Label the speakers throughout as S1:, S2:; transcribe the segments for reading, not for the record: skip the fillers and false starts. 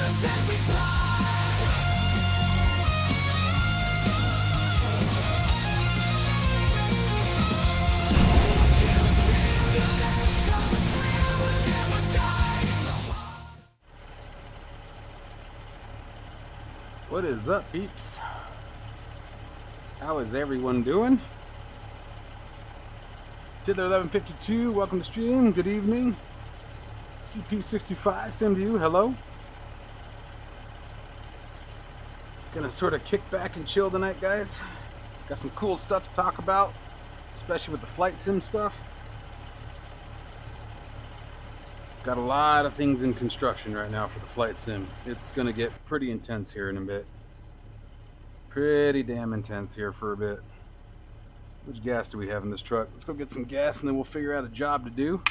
S1: What is up, peeps? How is everyone doing? Tiddler 1152, welcome to stream. Good evening. CP65, same to you. Hello. Just gonna sort of kick back and chill tonight, guys. Got some cool stuff to talk about, especially with the flight sim stuff. Got a lot of things in construction right now for the flight sim. It's gonna get pretty intense here in a bit. Pretty damn intense here for a bit. Which gas do we have in this truck? Let's go get some gas and then we'll figure out a job to do.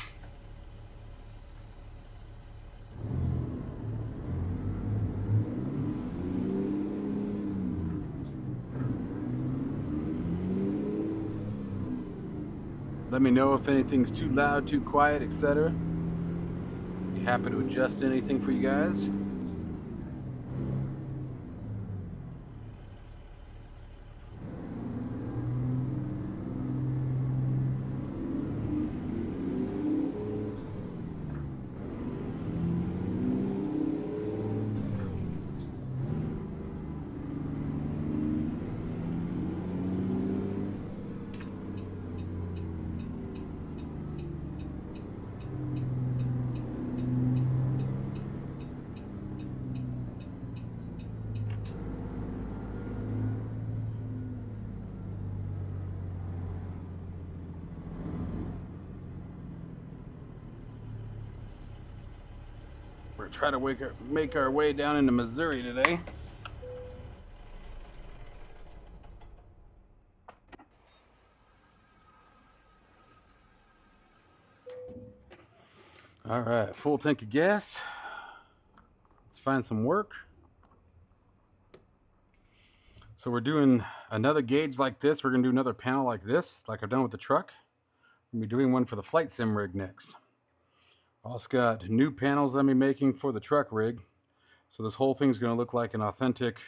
S1: Let me know if anything's too loud, too quiet, etc. Be happy to adjust anything for you guys. We're trying to make our way down into Missouri today. All right, full tank of gas. Let's find some work. So we're doing another gauge like this. We're gonna do another panel like this, like I've done with the truck. We're gonna be doing one for the flight sim rig next. Also got new panels I'm making for the truck rig. So this whole thing's going to look like an authentic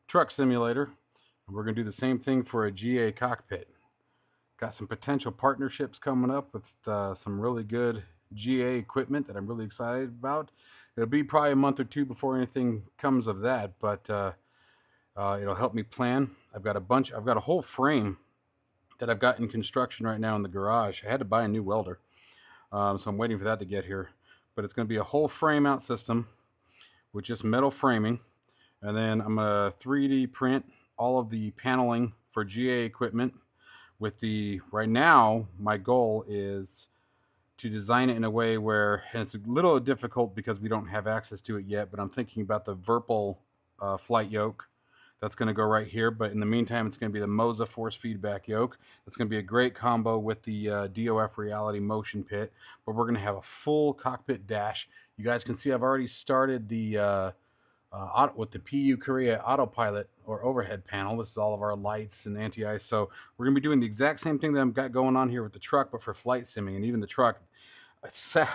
S1: truck simulator. And we're going to do the same thing for a GA cockpit. Got some potential partnerships coming up with some really good GA equipment that I'm really excited about. It'll be probably a month or two before anything comes of that, but it'll help me plan. I've got a whole frame that I've got in construction right now in the garage. I had to buy a new welder, so I'm waiting for that to get here. But it's going to be a whole frame out system with just metal framing, and then I'm going to 3D print all of the paneling for GA equipment. Right now, my goal is to design it in a way where, and it's a little difficult because we don't have access to it yet, but I'm thinking about the Virpil flight yoke. That's going to go right here, but in the meantime, it's going to be the Moza force feedback yoke. It's going to be a great combo with the DOF Reality motion pit, but we're going to have a full cockpit dash. You guys can see I've already started the with the PU Korea autopilot or overhead panel. This is all of our lights and anti-ice. So we're going to be doing the exact same thing that I've got going on here with the truck, but for flight simming. And even the truck,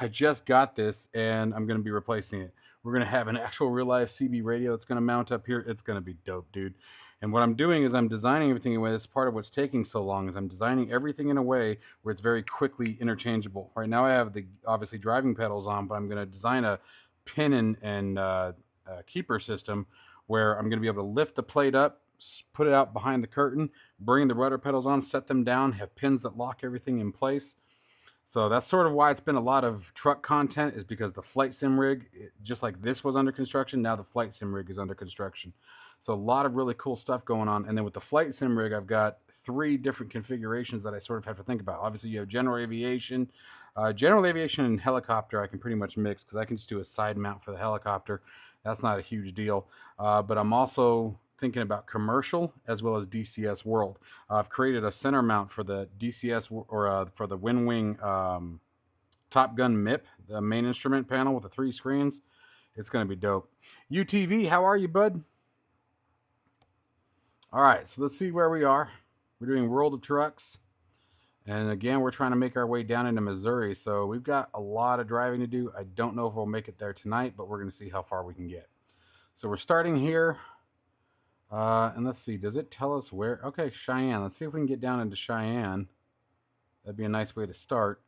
S1: I just got this and I'm going to be replacing it. We're going to have an actual real life CB radio that's going to mount up here. It's going to be dope, dude. And what I'm doing is I'm designing everything in a way, that's part of what's taking so long, is I'm designing everything in a way where it's very quickly interchangeable. Right now I have the obviously driving pedals on, but I'm going to design a pin and keeper system where I'm going to be able to lift the plate up, put it out behind the curtain, bring the rudder pedals on, set them down, have pins that lock everything in place. So that's sort of why it's been a lot of truck content, is because the flight sim rig, just like this was under construction, now the flight sim rig is under construction. So a lot of really cool stuff going on. And then with the flight sim rig, I've got 3 different configurations that I sort of have to think about. Obviously you have general aviation and helicopter I can pretty much mix, because I can just do a side mount for the helicopter. That's not a huge deal. But I'm also thinking about commercial as well as DCS world. I've created a center mount for the DCS or for the Wind Wing Top Gun MIP, the main instrument panel with the 3 screens. It's going to be dope. UTV, how are you, bud? All right, so let's see where we are. We're doing World of Trucks. And again, we're trying to make our way down into Missouri, so we've got a lot of driving to do. I don't know if we'll make it there tonight, but we're going to see how far we can get. So we're starting here. And let's see, does it tell us where? Okay, Cheyenne. Let's see if we can get down into Cheyenne. That'd be a nice way to start.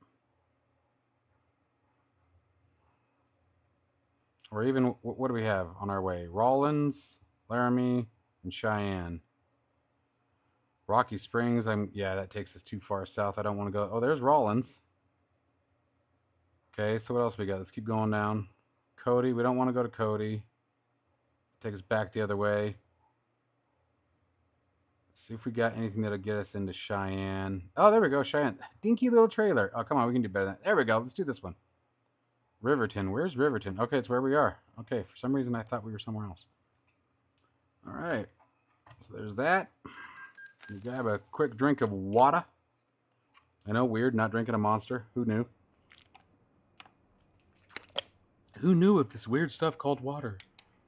S1: Or even, what do we have on our way? Rawlins, Laramie, and Cheyenne. Rocky Springs, yeah, that takes us too far south. I don't want to go. Oh, there's Rawlins. Okay, so what else we got? Let's keep going down. Cody, we don't want to go to Cody. Take us back the other way. See if we got anything that'll get us into Cheyenne. Oh, there we go, Cheyenne. Dinky little trailer. Oh, come on, we can do better than that. There we go. Let's do this one. Riverton. Where's Riverton? Okay, it's where we are. Okay, for some reason I thought we were somewhere else. All right. So there's that. You grab a quick drink of water. I know, weird, not drinking a Monster. Who knew? Who knew of this weird stuff called water?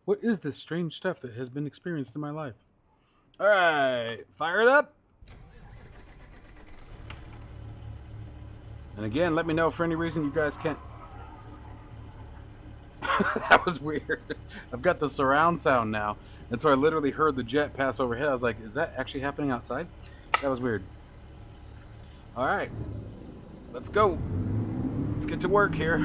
S1: What is this strange stuff that has been experienced in my life? All right, fire it up. And again, let me know if for any reason you guys can't. That was weird. I've got the surround sound now. And so I literally heard the jet pass overhead. I was like, is that actually happening outside? That was weird. All right, let's go. Let's get to work here.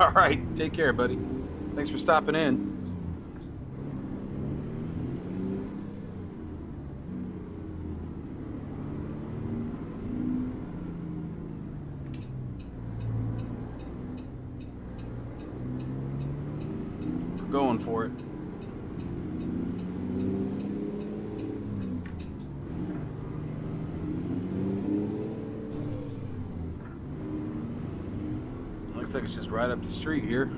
S1: All right, take care, buddy. Thanks for stopping in. We're going for it. Looks like it's just right up the street here.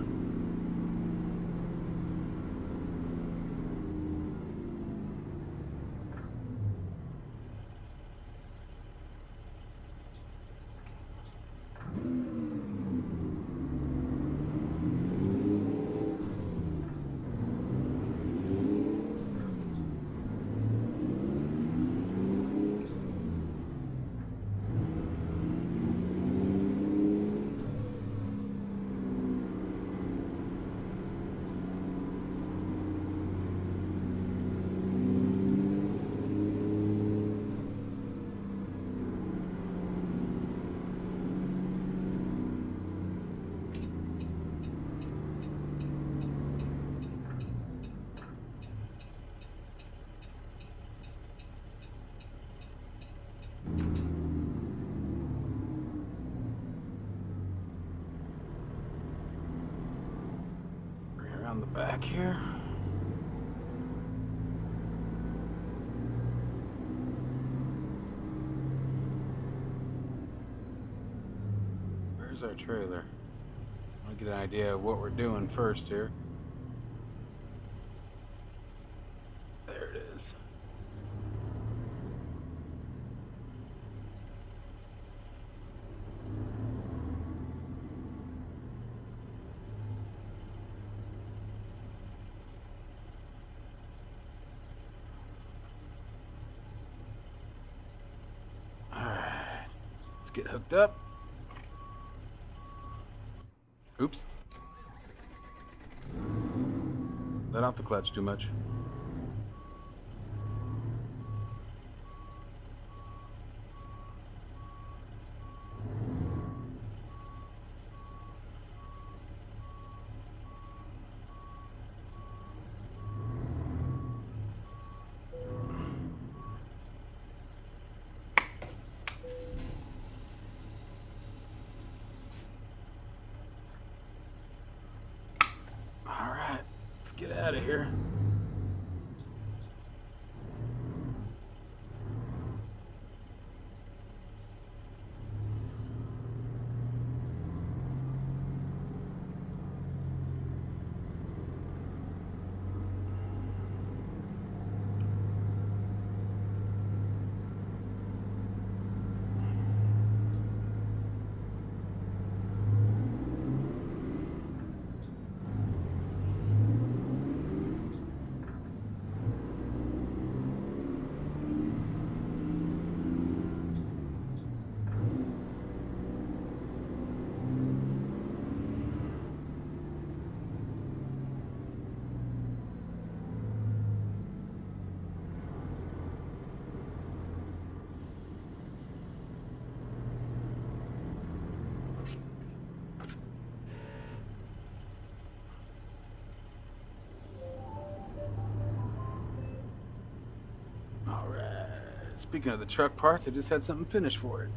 S1: Around the back here. Where's our trailer? I'll get an idea of what we're doing first here. There it is. Get hooked up. Oops. Let off the clutch too much. Get out of here. Speaking of the truck parts, I just had something finished for it.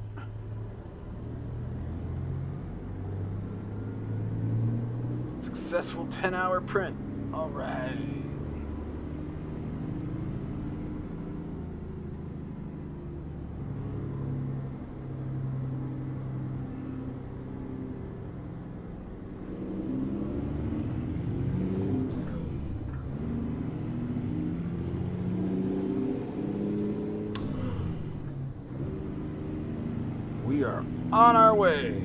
S1: Successful 10-hour print. All right. We are on our way.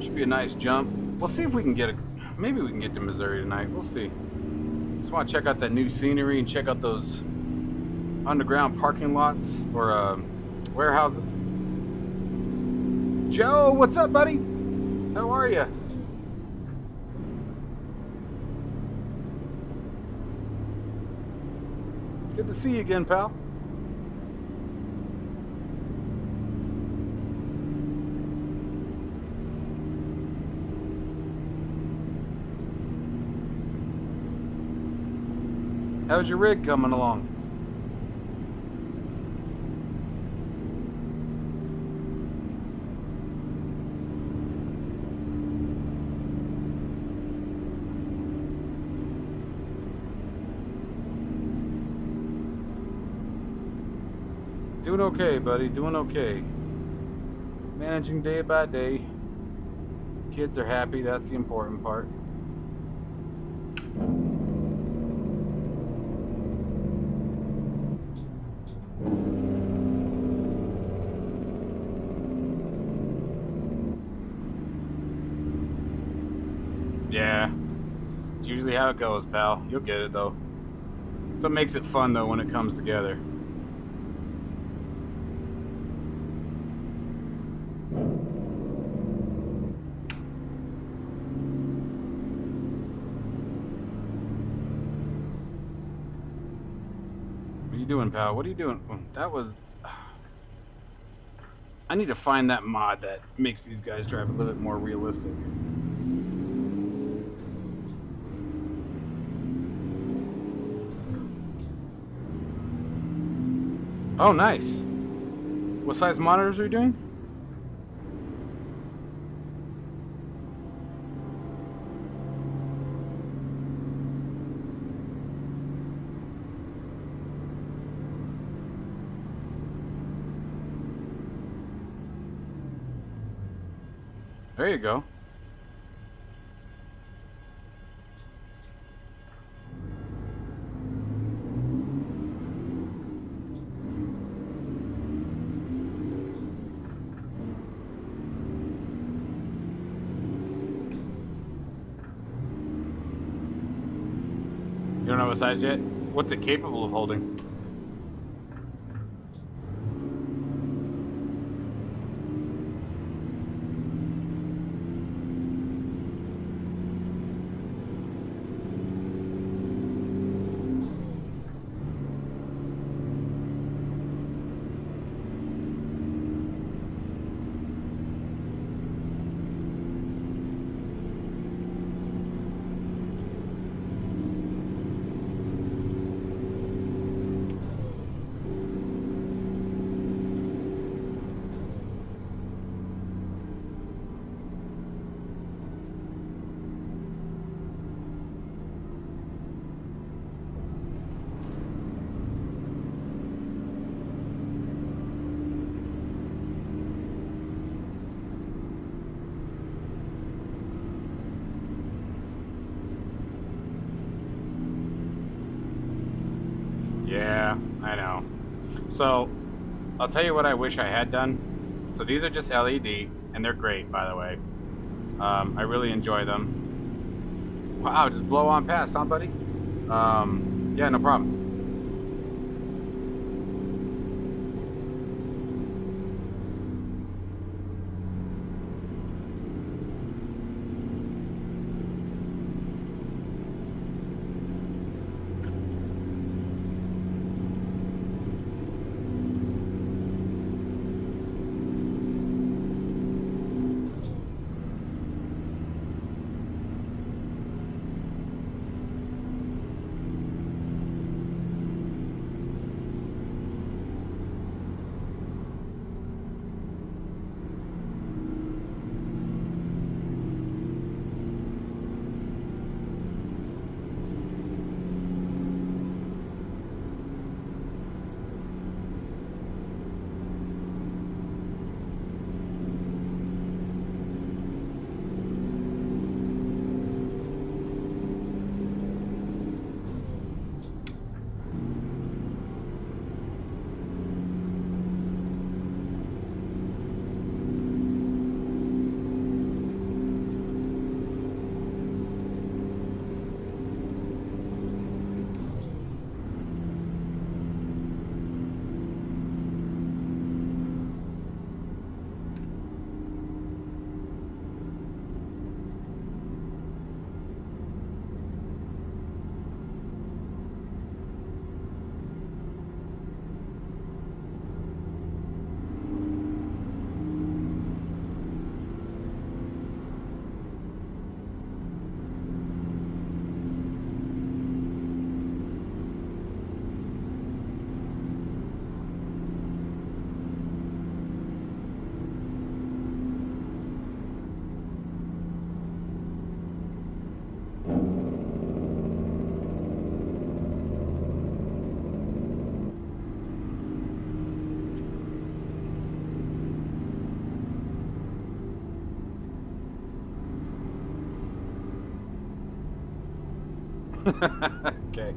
S1: Should be a nice jump. We'll see if we can get maybe we can get to Missouri tonight. We'll see. Just want to check out that new scenery and check out those underground parking lots or warehouses. Joe, what's up, buddy? How are you? Good to see you again, pal. How's your rig coming along? Doing okay, buddy. Doing okay. Managing day by day. Kids are happy. That's the important part. Yeah, it's usually how it goes, pal. You'll get it, though. That's what makes it fun, though, when it comes together. What are you doing, pal? What are you doing? That was... I need to find that mod that makes these guys drive a little bit more realistic. Oh, nice. What size monitors are you doing? There you go. You don't know what size yet? What's it capable of holding? Yeah, I know. So, I'll tell you what I wish I had done. So these are just LED, and they're great, by the way. I really enjoy them. Wow, just blow on past, huh, buddy? Yeah, no problem. Okay.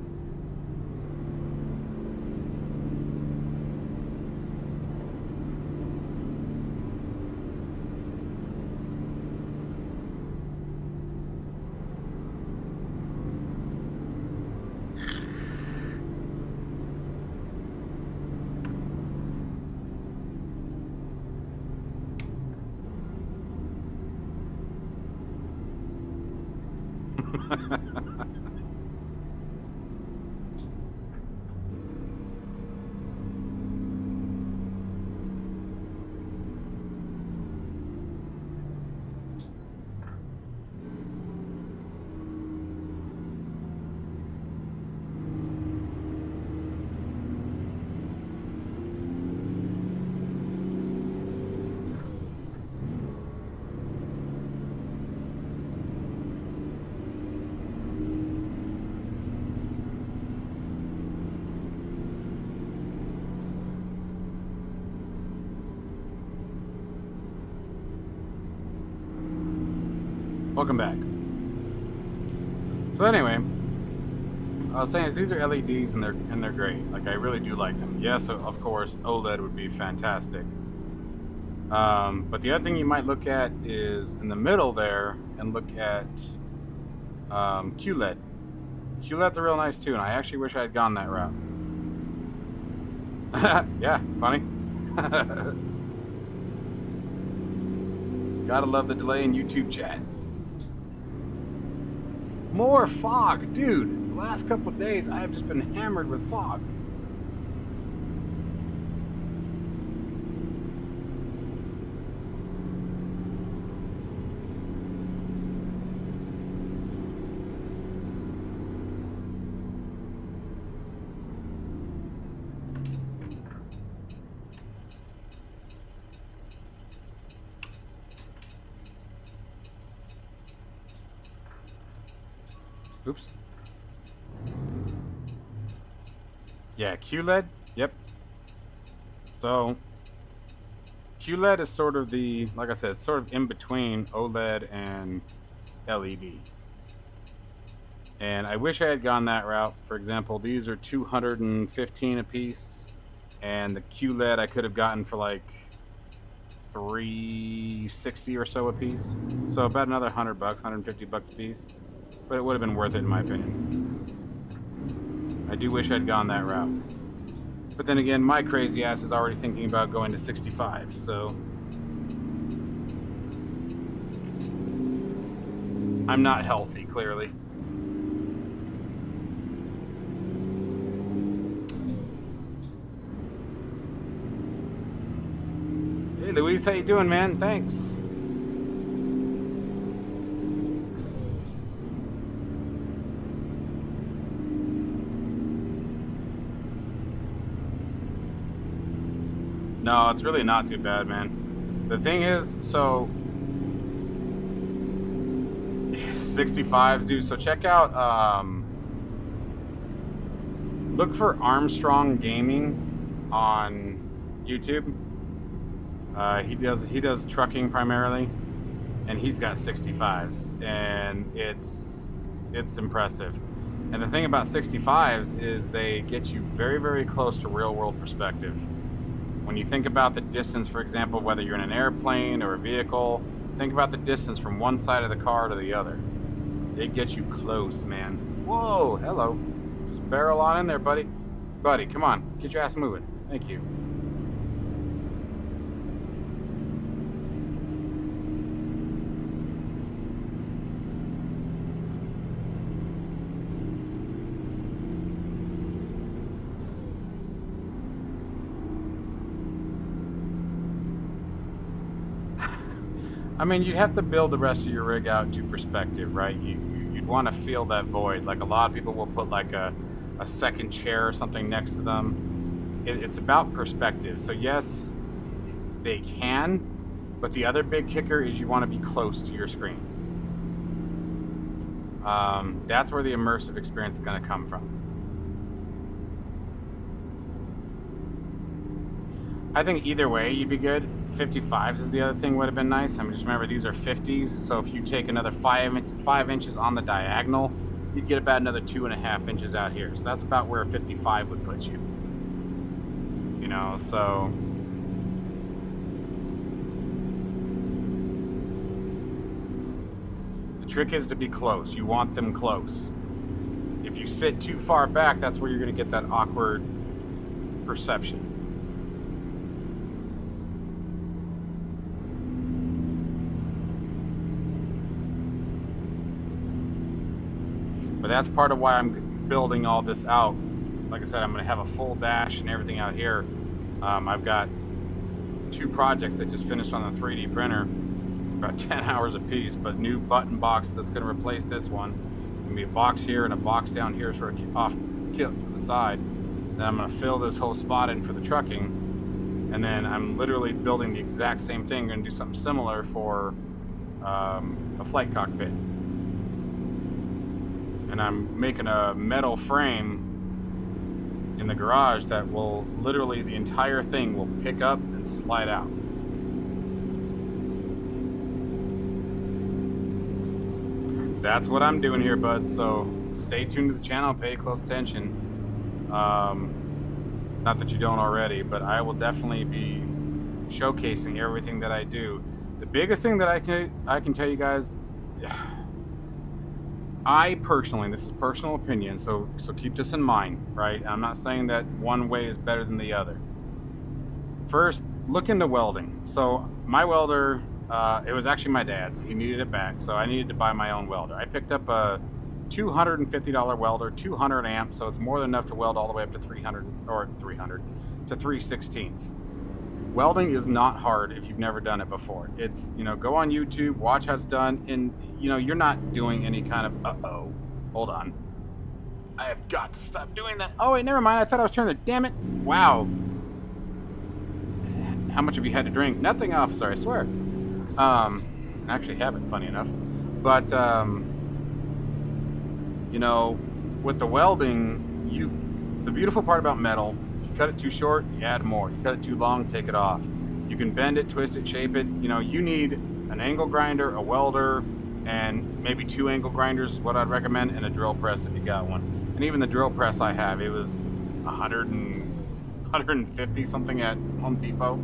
S1: Welcome back. So anyway, I was saying is these are LEDs and they're great. Like, I really do like them. Yes, of course, OLED would be fantastic. But the other thing you might look at is in the middle there and look at QLED. QLEDs are real nice too, and I actually wish I had gone that route. Yeah, funny. Gotta love the delay in YouTube chat. More fog, dude. The last couple of days I have just been hammered with fog. Oops. Yeah, QLED. Yep. So QLED is sort of the, like I said, sort of in between OLED and LED. And I wish I had gone that route. For example, these are 215 a piece, and the QLED I could have gotten for like 360 or so a piece. So about another $100, $150 a piece. But it would have been worth it in my opinion. I do wish I'd gone that route. But then again, my crazy ass is already thinking about going to 65, so I'm not healthy, clearly. Hey Luis, how you doing, man? Thanks. No, it's really not too bad, man. The thing is, so 65s, dude. So check out, look for Armstrong Gaming on YouTube. He does trucking primarily, and he's got 65s, and it's impressive. And the thing about 65s is they get you very, very close to real world perspective. When you think about the distance, for example, whether you're in an airplane or a vehicle, think about the distance from one side of the car to the other. They get you close, man. Whoa, hello. Just barrel on in there, buddy. Buddy, come on. Get your ass moving. Thank you. I mean, you'd have to build the rest of your rig out to perspective, right? You'd want to feel that void. Like, a lot of people will put like a second chair or something next to them. It's about perspective. So yes, they can, but the other big kicker is you want to be close to your screens. That's where the immersive experience is going to come from. I think either way you'd be good. 55s is the other thing would have been nice. I mean, just remember these are 50s, so if you take another 5 inches on the diagonal, you'd get about another 2.5 inches out here. So that's about where a 55 would put you. You know, so the trick is to be close. You want them close. If you sit too far back, that's where you're going to get that awkward perception. But that's part of why I'm building all this out. Like I said, I'm going to have a full dash and everything out here. I've got 2 projects that just finished on the 3D printer, about 10 hours a piece, but new button box that's going to replace this one. Going to be a box here and a box down here, sort of off kilt to the side. Then I'm going to fill this whole spot in for the trucking, and then I'm literally building the exact same thing. Going to do something similar for a flight cockpit. And I'm making a metal frame in the garage that will literally, the entire thing will pick up and slide out. That's what I'm doing here, bud. So stay tuned to the channel, pay close attention. Not that you don't already, but I will definitely be showcasing everything that I do. The biggest thing that I can tell you guys, I personally, this is personal opinion, so keep this in mind, right? I'm not saying that one way is better than the other. First, look into welding. So my welder, it was actually my dad's. He needed it back, so I needed to buy my own welder. I picked up a $250 welder, 200 amps, so it's more than enough to weld all the way up to 300 to 3/16. Welding is not hard if you've never done it before. It's, you know, go on YouTube, watch how it's done, and, you know, you're not doing any kind of, hold on. I have got to stop doing that. Oh, wait, never mind. I thought I was turning the, damn it. Wow. How much have you had to drink? Nothing, officer, I swear. I actually haven't, funny enough. But, you know, with the welding, the beautiful part about metal, cut it too short, you add more. You cut it too long, take it off. You can bend it, twist it, shape it. You know, you need an angle grinder, a welder, and maybe 2 angle grinders is what I'd recommend, and a drill press if you got one. And even the drill press I have, it was 150 something at Home Depot.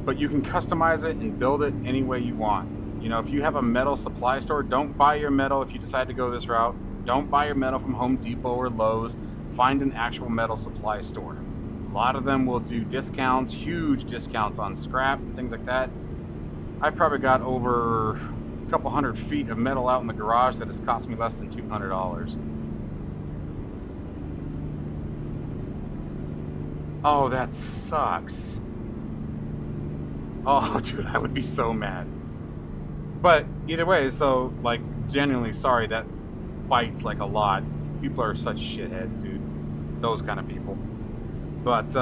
S1: But you can customize it and build it any way you want. You know, if you have a metal supply store, don't buy your metal if you decide to go this route. Don't buy your metal from Home Depot or Lowe's. Find an actual metal supply store. A lot of them will do discounts, huge discounts on scrap, things like that. I've probably got over a couple hundred feet of metal out in the garage that has cost me less than $200. Oh, that sucks. Oh, dude, I would be so mad. But either way, so, like, genuinely sorry, that bites like a lot. People are such shitheads, dude. Those kind of people. But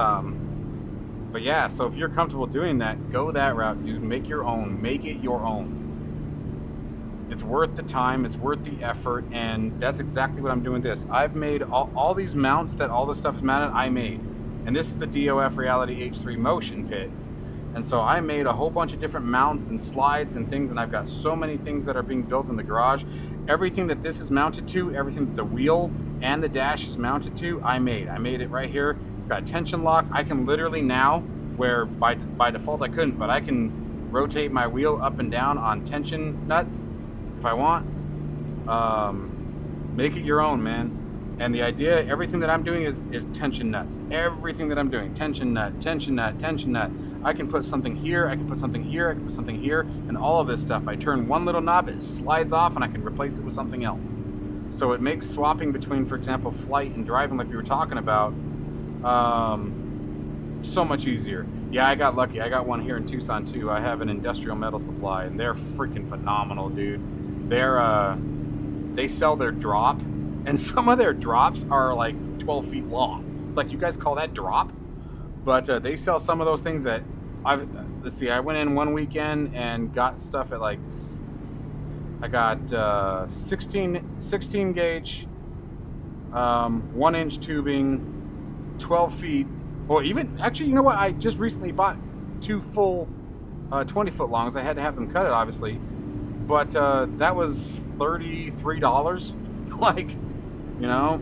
S1: yeah, so if you're comfortable doing that, go that route, dude. Make your own. Make it your own. It's worth the time. It's worth the effort. And that's exactly what I'm doing with this. I've made all these mounts that all this stuff is mounted, I made. And this is the DOF Reality H3 Motion Pit. And so I made a whole bunch of different mounts and slides and things, and I've got so many things that are being built in the garage. Everything that this is mounted to, everything that the wheel and the dash is mounted to, I made. I made it right here. It's got a tension lock. I can literally now, where by default I couldn't, but I can rotate my wheel up and down on tension nuts if I want. Make it your own, man. And the idea, everything that I'm doing is tension nuts. Everything that I'm doing, tension nut, tension nut, tension nut. I can put something here, I can put something here, I can put something here, and all of this stuff. I turn one little knob, it slides off, and I can replace it with something else. So it makes swapping between, for example, flight and driving, like we were talking about, so much easier. Yeah, I got lucky. I got one here in Tucson, too. I have an industrial metal supply, and they're freaking phenomenal, dude. They sell their drop, and some of their drops are like 12 feet long. It's like, you guys call that drop? But they sell some of those things that let's see, I went in one weekend and got stuff at like, I got 16 gauge, 1 inch tubing, 12 feet, or even, actually, you know what? I just recently bought 2 full 20 foot longs. I had to have them cut it, obviously. but that was $33. Like, you know,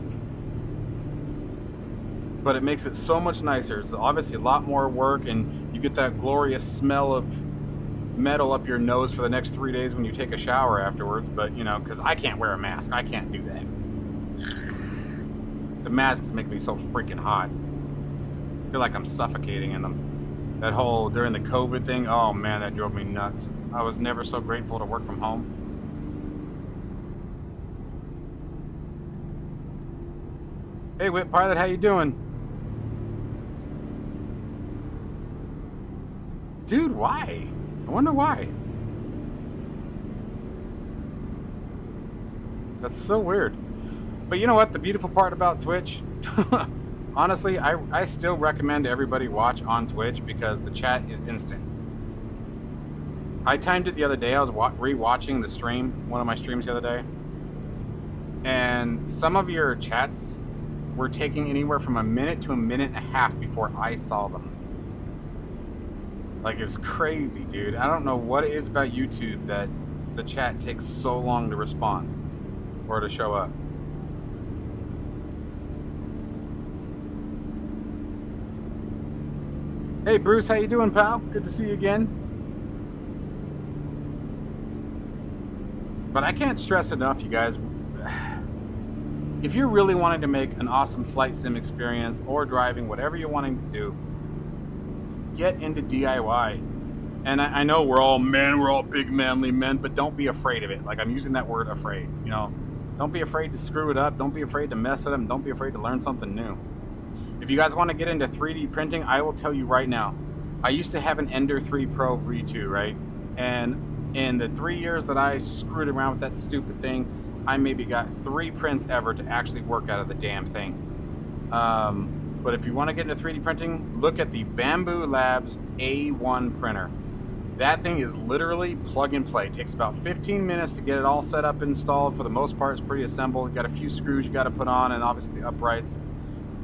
S1: but it makes it so much nicer. It's obviously a lot more work, and you get that glorious smell of metal up your nose for the next 3 days when you take a shower afterwards. But, you know, because I can't wear a mask. I can't do that. The masks make me so freaking hot. I feel like I'm suffocating in them. That whole, during the COVID thing, oh man, that drove me nuts. I was never so grateful to work from home. Hey, Whip Pilot, how you doing? Dude, why? I wonder why. That's so weird. But you know what? The beautiful part about Twitch, honestly, I still recommend everybody watch on Twitch because the chat is instant. I timed it the other day. I was re-watching the stream, one of my streams the other day. And some of your chats were taking anywhere from a minute to a minute and a half before I saw them. Like, it was crazy, dude. I don't know what it is about YouTube that the chat takes so long to respond or to show up. Hey, Bruce, how you doing, pal? Good to see you again. But I can't stress enough, you guys. If you're really wanting to make an awesome flight sim experience or driving, whatever you're wanting to do, get into DIY. And I know we're all big manly men, but don't be afraid of it. Like, I'm using that word afraid, you know. Don't be afraid to screw it up. Don't be afraid to mess it up. And don't be afraid to learn something new. If you guys want to get into 3D printing, I will tell you right now, I used to have an Ender 3 Pro V2, right? And in the 3 years that I screwed around with that stupid thing, I maybe got 3 prints ever to actually work out of the damn thing. But if you want to get into 3D printing, look at the Bamboo Labs A1 printer. That thing is literally plug and play. It takes about 15 minutes to get it all set up, installed. For the most part, it's pretty assembled. You got a few screws you got to put on, and obviously the uprights.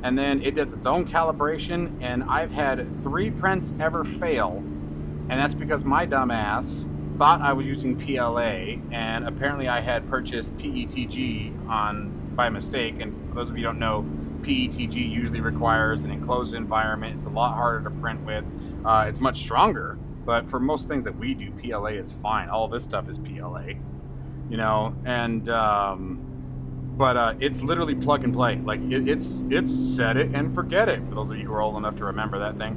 S1: And then it does its own calibration, and I've had 3 prints ever fail, and that's because my dumb ass thought I was using PLA, and apparently I had purchased PETG by mistake. And for those of you who don't know, PETG usually requires an enclosed environment. It's a lot harder to print with. It's much stronger, but for most things that we do, PLA is fine. All this stuff is PLA, you know, and but it's literally plug and play. Like, it's set it and forget it, for those of you who are old enough to remember that thing.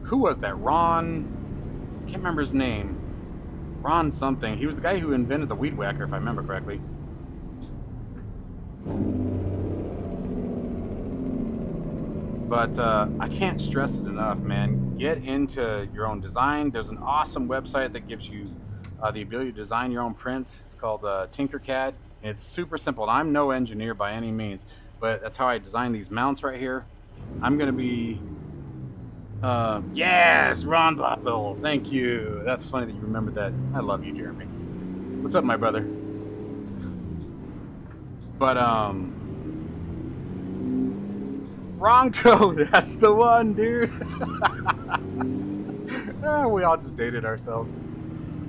S1: Who was that? Ron, I can't remember his name. Ron something. He was the guy who invented the Weed Whacker, if I remember correctly. But I can't stress it enough, man. Get into your own design. There's an awesome website that gives you the ability to design your own prints. It's called Tinkercad. It's super simple. And I'm no engineer by any means, but that's how I design these mounts right here. I'm going to be... yes, Ron Boppel. Thank you. That's funny that you remembered that. I love you, Jeremy. What's up, my brother? But, Ronco, that's the one, dude. We all just dated ourselves.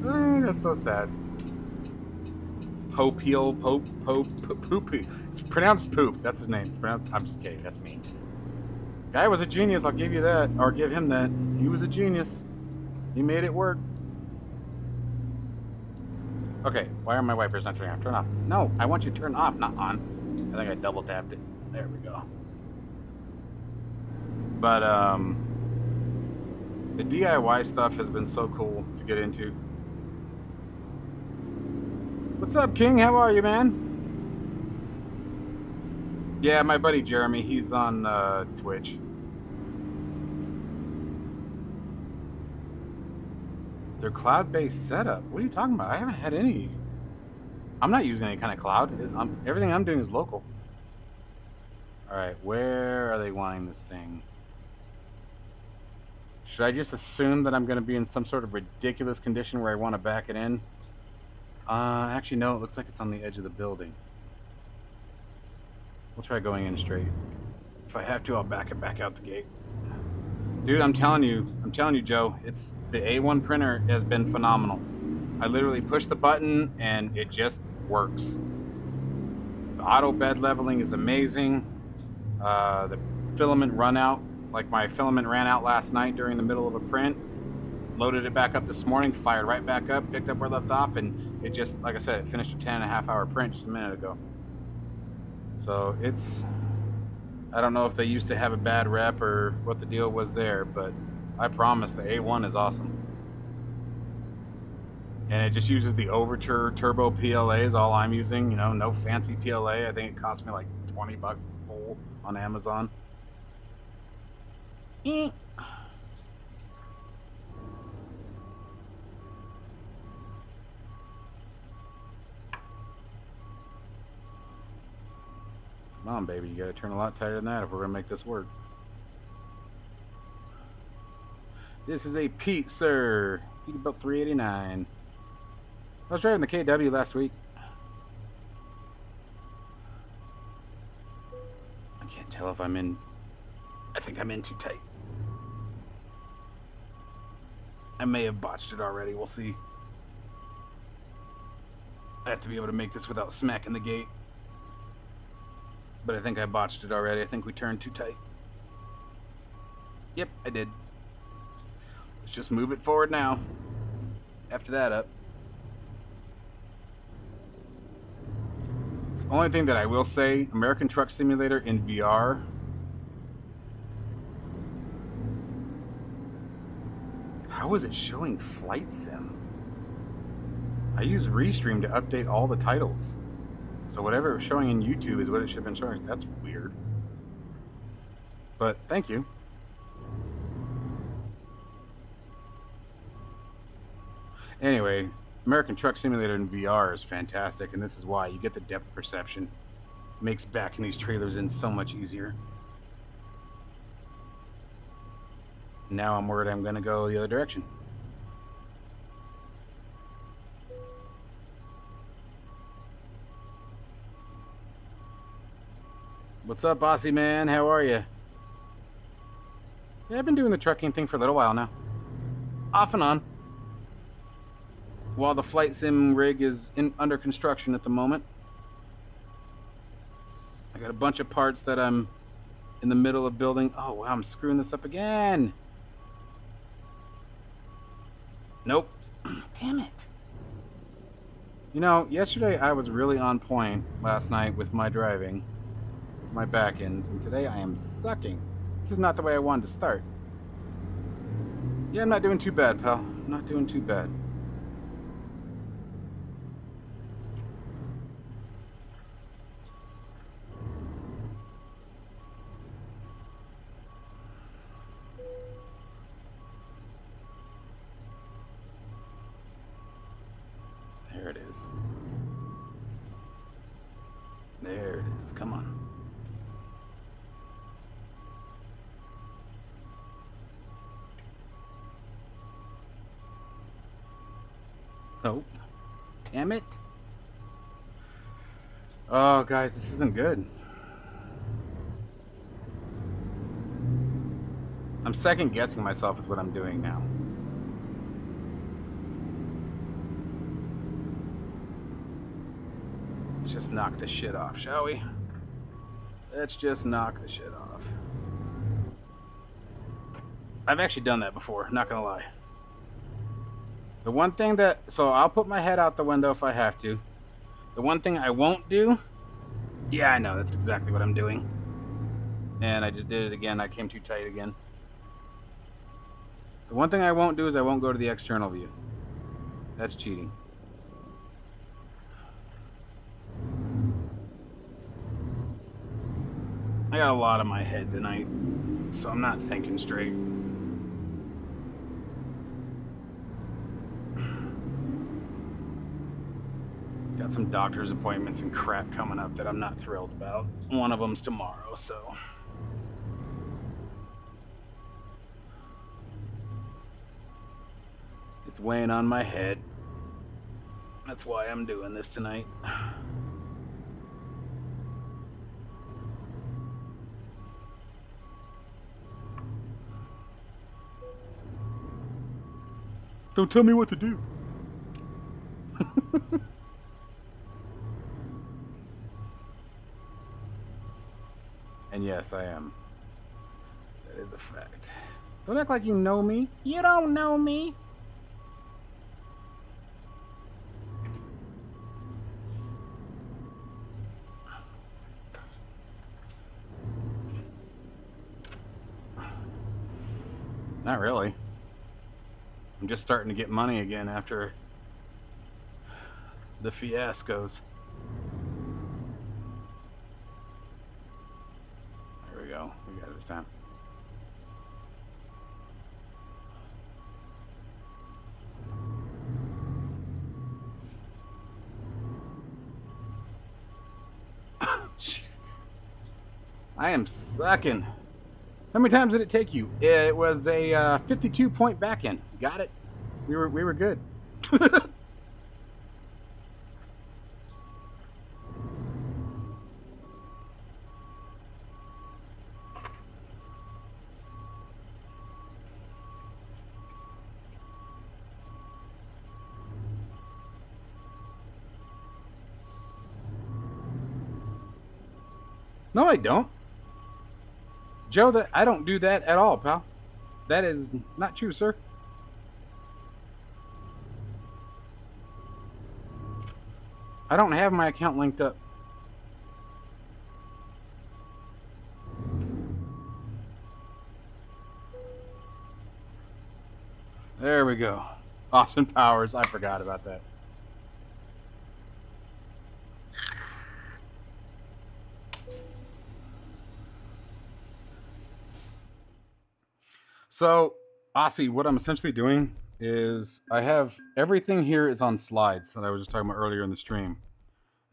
S1: That's so sad. Poopy. It's pronounced poop. That's his name. I'm just kidding. That's me. Guy was a genius. I'll give you that, or give him that. He was a genius. He made it work. Okay, why are my wipers not turning off? Turn off. No, I want you to turn off, not on. I think I double tapped it. There we go. But the DIY stuff has been so cool to get into. What's up, King? How are you, man? Yeah, my buddy Jeremy, he's on Twitch. Their cloud-based setup. What are you talking about? I haven't had any. I'm not using any kind of cloud. Everything I'm doing is local. All right, where are they wanting this thing? Should I just assume that I'm going to be in some sort of ridiculous condition where I want to back it in? Actually, no, it looks like it's on the edge of the building. We'll try going in straight. If I have to, I'll back it back out the gate. Dude, I'm telling you, Joe, it's the A1 printer has been phenomenal. I literally push the button and it just works. The auto bed leveling is amazing. The filament run out, like my filament ran out last night during the middle of a print. Loaded it back up this morning, fired right back up, picked up where I left off, and it just, like I said, it finished a 10.5-hour print just a minute ago. So it's, I don't know if they used to have a bad rep or what the deal was there, but I promise the A1 is awesome. And it just uses the Overture Turbo PLA is all I'm using, you know, no fancy PLA. I think it cost me like $20 its full on Amazon. Come on, baby, you gotta turn a lot tighter than that if we're gonna make this work. This is a Pete, sir. Peterbilt 389. I was driving the KW last week. I can't tell if I'm in. I think I'm in too tight. I may have botched it already. We'll see. I have to be able to make this without smacking the gate. But I think I botched it already. I think we turned too tight. Yep, I did. Let's just move it forward now. After that up. It's the only thing that I will say, American Truck Simulator in VR. How is it showing Flight Sim? I use Restream to update all the titles. So whatever it was showing in YouTube is what it should have been showing. That's weird. But thank you. Anyway, American Truck Simulator in VR is fantastic, and this is why. You get the depth perception. It makes backing these trailers in so much easier. Now I'm worried I'm going to go the other direction. What's up, bossy man? How are you? Yeah, I've been doing the trucking thing for a little while now. Off and on. While the flight sim rig is under construction at the moment. I got a bunch of parts that I'm in the middle of building. Oh, wow, I'm screwing this up again. Nope. Damn it. You know, yesterday I was really on point last night with my driving. My back ends, and today I am sucking. This is not the way I wanted to start. Yeah, I'm not doing too bad, pal. I'm not doing too bad. There it is. There it is. Come on. Oh, damn it. Oh, guys, this isn't good. I'm second guessing myself is what I'm doing now. Let's just knock this shit off, shall we? Let's just knock the shit off. I've actually done that before, not gonna lie. The one thing that, so I'll put my head out the window if I have to. The one thing I won't do, yeah, I know, that's exactly what I'm doing. And I just did it again, I came too tight again. The one thing I won't do is I won't go to the external view. That's cheating. I got a lot on my head tonight, so I'm not thinking straight. Got some doctor's appointments and crap coming up that I'm not thrilled about. One of them's tomorrow, so. It's weighing on my head. That's why I'm doing this tonight. Don't tell me what to do. Yes, I am. That is a fact. Don't act like you know me. You don't know me. Not really. I'm just starting to get money again after the fiascos. There we go. We got it this time. Jesus. I am sucking. How many times did it take you? It was a 52-point back end. Got it. We were good. No, I don't. Joe, that I don't do that at all, pal. That is not true, sir. I don't have my account linked up. There we go. Austin Powers. I forgot about that. So, Aussie, what I'm essentially doing is I have everything here is on slides that I was just talking about earlier in the stream.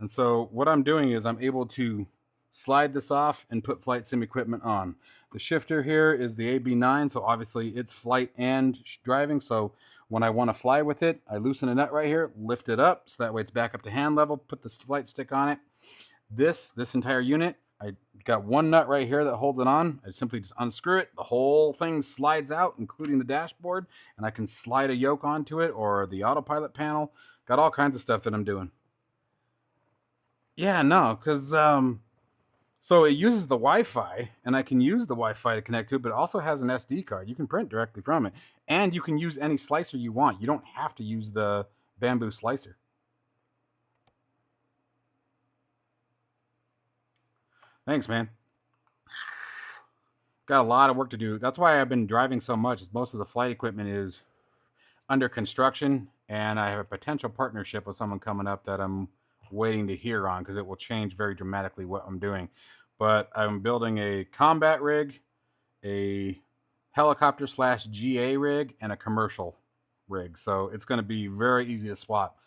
S1: And so what I'm doing is I'm able to slide this off and put flight sim equipment on. The shifter here is the AB9, so obviously it's flight and driving. So when I want to fly with it, I loosen a nut right here, lift it up, so that way it's back up to hand level, put the flight stick on it. This entire unit, I got one nut right here that holds it on. I simply just unscrew it. The whole thing slides out, including the dashboard, and I can slide a yoke onto it or the autopilot panel. Got all kinds of stuff that I'm doing. Yeah, no, because so it uses the Wi-Fi, and I can use the Wi-Fi to connect to it, but it also has an SD card. You can print directly from it, and you can use any slicer you want. You don't have to use the bamboo slicer. Thanks, man. Got a lot of work to do. That's why I've been driving so much. Most of the flight equipment is under construction, and I have a potential partnership with someone coming up that I'm waiting to hear on because it will change very dramatically what I'm doing. But I'm building a combat rig, a helicopter / GA rig, and a commercial rig. So it's going to be very easy to swap.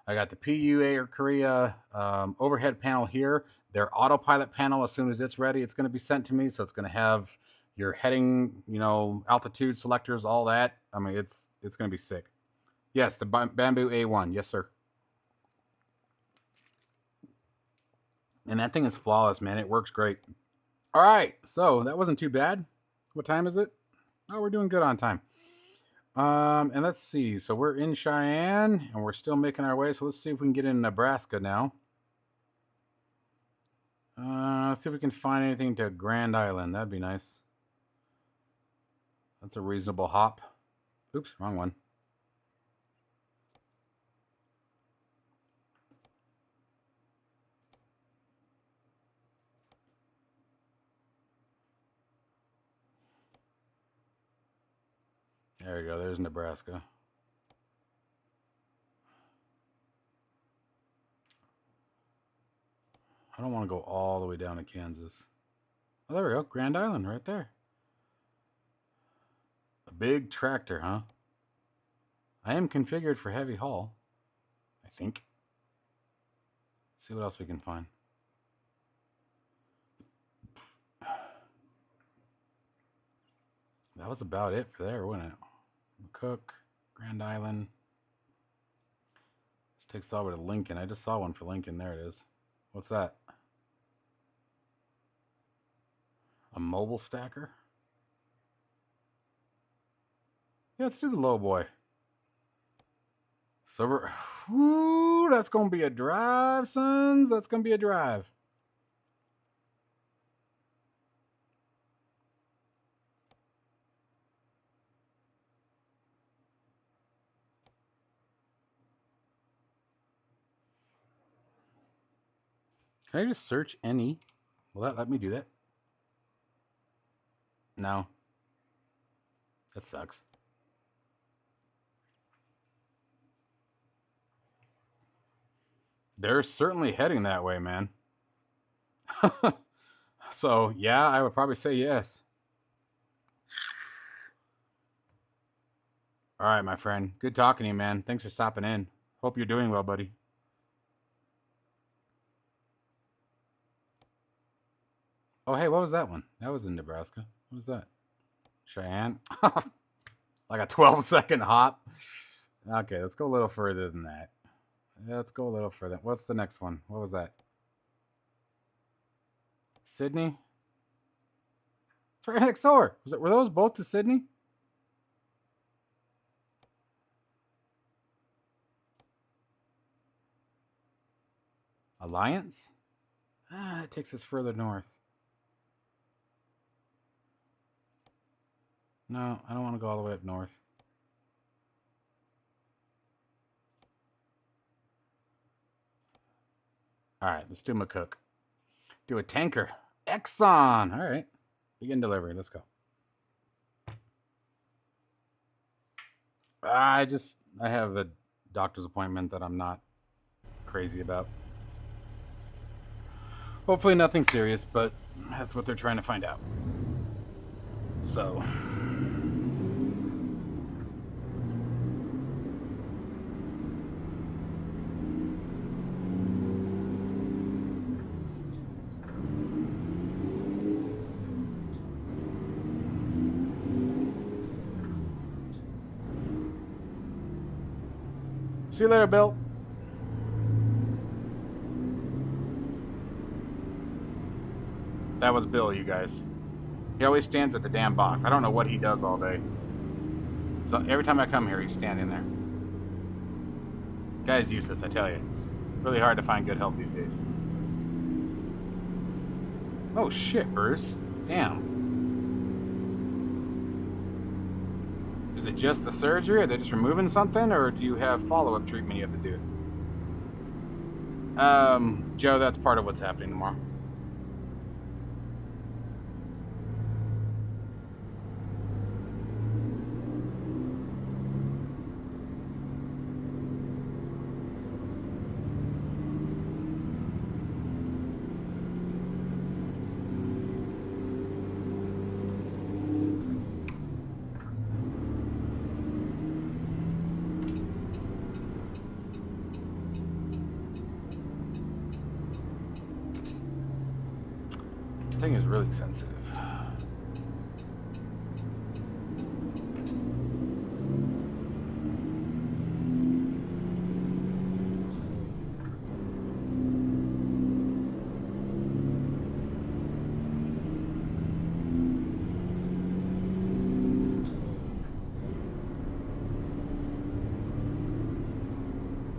S1: I got the PU Air Korea overhead panel here. Their autopilot panel, as soon as it's ready, it's going to be sent to me. So it's going to have your heading, altitude selectors, all that. I mean, it's going to be sick. Yes, the Bamboo A1. Yes, sir. And that thing is flawless, man. It works great. All right, so that wasn't too bad. What time is it? Oh, we're doing good on time. And let's see. So we're in Cheyenne, and we're still making our way. So let's see if we can get in Nebraska now. Let's see if we can find anything to Grand Island. That'd be nice. That's a reasonable hop. Oops, wrong one. There we go. There's Nebraska. I don't want to go all the way down to Kansas. Oh, there we go. Grand Island right there. A big tractor, huh? I am configured for heavy haul, I think. Let's see what else we can find. That was about it for there, wasn't it? Cook, Grand Island. This takes all the way to Lincoln. I just saw one for Lincoln. There it is. What's that? A mobile stacker? Yeah, let's do the low boy. So we're, that's going to be a drive, sons. That's going to be a drive. Can I just search any? Will that let me do that? No. That sucks. They're certainly heading that way, man. So, yeah, I would probably say yes. All right, my friend. Good talking to you, man. Thanks for stopping in. Hope you're doing well, buddy. Oh, hey, what was that one? That was in Nebraska. What was that? Cheyenne? Like a 12-second hop? Okay, let's go a little further than that. Let's go a little further. What's the next one? What was that? Sydney? It's right next door. Were those both to Sydney? Alliance? Ah, it takes us further north. No, I don't want to go all the way up north. All right, let's do McCook. Do a tanker. Exxon. All right. Begin delivery. Let's go. I have a doctor's appointment that I'm not crazy about. Hopefully nothing serious, but that's what they're trying to find out. So... See you later, Bill. That was Bill, you guys. He always stands at the damn box. I don't know what he does all day. So every time I come here, he's standing there. Guy's useless, I tell you. It's really hard to find good help these days. Oh shit, Bruce. Damn. Is it just the surgery? Are they just removing something? Or do you have follow-up treatment you have to do? Joe, that's part of what's happening tomorrow. Thing is really sensitive.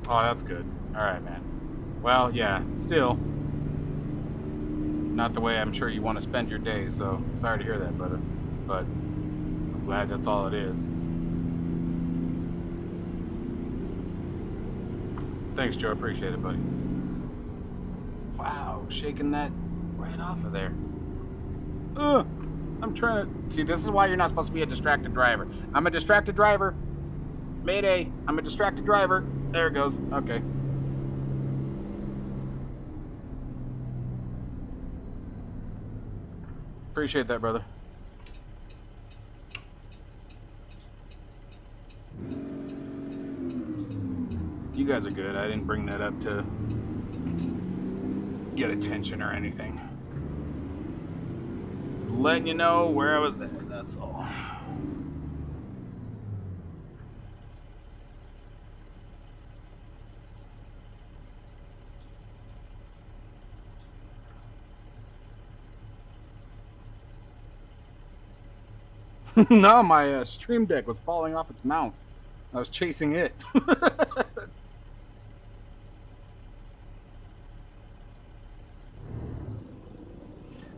S1: Oh, that's good. All right, man. Well, yeah, still not the way I'm sure you want to spend your day, so sorry to hear that, brother. But I'm glad that's all it is. Thanks, Joe. Appreciate it, buddy. Wow, shaking that right off of there. I'm trying to... See, this is why you're not supposed to be a distracted driver. I'm a distracted driver. Mayday. I'm a distracted driver. There it goes. Okay. Appreciate that, brother. You guys are good. I didn't bring that up to get attention or anything. Letting you know where I was at, that's all. No, my stream deck was falling off its mount. I was chasing it.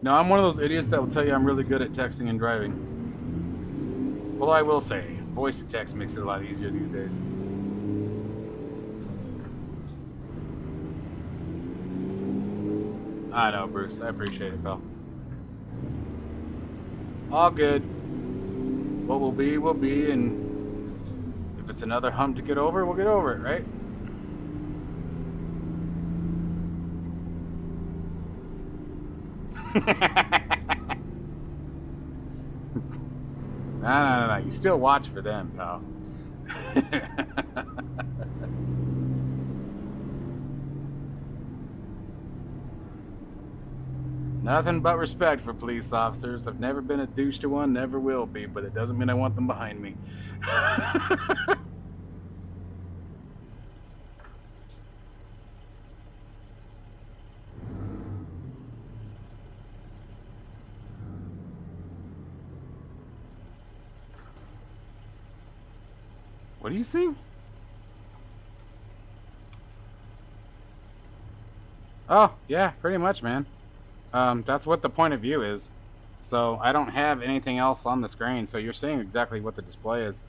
S1: No, I'm one of those idiots that will tell you I'm really good at texting and driving. Well, I will say, voice to text makes it a lot easier these days. I know, Bruce. I appreciate it, pal. All good. What will be, will be, and if it's another hump to get over, we'll get over it, right? No. You still watch for them, pal. Nothing but respect for police officers. I've never been a douche to one, never will be, but it doesn't mean I want them behind me. What do you see? Oh, yeah, pretty much, man. That's what the point of view is. So I don't have anything else on the screen, so you're seeing exactly what the display is.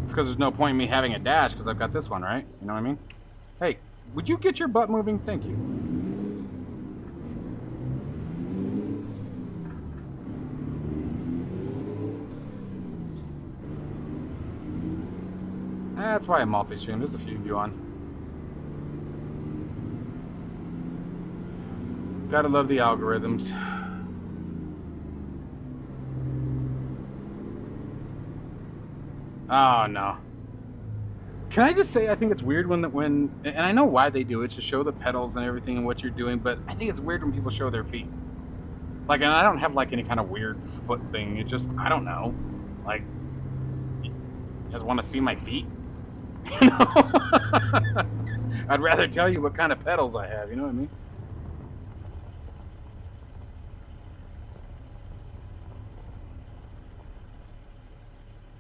S1: It's because there's no point in me having a dash because I've got this one, right? You know what I mean? Hey, would you get your butt moving? Thank you. That's why I multi-stream. There's a few of you on. Gotta love the algorithms. Oh no. Can I just say I think it's weird when and I know why they do it, to show the pedals and everything and what you're doing, but I think it's weird when people show their feet. Like, and I don't have like any kind of weird foot thing. It just, I don't know. Like, you guys want to see my feet? You know? I'd rather tell you what kind of pedals I have, you know what I mean?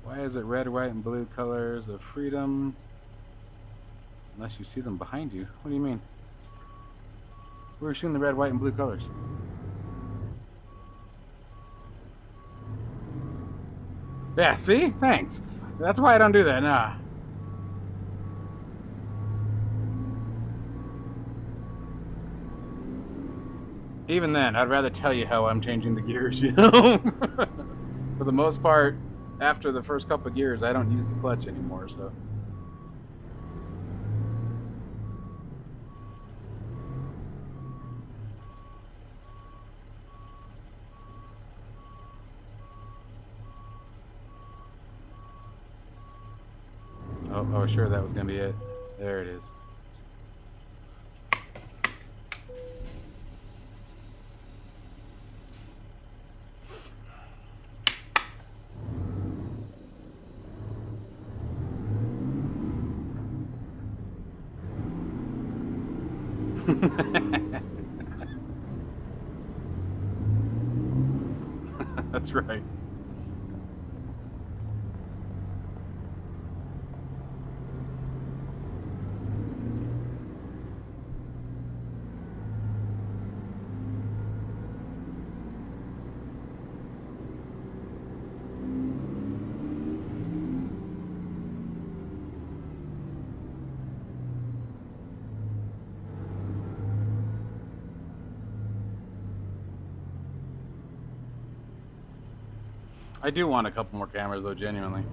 S1: Why is it red, white, and blue colors of freedom? Unless you see them behind you. What do you mean? We're shooting the red, white, and blue colors. Yeah, see? Thanks. That's why I don't do that, nah. Even then, I'd rather tell you how I'm changing the gears, you know? For the most part, after the first couple of gears, I don't use the clutch anymore, so. Oh, I was sure that was going to be it. There it is. That's right. I do want a couple more cameras, though, genuinely.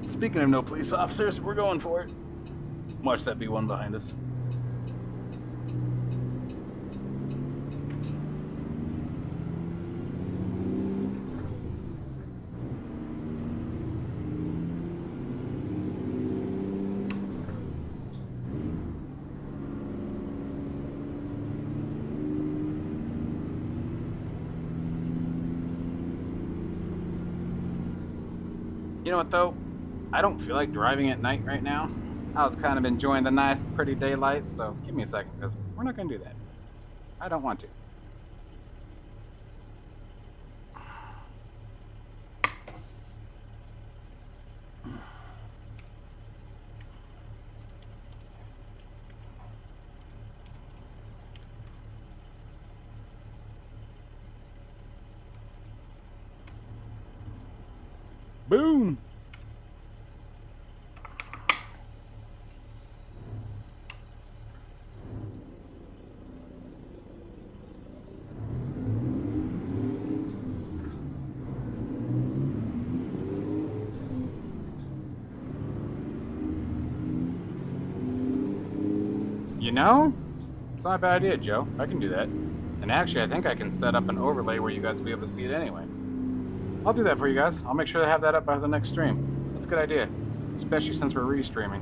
S1: Speaking of no police officers, we're going for it. Watch that B1 behind us. You know what, though? I don't feel like driving at night right now. I was kind of enjoying the nice, pretty daylight, so give me a second, because We're not going to do that. I don't want to. Boom! You know, it's not a bad idea, Joe. I can do that. And actually, I think I can set up an overlay where you guys will be able to see it anyway. I'll do that for you guys. I'll make sure to have that up by the next stream. That's a good idea, especially since we're restreaming.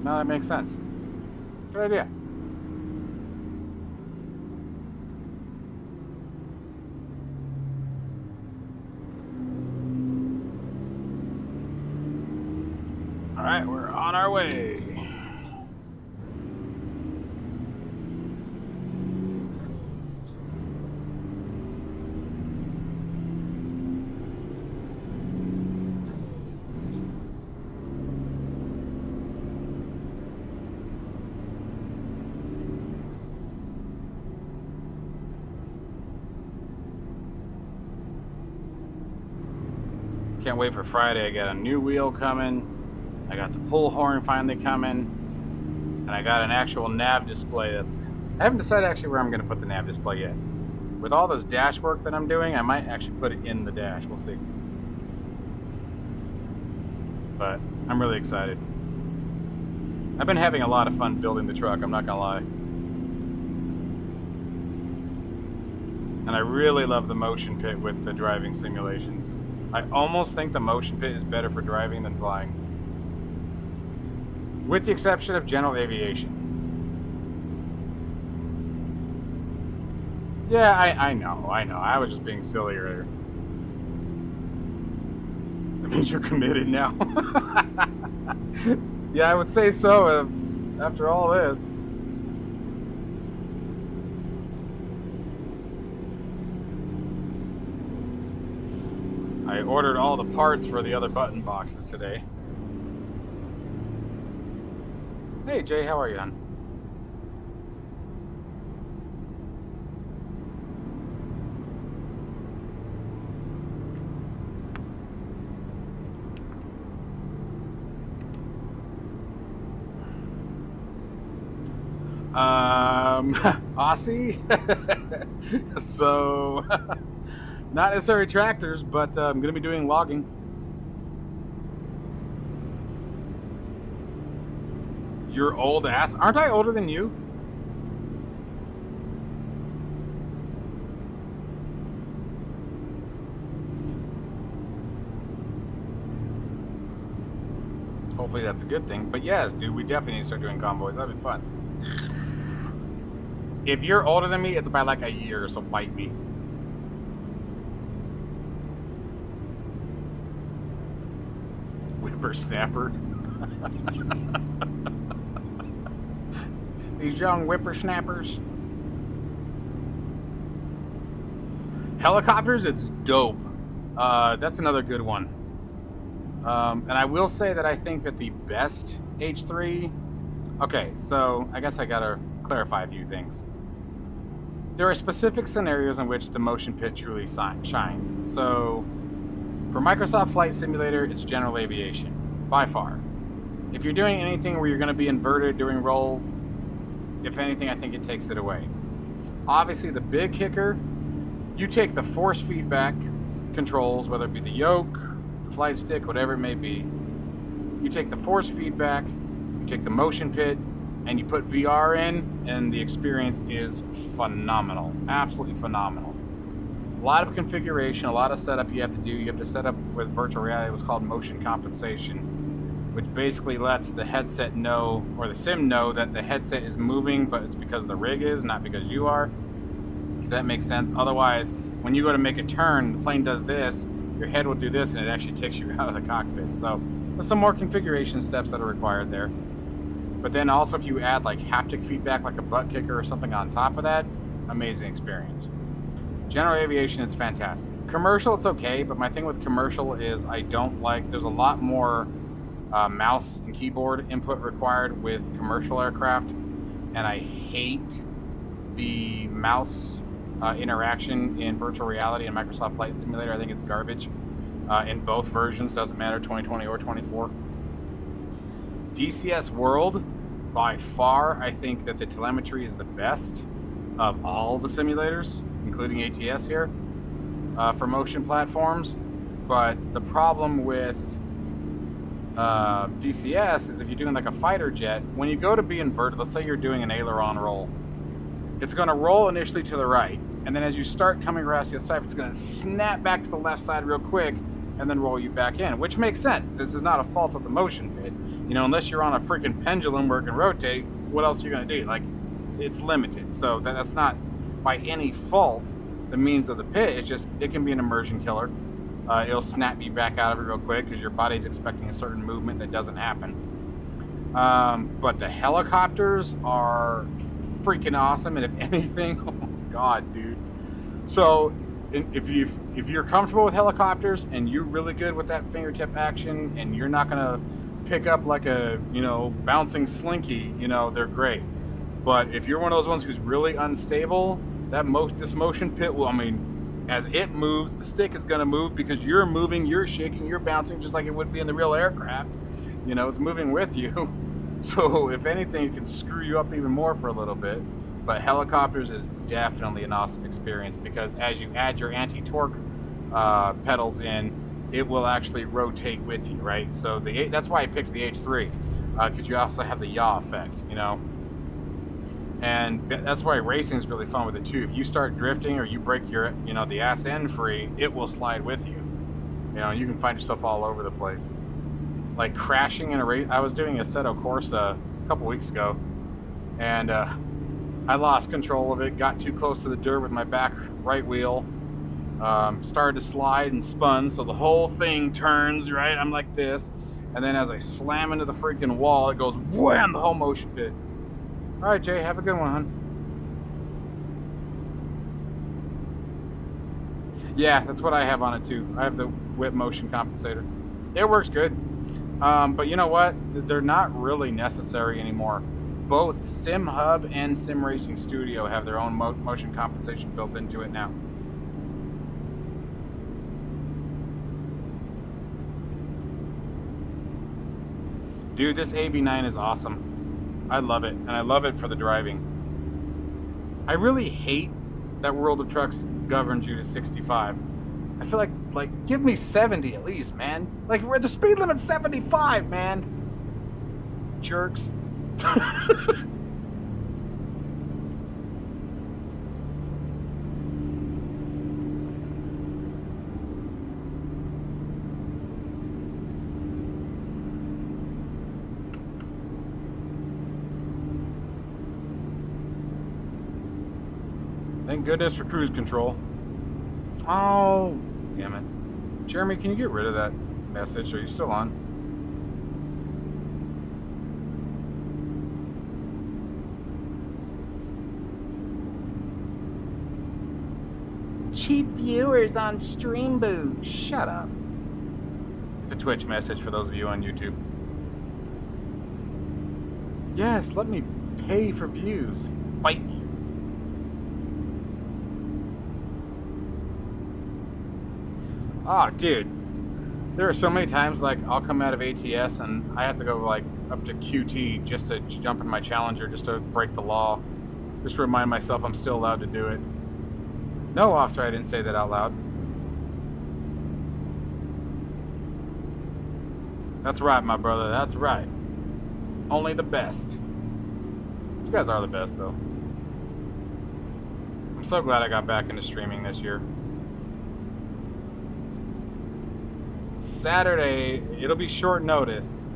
S1: No, that makes sense. Good idea. All right, we're on our way. Can't wait for Friday. I got a new wheel coming. I got the pull horn finally coming. And I got an actual nav display that's... I haven't decided actually where I'm going to put the nav display yet. With all this dash work that I'm doing, I might actually put it in the dash. We'll see. But I'm really excited. I've been having a lot of fun building the truck, I'm not going to lie. And I really love the motion pit with the driving simulations. I almost think the motion pit is better for driving than flying. With the exception of general aviation. Yeah, I know. I was just being silly earlier. That means you're committed now. Yeah, I would say so after all this. I ordered all the parts for the other button boxes today. Hey Jay, how are you, hon? Aussie? So, not necessarily tractors, but I'm going to be doing logging. You're old ass. Aren't I older than you? Hopefully that's a good thing. But yes, dude, we definitely need to start doing convoys. That'd be fun. If you're older than me, it's by like a year, so bite me. Whippersnapper. These young whippersnappers. Helicopters, it's dope. That's another good one. And I will say that I think that the best H3... Okay, so I guess I gotta clarify a few things. There are specific scenarios in which the motion pit truly shines. So, for Microsoft Flight Simulator, it's general aviation, by far. If you're doing anything where you're going to be inverted doing rolls, if anything, I think it takes it away. Obviously, the big kicker, you take the force feedback controls, whether it be the yoke, the flight stick, whatever it may be. You take the force feedback, you take the motion pit, and you put VR in, and the experience is phenomenal. Absolutely phenomenal. A lot of configuration, a lot of setup you have to do. You have to set up with virtual reality what's called motion compensation, which basically lets the headset know, or the sim know, that the headset is moving, but it's because the rig is, not because you are. If that makes sense. Otherwise, when you go to make a turn, the plane does this, your head will do this, and it actually takes you out of the cockpit. So there's some more configuration steps that are required there. But then also if you add like haptic feedback, like a butt kicker or something on top of that, amazing experience. General aviation, it's fantastic. Commercial, it's okay, but my thing with commercial is I don't like, there's a lot more mouse and keyboard input required with commercial aircraft, and I hate the mouse interaction in virtual reality and Microsoft Flight Simulator. I think it's garbage in both versions, doesn't matter 2020 or 24. DCS World, by far, I think that the telemetry is the best of all the simulators, including ATS here, for motion platforms. But the problem with DCS is if you're doing like a fighter jet, when you go to be inverted, let's say you're doing an aileron roll, it's going to roll initially to the right, and then as you start coming around to the side, it's going to snap back to the left side real quick and then roll you back in, which makes sense. This is not a fault of the motion pit. You know, unless you're on a freaking pendulum where it can rotate, what else are you going to do? Like, it's limited. So that's not by any fault the means of the pit. It's just, it can be an immersion killer. It'll snap you back out of it real quick because your body's expecting a certain movement that doesn't happen. But the helicopters are freaking awesome, and if anything, oh my god, dude. So if you're comfortable with helicopters and you're really good with that fingertip action, and you're not gonna pick up like a, you know, bouncing slinky, you know, they're great. But if you're one of those ones who's really unstable, this motion pit will, I mean, as it moves, the stick is going to move because you're moving, you're shaking, you're bouncing just like it would be in the real aircraft. You know, it's moving with you. So if anything, it can screw you up even more for a little bit. But helicopters is definitely an awesome experience because as you add your anti-torque pedals in, it will actually rotate with you, right? So that's why I picked the H3, because you also have the yaw effect, you know? And that's why racing is really fun with it too. If you start drifting or you break your, you know, the ass end free, it will slide with you. You know, you can find yourself all over the place. Like crashing in a race. I was doing Assetto Corsa a couple weeks ago, and I lost control of it, got too close to the dirt with my back right wheel, started to slide and spun, so the whole thing turns, right? I'm like this, and then as I slam into the freaking wall, it goes wham, the whole motion pit. All right, Jay, have a good one, hon. Yeah, that's what I have on it too. I have the whip motion compensator. It works good. But you know what? They're not really necessary anymore. Both Sim Hub and Sim Racing Studio have their own motion compensation built into it now. Dude, this AB9 is awesome. I love it, and I love it for the driving. I really hate that World of Trucks governs you to 65. I feel like give me 70 at least, man. Like, the speed limit's 75, man. Jerks. Thank goodness for cruise control. Oh, damn it. Jeremy, can you get rid of that message? Are you still on? Cheap viewers on Stream Boot. Shut up. It's a Twitch message for those of you on YouTube. Yes, let me pay for views. Bite me. Oh, dude, there are so many times like I'll come out of ATS and I have to go like up to QT just to jump in my Challenger just to break the law, just to remind myself I'm still allowed to do it. No, officer, I didn't say that out loud. That's right, my brother, that's right. Only the best. You guys are the best, though. I'm so glad I got back into streaming this year. Saturday, it'll be short notice,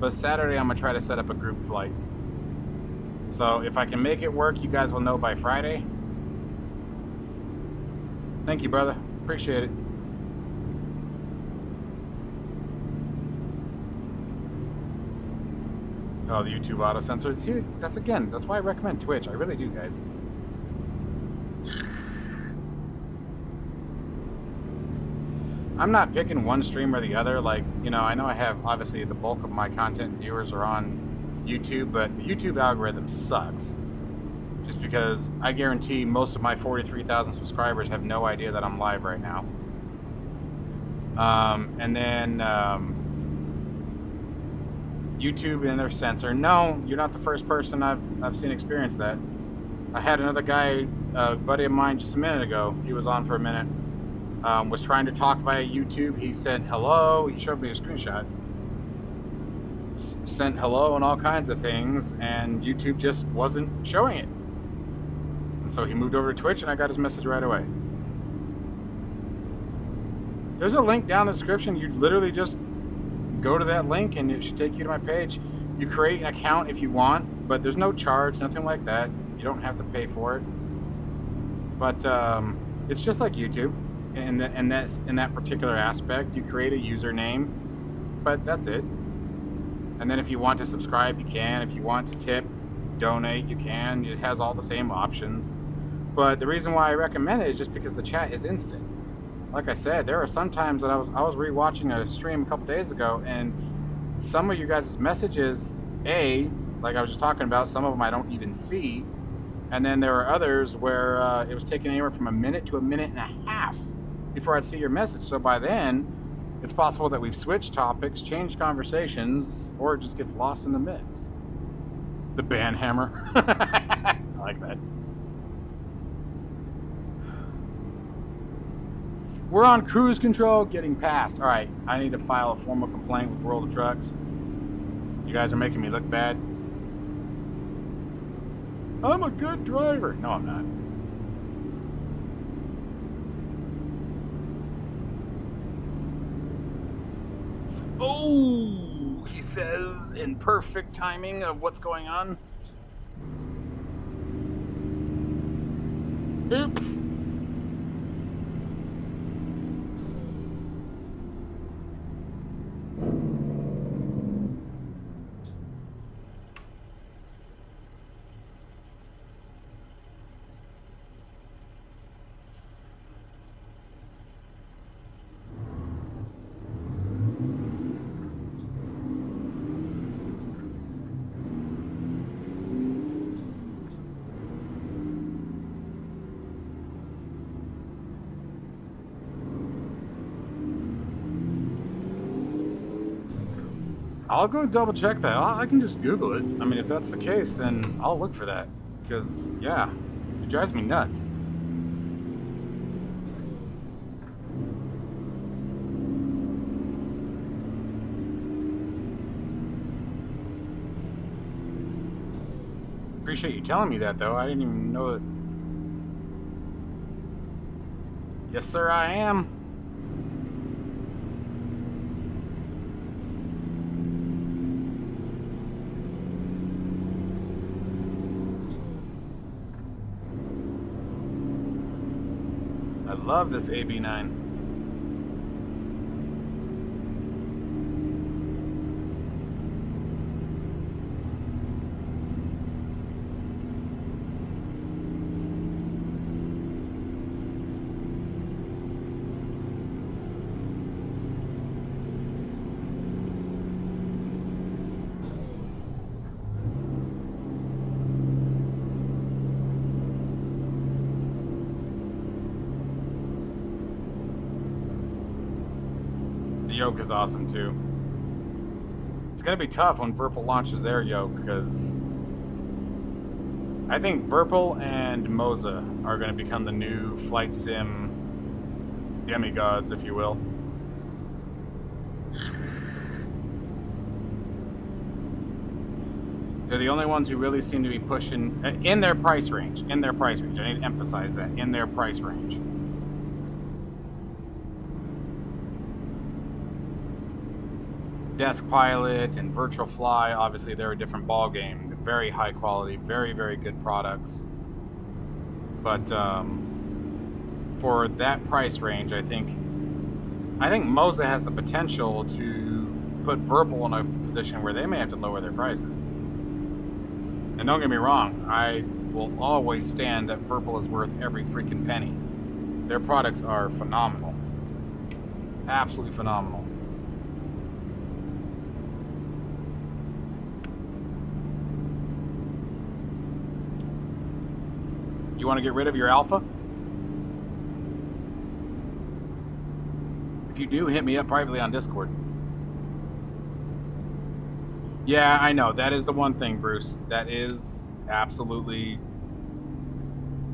S1: but Saturday I'm gonna try to set up a group flight. So if I can make it work, you guys will know by Friday. Thank you, brother. Appreciate it. Oh, the YouTube auto sensor. See, that's why I recommend Twitch. I really do, guys. I'm not picking one stream or the other. Like, you know, I know I have, obviously, the bulk of my content viewers are on YouTube, but the YouTube algorithm sucks. Just because I guarantee most of my 43,000 subscribers have no idea that I'm live right now. And then YouTube and their censor. No, you're not the first person I've seen experience that. I had another guy, a buddy of mine, just a minute ago. He was on for a minute. Was trying to talk via YouTube. He said hello. He showed me a screenshot. Sent hello and all kinds of things, and YouTube just wasn't showing it. And so he moved over to Twitch, and I got his message right away. There's a link down in the description. You literally just go to that link, and it should take you to my page. You create an account if you want, but there's no charge, nothing like that. You don't have to pay for it. But it's just like YouTube. In that particular aspect, you create a username, but that's it. And then if you want to subscribe, you can. If you want to tip, donate, you can. It has all the same options. But the reason why I recommend it is just because the chat is instant. Like I said, there are some times that I was rewatching a stream a couple days ago, and some of you guys' messages, like I was just talking about, some of them I don't even see. And then there are others where it was taking anywhere from a minute to a minute and a half before I'd see your message. So by then, it's possible that we've switched topics, changed conversations, or it just gets lost in the mix. The ban hammer. I like that. We're on cruise control, getting past. All right, I need to file a formal complaint with World of Trucks. You guys are making me look bad. I'm a good driver. No, I'm not. Oh, he says in perfect timing of what's going on. Oops. I'll go double check that. I can just Google it. I mean, if that's the case, then I'll look for that. Because, yeah, it drives me nuts. Appreciate you telling me that, though. I didn't even know that. Yes, sir, I am. I love this AB9. The yoke is awesome too. It's going to be tough when Virpil launches their yoke, because I think Virpil and Moza are going to become the new flight sim demigods, if you will. They're the only ones who really seem to be pushing in their price range. In their price range. I need to emphasize that. In their price range. Desk Pilot and Virtual Fly, obviously they're a different ball game. They're very high quality, very, very good products. But for that price range, I think Moza has the potential to put Virpil in a position where they may have to lower their prices. And don't get me wrong, I will always stand that Virpil is worth every freaking penny. Their products are phenomenal. Absolutely phenomenal. You want to get rid of your alpha? If you do, hit me up privately on Discord. Yeah, I know. That is the one thing, Bruce. That is absolutely...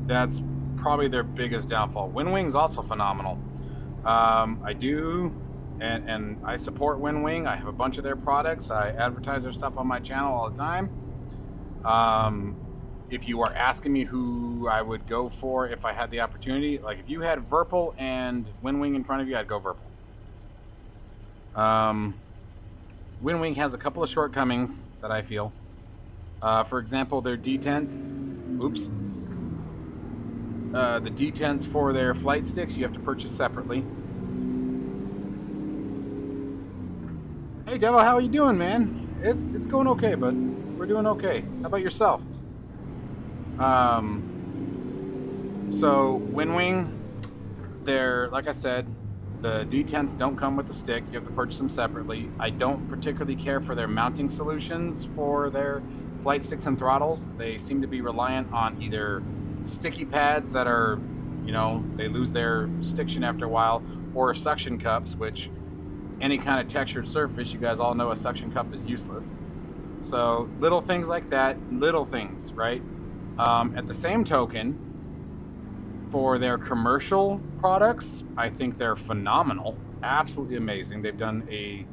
S1: That's probably their biggest downfall. WinWing's also phenomenal. I do, and I support WinWing. I have a bunch of their products. I advertise their stuff on my channel all the time. If you are asking me who I would go for if I had the opportunity, like if you had Virpil and WinWing in front of you, I'd go Virpil. WinWing has a couple of shortcomings that I feel. For example, their detents. Oops. The detents for their flight sticks you have to purchase separately. Hey Devil, how are you doing, man? It's going okay, bud. We're doing okay. How about yourself? So WinWing, they're, like I said, the detents don't come with the stick. You have to purchase them separately. I don't particularly care for their mounting solutions for their flight sticks and throttles. They seem to be reliant on either sticky pads that are, you know, they lose their stiction after a while, or suction cups, which any kind of textured surface, you guys all know a suction cup is useless. So little things like that, little things, right? At the same token, for their commercial products, I think they're phenomenal, absolutely amazing. They've done a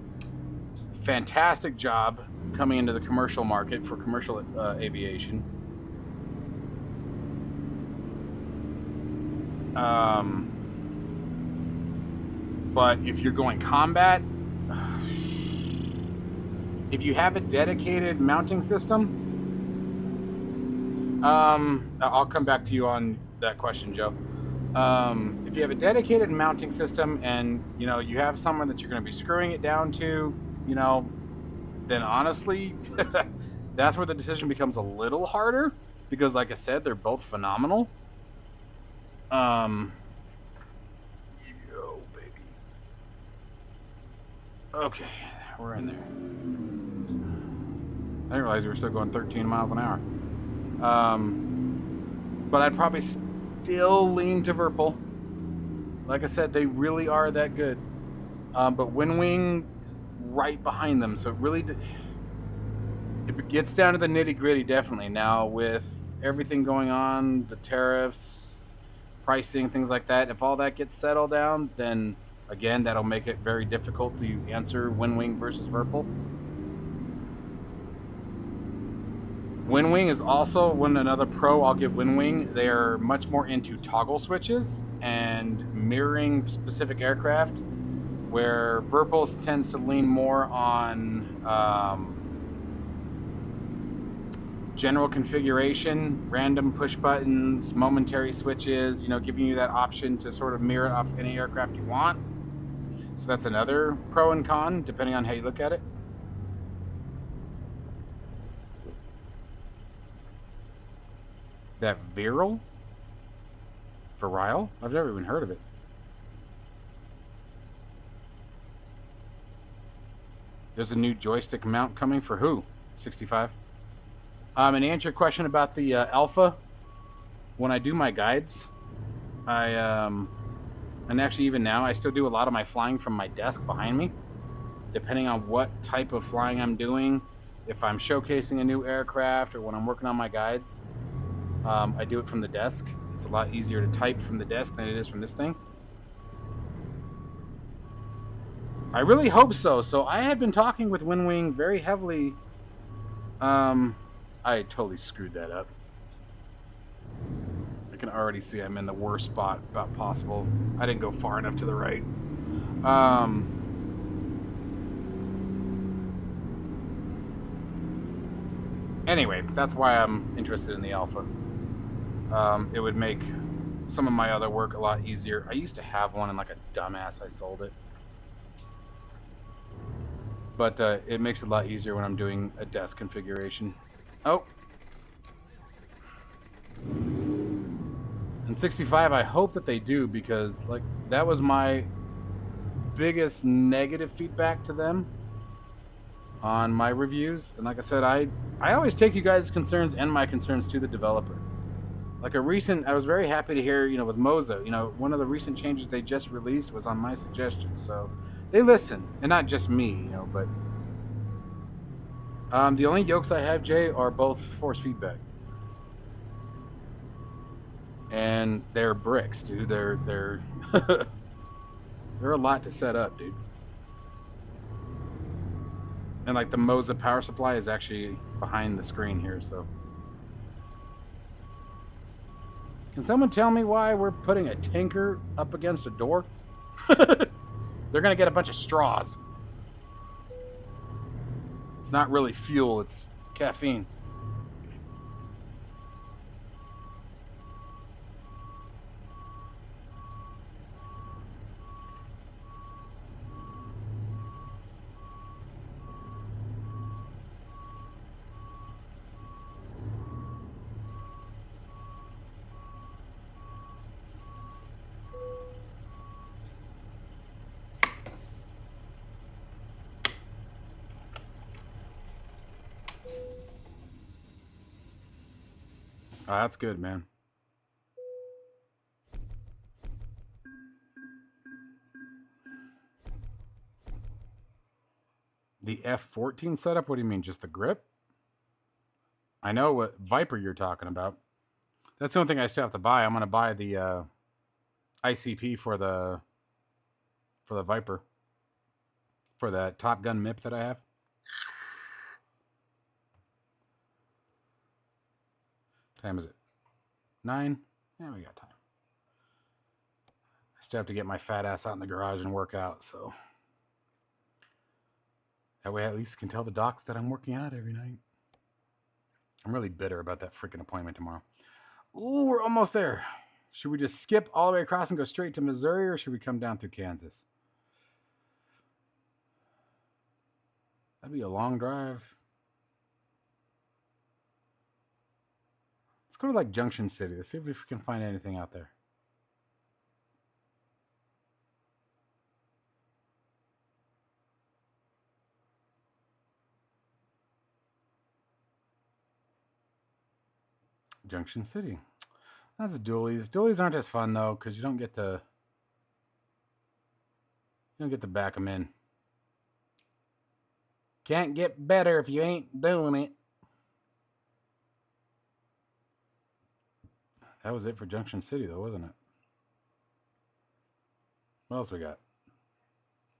S1: fantastic job coming into the commercial market for commercial aviation. But if you're going combat, if you have a dedicated mounting system, I'll come back to you on that question, Joe. If you have a dedicated mounting system and, you know, you have someone that you're going to be screwing it down to, you know, then honestly, that's where the decision becomes a little harder, because like I said, they're both phenomenal. Yo, baby. Okay, we're in there. I didn't realize we were still going 13 miles an hour. But I'd probably still lean to Virpil. Like I said, they really are that good. But WinWing is right behind them, so it really it gets down to the nitty-gritty, definitely. Now, with everything going on, the tariffs, pricing, things like that, if all that gets settled down, then again, that'll make it very difficult to answer WinWing versus Virpil. WinWing is also another pro I'll give WinWing. They're much more into toggle switches and mirroring specific aircraft, where Virpil tends to lean more on general configuration, random push buttons, momentary switches, you know, giving you that option to sort of mirror it off any aircraft you want. So that's another pro and con, depending on how you look at it. That Viral? I've never even heard of it. There's a new joystick mount coming for who? 65. And to answer your question about the Alpha, when I do my guides, and actually even now, I still do a lot of my flying from my desk behind me, depending on what type of flying I'm doing. If I'm showcasing a new aircraft or when I'm working on my guides, I do it from the desk. It's a lot easier to type from the desk than it is from this thing. I really hope so. So I had been talking with WinWing very heavily. I totally screwed that up. I can already see I'm in the worst spot about possible. I didn't go far enough to the right. Anyway, that's why I'm interested in the Alpha. It would make some of my other work a lot easier. I used to have one, and like a dumbass, I sold it. But it makes it a lot easier when I'm doing a desk configuration. Oh, And 65, I hope that they do, because like that was my biggest negative feedback to them on my reviews. And like I said, I always take you guys' concerns and my concerns to the developer. Like I was very happy to hear, with Moza, one of the recent changes they just released was on my suggestion. So they listen, and not just me, but the only yokes I have, Jay, are both force feedback. And they're bricks, dude. They're they're a lot to set up, dude. And like the Moza power supply is actually behind the screen here, so. Can someone tell me why we're putting a tanker up against a door? They're gonna get a bunch of straws. It's not really fuel, it's caffeine. Oh, that's good, man. The F14 setup? What do you mean, just the grip? I know what Viper you're talking about. That's the only thing I still have to buy. I'm going to buy the ICP for the Viper. For that Top Gun MIP that I have. What time is it? 9? Yeah, we got time. I still have to get my fat ass out in the garage and work out, so. That way I at least can tell the docs that I'm working out every night. I'm really bitter about that freaking appointment tomorrow. Ooh, we're almost there. Should we just skip all the way across and go straight to Missouri, or should we come down through Kansas? That'd be a long drive. Let's go to like Junction City. Let's see if we can find anything out there. Junction City. That's dualies. Dualies aren't as fun though, because you don't get to back them in. Can't get better if you ain't doing it. That was it for Junction City though, wasn't it? What else we got?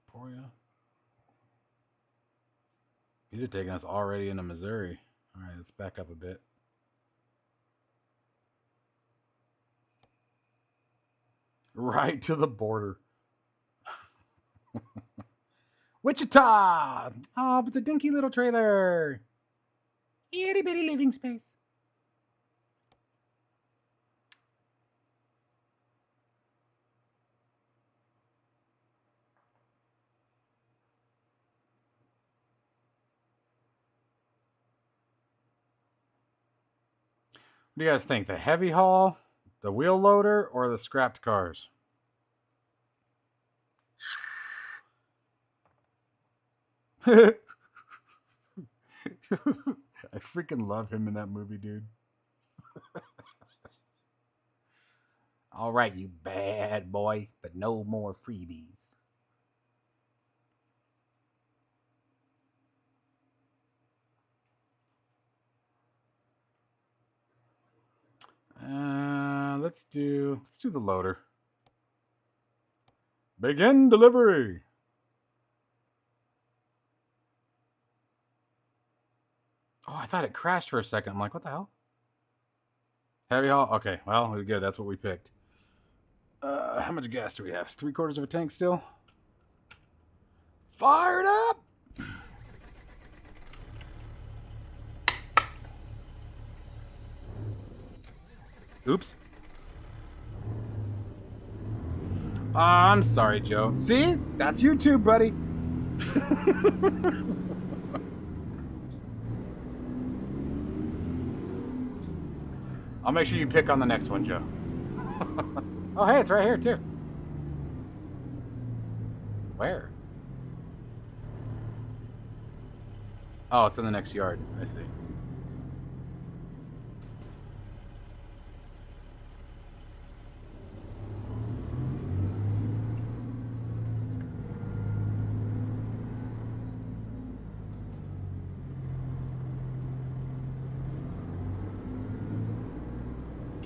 S1: Emporia. These are taking us already into Missouri. All right, let's back up a bit. Right to the border. Wichita! Oh, it's a dinky little trailer. Itty bitty living space. What do you guys think? The heavy haul, the wheel loader, or the scrapped cars? I freaking love him in that movie, dude. All right, you bad boy, but no more freebies. Let's do the loader. Begin delivery. Oh, I thought it crashed for a second. I'm like, what the hell? Heavy haul? Okay, well, good. That's what we picked. How much gas do we have? 3/4 of a tank still? Fired up! Oops. I'm sorry, Joe. See? That's YouTube, buddy. I'll make sure you pick on the next one, Joe. Oh, hey, it's right here too. Where? Oh, it's in the next yard. I see.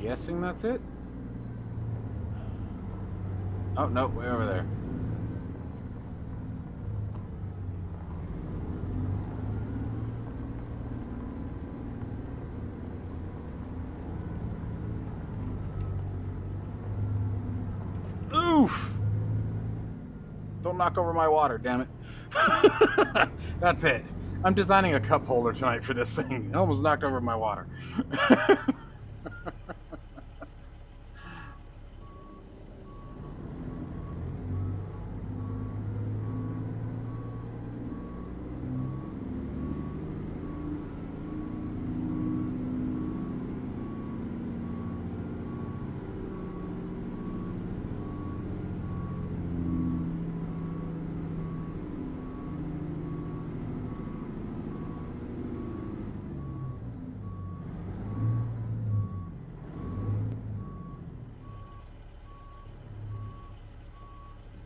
S1: Guessing that's it? Oh, no, way over there. Oof! Don't knock over my water, damn it. That's it. I'm designing a cup holder tonight for this thing. It almost knocked over my water.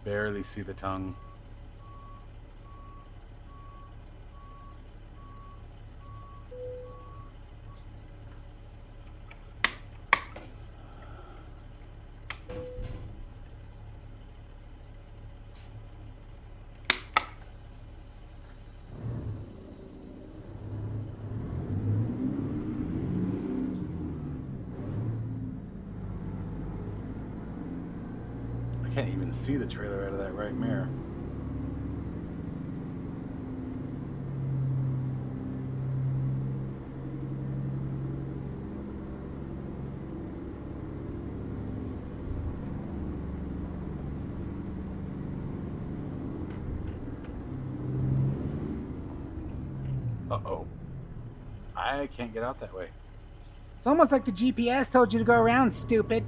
S1: Barely see the tongue. I can't even see the trailer out of that right mirror. Uh-oh. I can't get out that way.
S2: It's almost like the GPS told you to go around, stupid.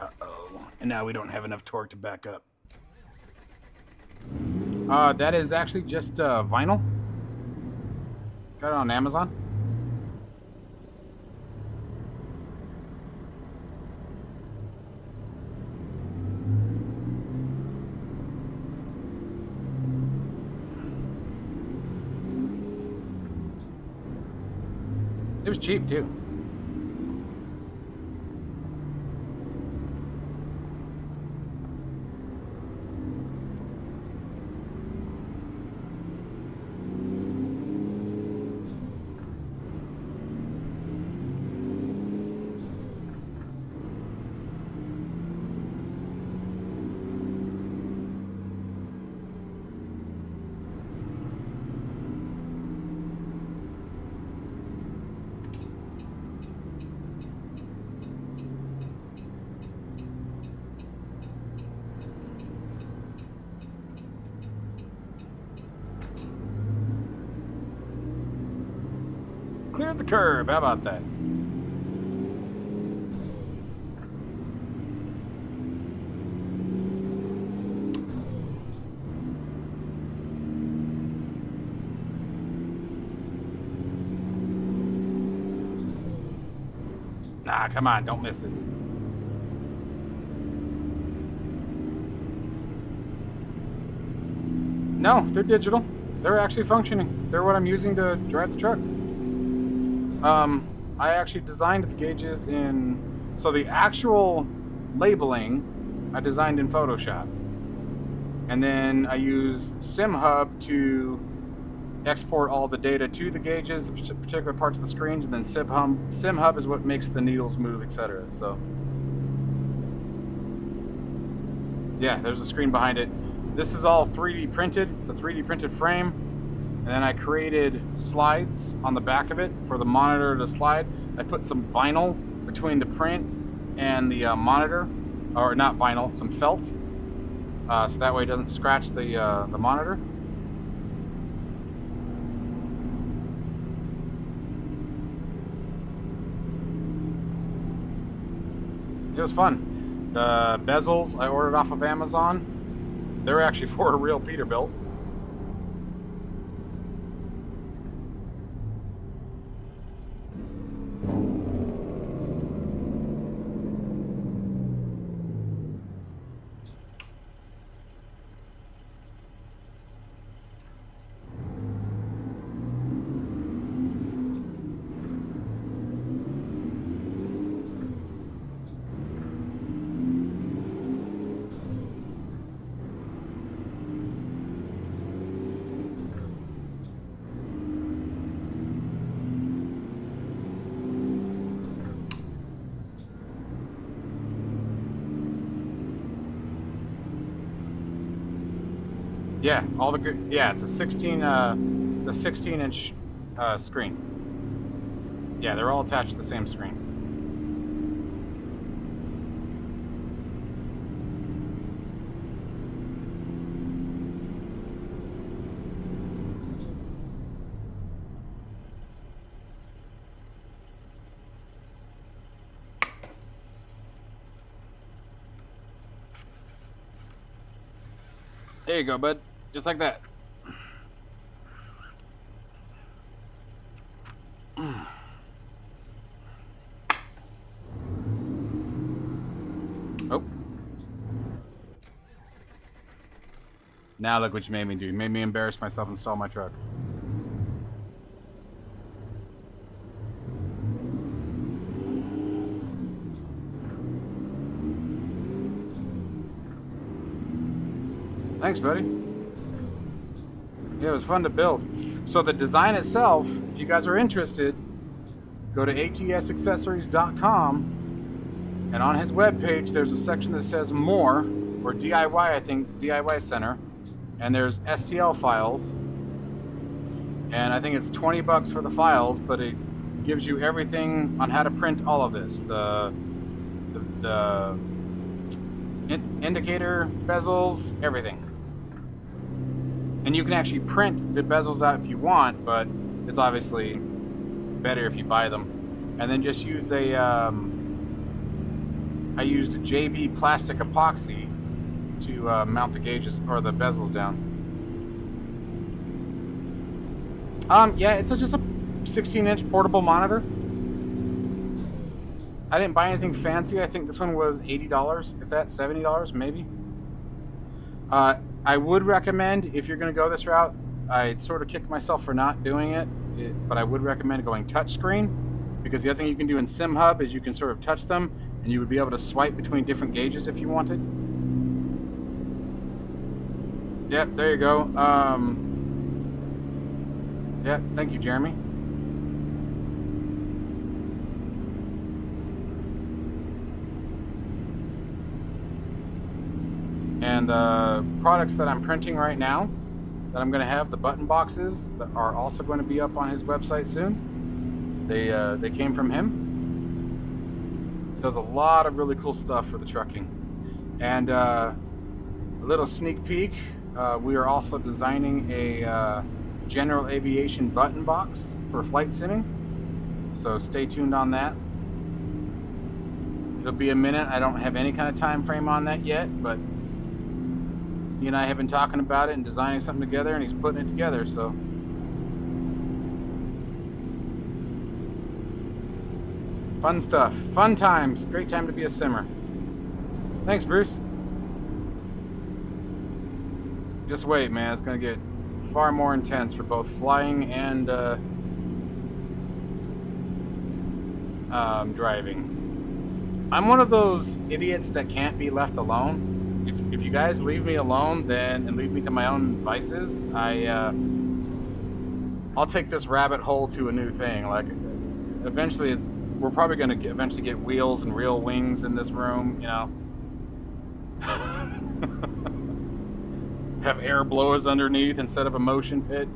S1: Uh-oh. And now we don't have enough torque to back up. That is actually just vinyl. Got it on Amazon. It was cheap too. Cleared the curb. How about that? Nah, come on, don't miss it. No, they're digital. They're actually functioning. They're what I'm using to drive the truck. I actually designed the gauges in, so the actual labeling I designed in Photoshop. And then I use SimHub to export all the data to the gauges, the particular parts of the screens, and then SimHub is what makes the needles move, etc. So, yeah, there's a screen behind it. This is all 3D printed. It's a 3D printed frame. And then I created slides on the back of it for the monitor to slide. I put some vinyl between the print and the monitor, or not vinyl, some felt, so that way it doesn't scratch the monitor. It was fun. The bezels I ordered off of Amazon, they're actually for a real Peterbilt. Yeah, all the good. Yeah, it's a 16-inch screen. Yeah, they're all attached to the same screen. There you go, bud. Just like that. Oh. Now look what you made me do. You made me embarrass myself and stall my truck. Thanks, buddy. Yeah, it was fun to build. So the design itself, if you guys are interested, go to atsaccessories.com, and on his webpage there's a section that says more, or DIY, I think, DIY Center, and there's STL files, and I think it's $20 for the files, but it gives you everything on how to print all of this. The indicator, bezels, everything. And you can actually print the bezels out if you want, but it's obviously better if you buy them. And then just use I used a JB plastic epoxy to mount the gauges or the bezels down. Yeah, it's just a 16-inch portable monitor. I didn't buy anything fancy. I think this one was $80, if that, $70 maybe. I would recommend, if you're going to go this route, I'd sort of kick myself for not doing it, but I would recommend going touchscreen, because the other thing you can do in SimHub is you can sort of touch them, and you would be able to swipe between different gauges if you wanted. Yep, there you go. Yeah, thank you, Jeremy. And the products that I'm printing right now, that I'm going to have, the button boxes, that are also going to be up on his website soon. They came from him. Does a lot of really cool stuff for the trucking. And a little sneak peek, we are also designing a general aviation button box for flight simming. So stay tuned on that. It'll be a minute. I don't have any kind of time frame on that yet, but he and I have been talking about it and designing something together, and he's putting it together, so. Fun stuff. Fun times. Great time to be a simmer. Thanks, Bruce. Just wait, man. It's going to get far more intense for both flying and driving. I'm one of those idiots that can't be left alone. If you guys leave me alone and leave me to my own devices, I'll take this rabbit hole to a new thing. Like, eventually we're probably going to eventually get wheels and real wings in this room, you know. Have air blowers underneath instead of a motion pit.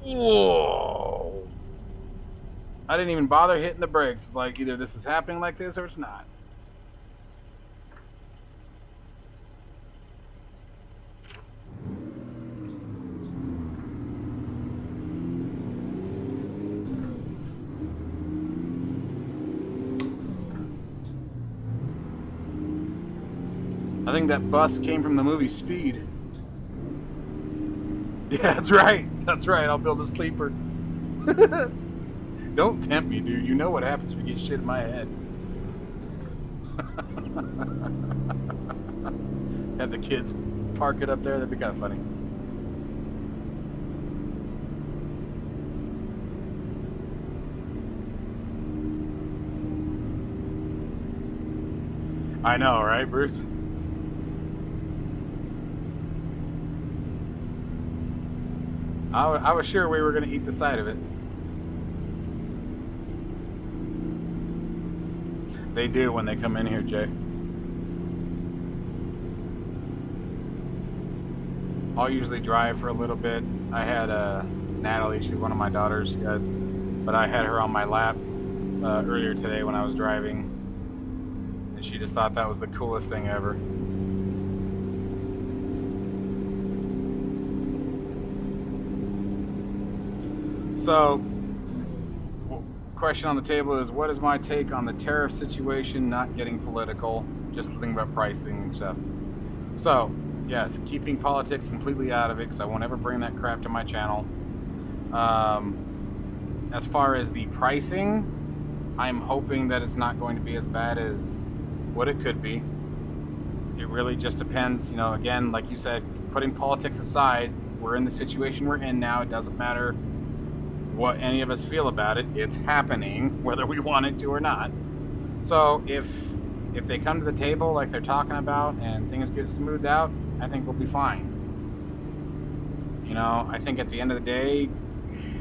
S1: Whoa. I didn't even bother hitting the brakes. Like, either this is happening like this or it's not. I think that bus came from the movie Speed. Yeah, that's right. That's right. I'll build a sleeper. Don't tempt me, dude. You know what happens if you get shit in my head. Have the kids park it up there. That'd be kind of funny. I know, right, Bruce? I was sure we were going to eat the side of it. They do when they come in here, Jay. I'll usually drive for a little bit. I had Natalie, she's one of my daughters, guys, but I had her on my lap earlier today when I was driving, and she just thought that was the coolest thing ever. So, question on the table is, what is my take on the tariff situation? Not getting political, just thinking about pricing and stuff. So, yes, keeping politics completely out of it, because I won't ever bring that crap to my channel. As far as the pricing, I'm hoping that it's not going to be as bad as what it could be. It really just depends, you know, again, like you said, putting politics aside, we're in the situation we're in now. It doesn't matter what any of us feel about it. It's happening, whether we want it to or not. So if they come to the table like they're talking about and things get smoothed out, I think we'll be fine. You know, I think at the end of the day,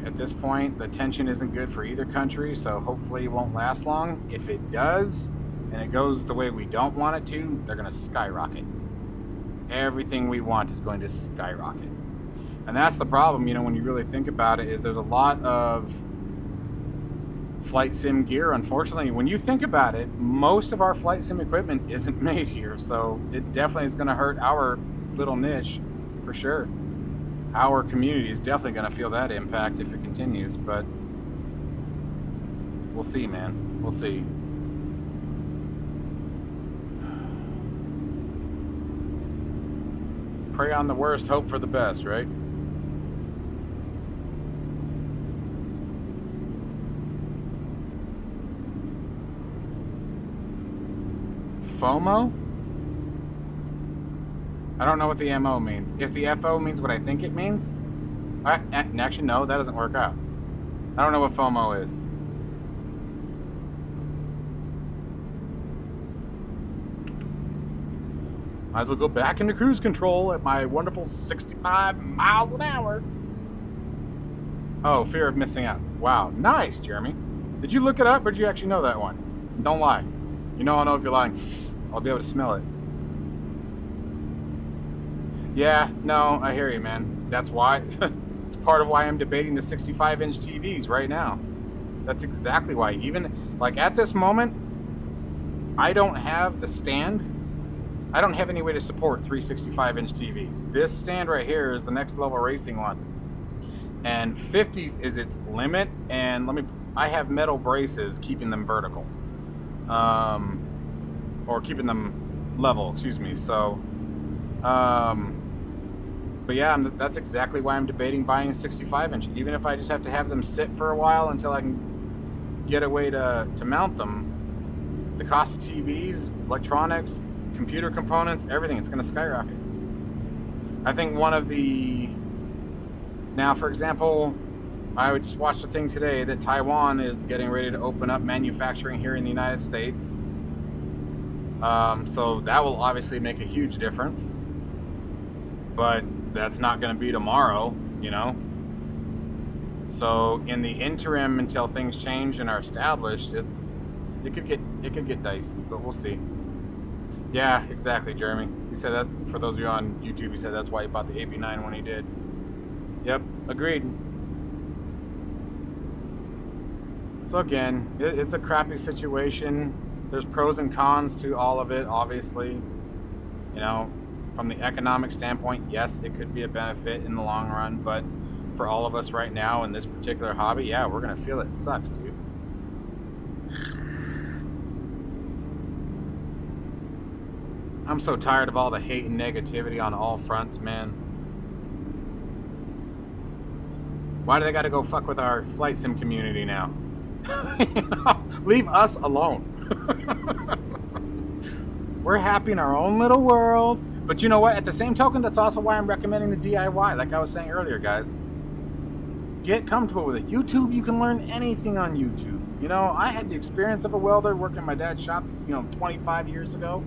S1: at this point, the tension isn't good for either country, so hopefully it won't last long. If it does, and it goes the way we don't want it to, they're going to skyrocket. Everything we want is going to skyrocket. And that's the problem, you know, when you really think about it, is there's a lot of flight sim gear. Unfortunately, when you think about it, most of our flight sim equipment isn't made here, so it definitely is going to hurt our little niche for sure. Our community is definitely going to feel that impact if it continues, but we'll see, man. We'll see. Pray on the worst, hope for the best, right? FOMO? I don't know what the MO means. If the FO means what I think it means, actually, no, that doesn't work out. I don't know what FOMO is. Might as well go back into cruise control at my wonderful 65 miles an hour. Oh, fear of missing out. Wow, nice, Jeremy. Did you look it up, or did you actually know that one? Don't lie. You know I'll know if you're lying. I'll be able to smell it. Yeah, no, I hear you, man. That's why. It's part of why I'm debating the 65-inch TVs right now. That's exactly why. Even, like, at this moment, I don't have the stand. I don't have any way to support 365-inch TVs. This stand right here is the next level racing one. And 50s is its limit. And I have metal braces keeping them vertical. Or keeping them level, excuse me. So, but yeah, that's exactly why I'm debating buying a 65-inch. Even if I just have to have them sit for a while until I can get a way to mount them, the cost of TVs, electronics, computer components, everything, it's going to skyrocket. I think now, for example, I just watched a thing today that Taiwan is getting ready to open up manufacturing here in the United States. So that will obviously make a huge difference. But that's not going to be tomorrow, you know? So in the interim, until things change and are established, it could get dicey, but we'll see. Yeah, exactly, Jeremy. He said that, for those of you on YouTube, he said that's why he bought the AB9 when he did. Yep, agreed. So again, it's a crappy situation. There's pros and cons to all of it, obviously. You know, from the economic standpoint, yes, it could be a benefit in the long run, but for all of us right now in this particular hobby, yeah, we're gonna feel it. It sucks, dude. I'm so tired of all the hate and negativity on all fronts, man. Why do they got to go fuck with our flight sim community now? Leave us alone. We're happy in our own little world. But you know what? At the same token, that's also why I'm recommending the DIY. Like I was saying earlier, guys. Get comfortable with it. YouTube, you can learn anything on YouTube. You know, I had the experience of a welder working in my dad's shop, 25 years ago.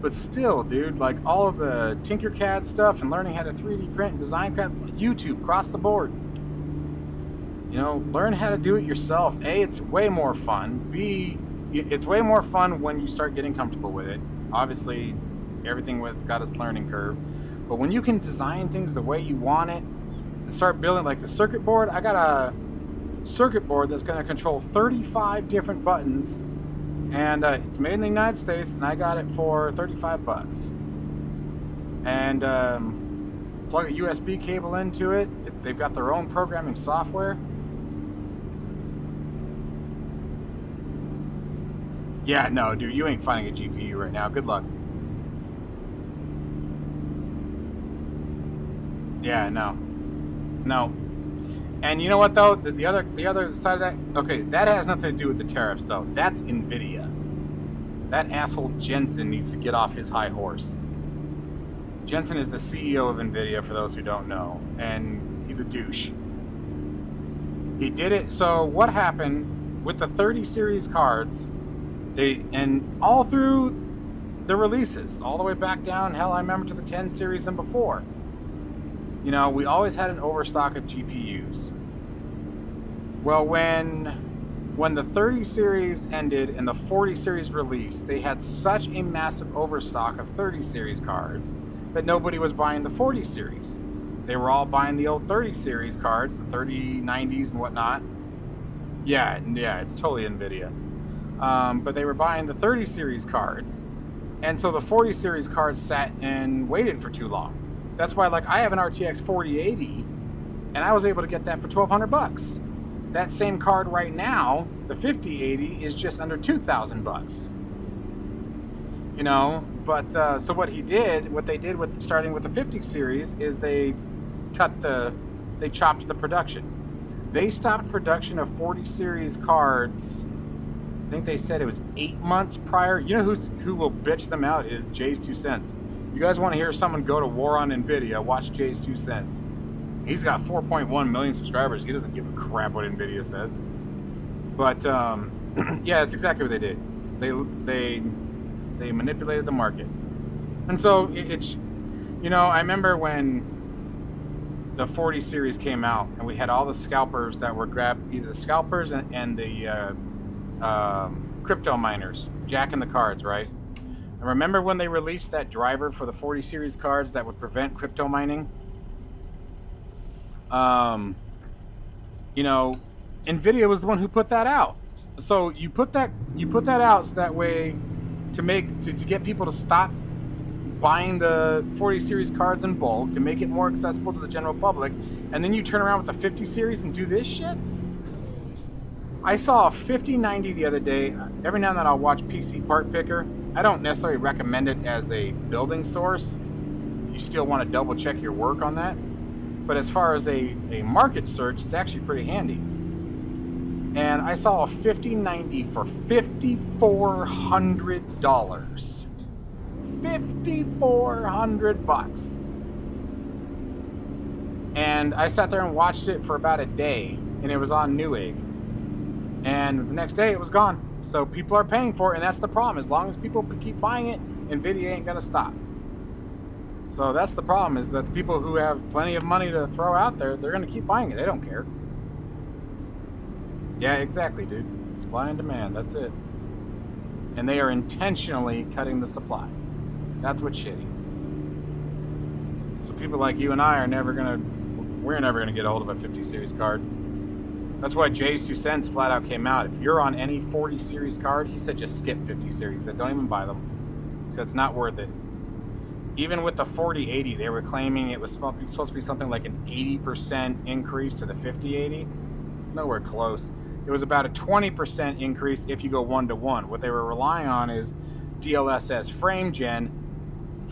S1: But still, dude, like all of the Tinkercad stuff and learning how to 3D print and design, YouTube, across the board. Learn how to do it yourself. A, it's way more fun. B, it's way more fun when you start getting comfortable with it. Obviously, everything with it's got its learning curve. But when you can design things the way you want it and start building, like the circuit board, I got a circuit board that's going to control 35 different buttons. And it's made in the United States, and I got it for 35 bucks. And plug a USB cable into it. They've got their own programming software. Yeah, no, dude, you ain't finding a GPU right now. Good luck. Yeah, no. And you know what though? The other side of that, okay, that has nothing to do with the tariffs though. That's Nvidia. That asshole Jensen needs to get off his high horse. Jensen is the CEO of Nvidia, for those who don't know, and he's a douche. He did it. So what happened with the 30 series cards? And all through the releases, all the way back down, hell, I remember to the 10 series and before. We always had an overstock of GPUs. Well, when the 30 series ended and the 40 series released, they had such a massive overstock of 30 series cards that nobody was buying the 40 series. They were all buying the old 30 series cards, the 3090s and whatnot. Yeah, it's totally Nvidia. But they were buying the 30 series cards. And so the 40 series cards sat and waited for too long. That's why, like, I have an RTX 4080, and I was able to get that for $1,200. That same card right now, the 5080, is just under $2,000. But so what they did with starting with the 50 series is they chopped the production. They stopped production of 40 series cards. I think they said it was 8 months prior. You know who will bitch them out is Jay's 2 cents. You guys want to hear someone go to war on Nvidia? Watch Jay's 2 cents. He's got 4.1 million subscribers. He doesn't give a crap what Nvidia says. But yeah, that's exactly what they did. They manipulated the market. And so it's I remember when the 40 series came out, and we had all the scalpers that were either the scalpers and the crypto miners jacking the cards, right? And remember when they released that driver for the 40 series cards that would prevent crypto mining? Nvidia was the one who put that out. So you put that out so that way to get people to stop buying the 40 series cards in bulk, to make it more accessible to the general public, and then you turn around with the 50 series and do this shit? I saw a 5090 the other day. Every now and then I'll watch PC Part Picker. I don't necessarily recommend it as a building source. You still want to double check your work on that. But as far as a market search, it's actually pretty handy. And I saw a 5090 for $5,400. $5,400. And I sat there and watched it for about a day, and it was on Newegg. And the next day it was gone. So people are paying for it, and that's the problem. As long as people keep buying it, Nvidia ain't gonna stop. So that's the problem, is that the people who have plenty of money to throw out there, they're gonna keep buying it. They don't care. Yeah, exactly, dude. Supply and demand, that's it. And they are intentionally cutting the supply. That's what's shitty. So people like you and I we're never gonna get a hold of a 50 series card. That's why Jay's 2 cents flat out came out. If you're on any 40 series card, he said just skip 50 series. He said don't even buy them. He said it's not worth it. Even with the 4080, they were claiming it was supposed to be something like an 80% increase to the 5080. Nowhere close. It was about a 20% increase if you go 1-to-1. What they were relying on is DLSS frame gen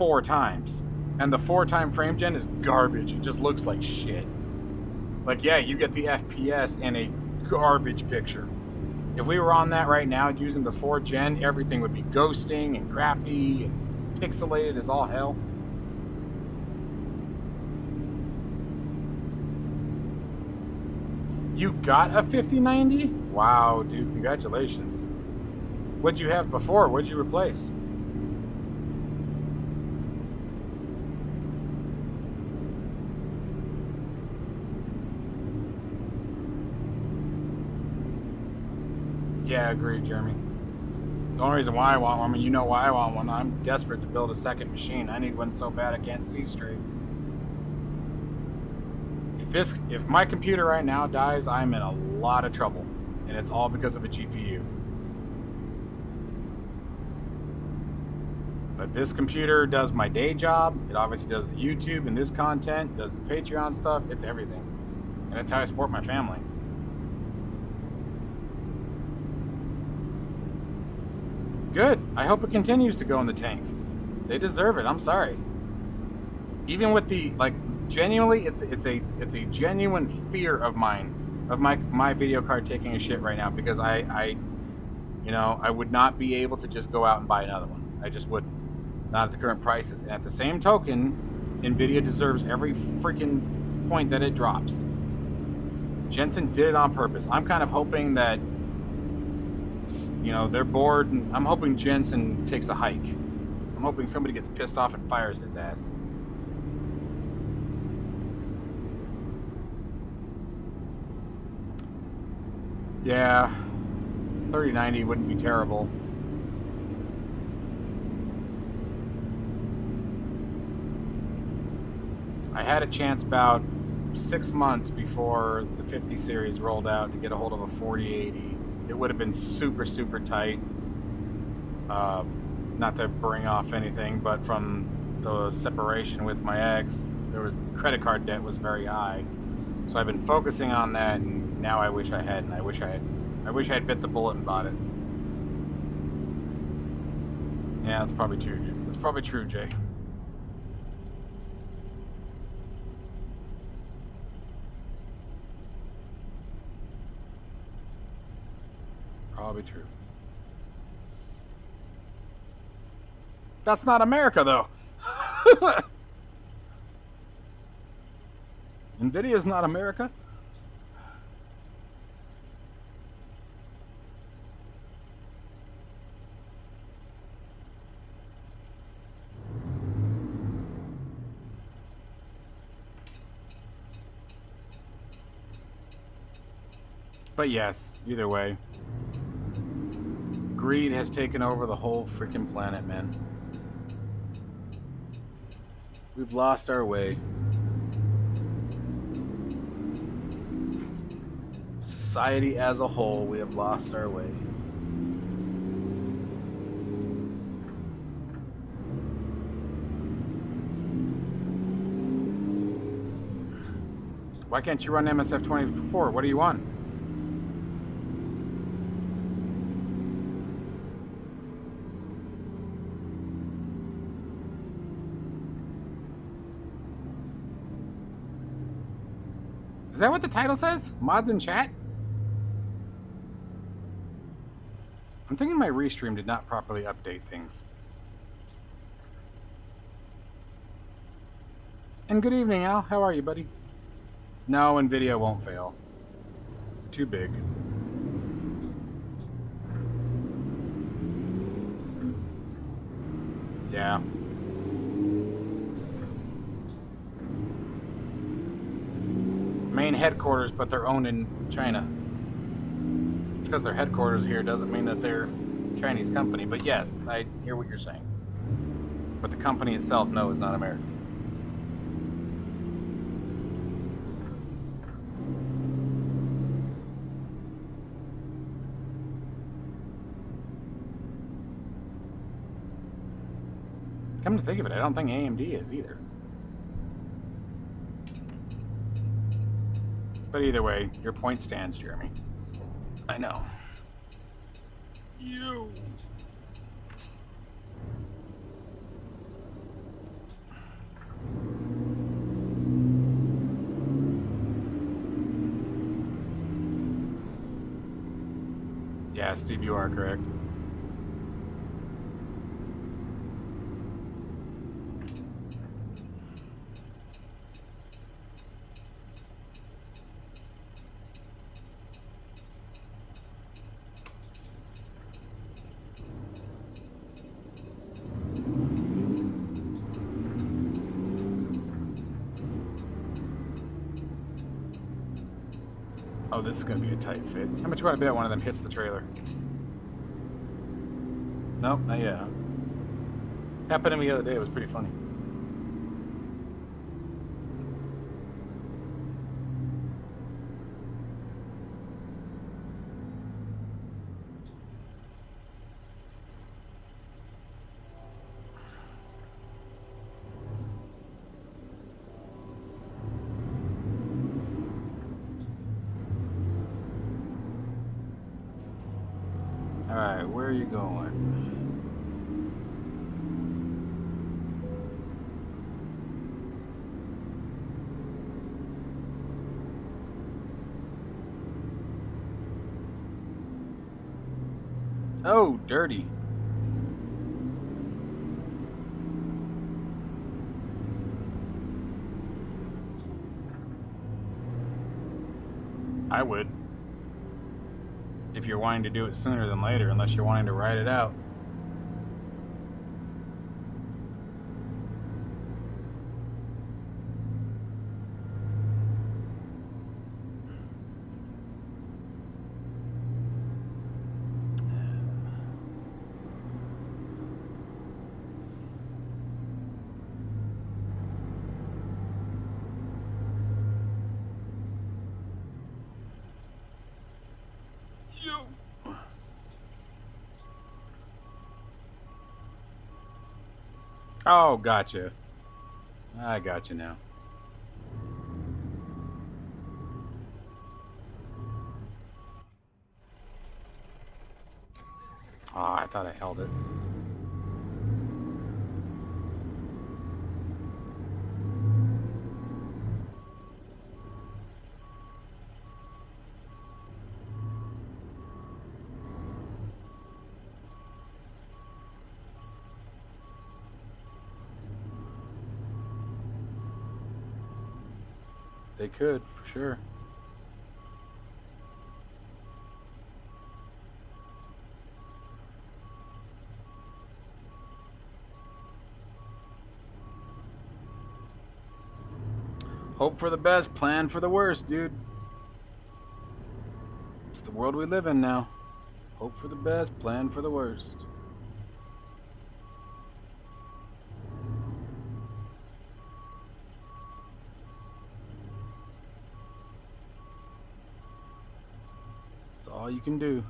S1: 4 times. And the 4-time frame gen is garbage. It just looks like shit. Like, yeah, you get the FPS and a garbage picture. If we were on that right now using the 4 gen, everything would be ghosting and crappy and pixelated as all hell. You got a 5090? Wow, dude, congratulations. What'd you have before? What'd you replace? Yeah, I agree, Jeremy. The only reason why I want one, I mean, you know why I want one. I'm desperate to build a second machine. I need one so bad I can't see straight. If my computer right now dies, I'm in a lot of trouble. And it's all because of a GPU. But this computer does my day job. It obviously does the YouTube and this content, does the Patreon stuff. It's everything. And it's how I support my family. Good. I hope it continues to go in the tank. They deserve it. I'm sorry. Even with the, like, genuinely, it's a genuine fear of mine, of my video card taking a shit right now, because I would not be able to just go out and buy another one. I just wouldn't. Not at the current prices. And at the same token, Nvidia deserves every freaking point that it drops. Jensen did it on purpose. I'm kind of hoping that, they're bored, and I'm hoping Jensen takes a hike. I'm hoping somebody gets pissed off and fires his ass. Yeah, 3090 wouldn't be terrible. I had a chance about 6 months before the 50 series rolled out to get a hold of a 4080. It would have been super, super tight. Not to bring off anything, but from the separation with my ex, credit card debt was very high. So I've been focusing on that, and now I wish I hadn't. I wish I had bit the bullet and bought it. Yeah, that's probably true. That's probably true, Jay. Probably true. That's not America, though. Nvidia's not America. But yes, either way, greed has taken over the whole freaking planet, man. We've lost our way. Society as a whole, we have lost our way. Why can't you run MSF24? What do you want? Is that what the title says? Mods in chat? I'm thinking my restream did not properly update things. And good evening, Al. How are you, buddy? No, NVIDIA won't fail. Too big. Yeah. Main headquarters, but they're owned in China. Because their headquarters here doesn't mean that they're a Chinese company. But yes, I hear what you're saying. But the company itself, no, is not American. Come to think of it, I don't think AMD is either. But either way, your point stands, Jeremy. I know. You. Yeah, Steve, you are correct. Oh, this is going to be a tight fit. How much you want to bet one of them hits the trailer? Nope, not yet. Happened to me the other day. It was pretty funny. All right, where are you going? Oh, dirty. I would. If you're wanting to do it sooner than later, unless you're wanting to ride it out. Oh, gotcha. I got you now. Oh, I thought I held it. They could, for sure. Hope for the best, plan for the worst, dude. It's the world we live in now. Hope for the best, plan for the worst. That's all you can do.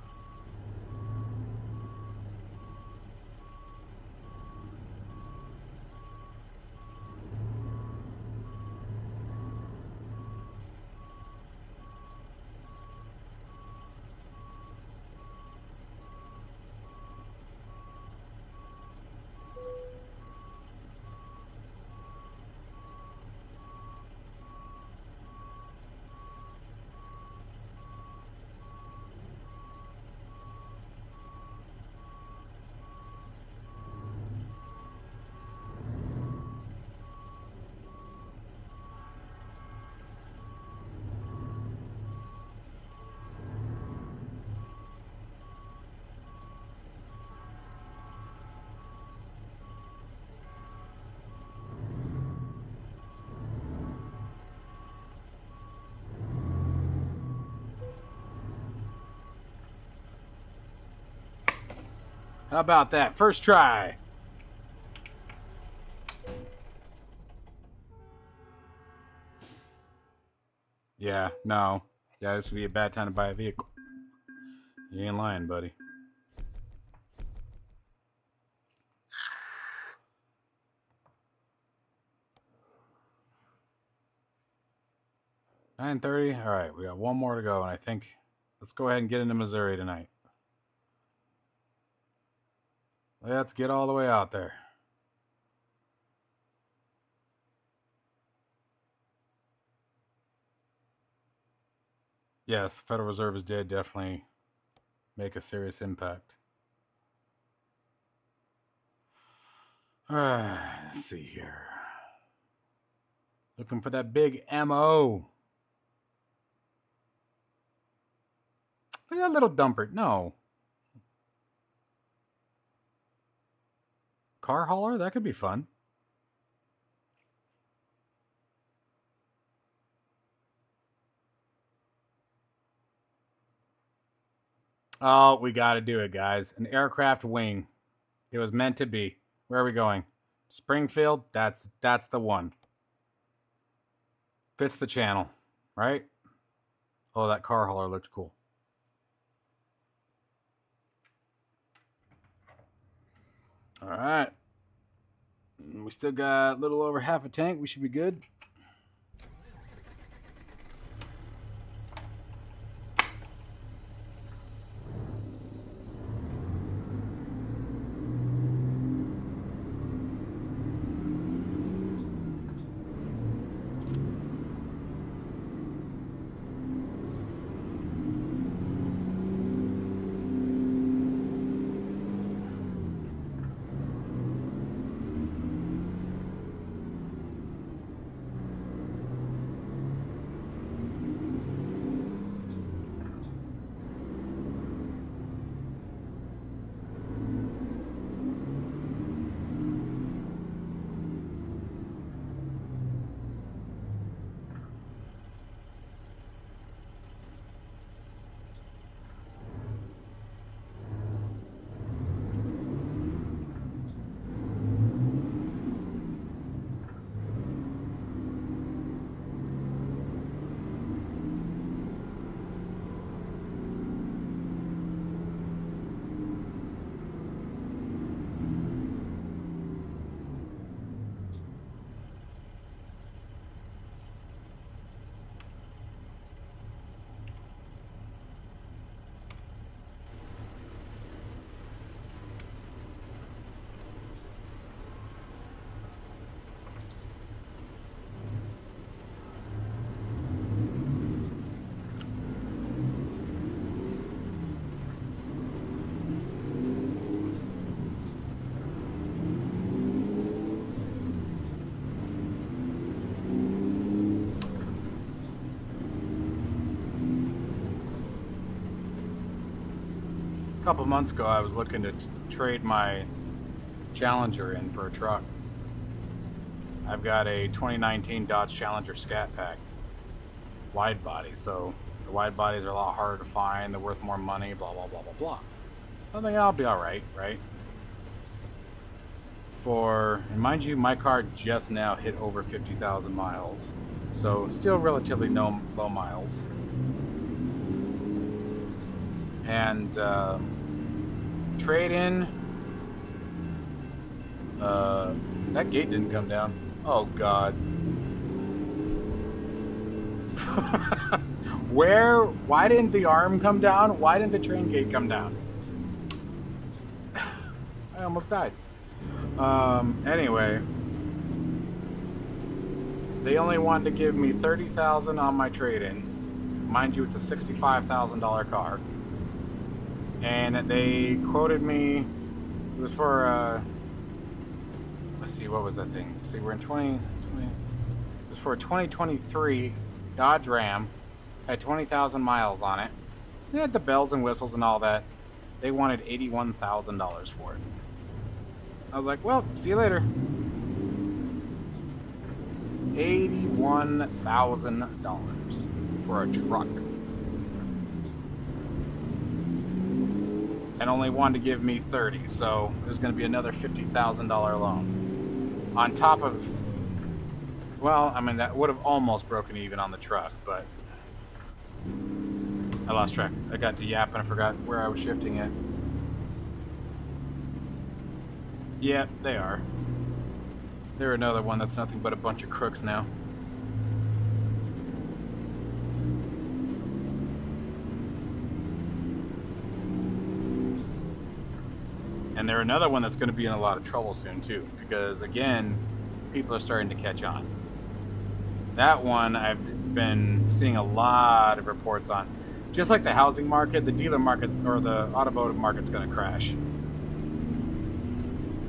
S1: How about that? First try. Yeah, no. Yeah, this would be a bad time to buy a vehicle. You ain't lying, buddy. $9:30. All right, we got one more to go, and I think let's go ahead and get into Missouri tonight. Let's get all the way out there. Yes, the Federal Reserve is dead. Definitely make a serious impact. All right, let's see here. Looking for that big MO. Look at that little dumper. No. Car hauler? That could be fun. Oh, we got to do it, guys. An aircraft wing. It was meant to be. Where are we going? Springfield? That's the one. Fits the channel, right? Oh, that car hauler looked cool. All right. We still got a little over half a tank. We should be good. A couple months ago, I was looking to trade my Challenger in for a truck. I've got a 2019 Dodge Challenger Scat Pack, wide body, so the wide bodies are a lot harder to find, they're worth more money, blah, blah, blah, blah, blah. I think I'll be alright, right? And mind you, my car just now hit over 50,000 miles, so still relatively low miles. And trade-in, that gate didn't come down. Oh God. Why didn't the arm come down? Why didn't the train gate come down? I almost died. Anyway, they only wanted to give me $30,000 on my trade-in. Mind you, it's a $65,000 car. And they quoted me, it was for, let's see, what was that thing? See, we're in 2020, it was for a 2023 Dodge Ram, had 20,000 miles on it. It had the bells and whistles and all that. They wanted $81,000 for it. I was like, well, see you later. $81,000 for a truck. And only wanted to give me 30, so it was going to be another $50,000 loan. On top of, well, I mean, that would have almost broken even on the truck, but I lost track. I got to yapping, I forgot where I was shifting it. Yeah, they are. They're another one that's nothing but a bunch of crooks now. And they're another one that's going to be in a lot of trouble soon too, because again, people are starting to catch on. That one I've been seeing a lot of reports on. Just like the housing market, the dealer market or the automotive market's going to crash.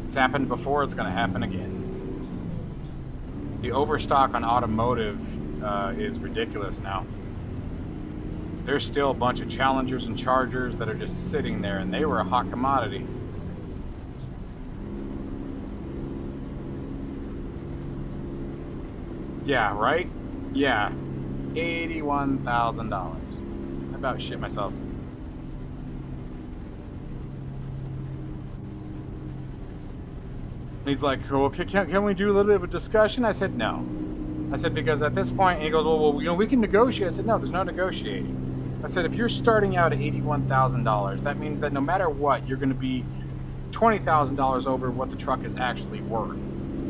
S1: It's happened before, it's going to happen again. The overstock on automotive is ridiculous now. There's still a bunch of Challengers and Chargers that are just sitting there, and they were a hot commodity. Yeah, right? Yeah. $81,000. I about shit myself. He's like, well, can we do a little bit of a discussion? I said, no. I said, because at this point, and he goes, well, you know, we can negotiate. I said, no, there's no negotiating. I said, if you're starting out at $81,000, that means that no matter what, you're going to be $20,000 over what the truck is actually worth.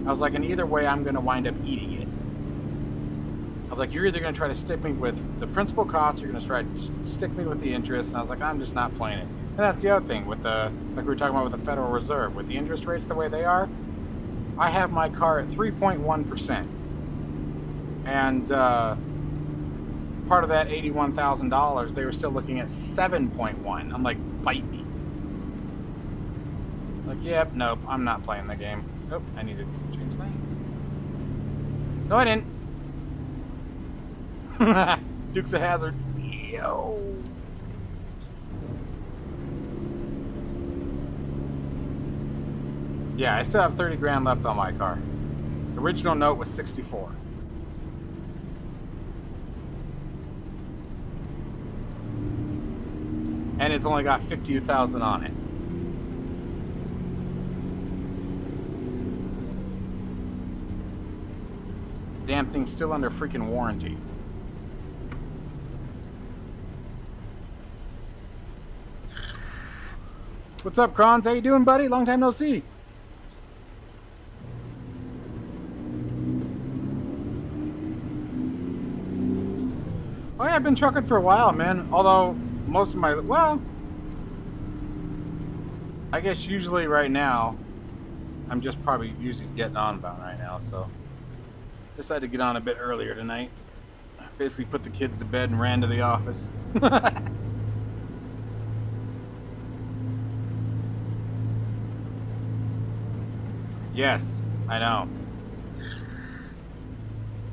S1: I was like, and either way, I'm going to wind up eating it. I was like, you're either going to try to stick me with the principal costs, or you're going to try to stick me with the interest. And I was like, I'm just not playing it. And that's the other thing with the, like we were talking about with the Federal Reserve, with the interest rates the way they are. I have my car at 3.1%. And part of that $81,000, they were still looking at 7.1. I'm like, bite me. Like, yep, nope, I'm not playing the game. Oh, I need to change lanes. No, I didn't. Dukes of Hazzard. Yo. Yeah, I still have 30 grand left on my car. The original note was 64. And it's only got 50,000 on it. Damn thing's still under freaking warranty. What's up, Kronz? How you doing, buddy? Long time no see. Oh yeah, I've been trucking for a while, man. Although most of my, well, I guess usually right now, I'm just probably usually getting on about right now, so decided to get on a bit earlier tonight. Basically put the kids to bed and ran to the office. Yes, I know.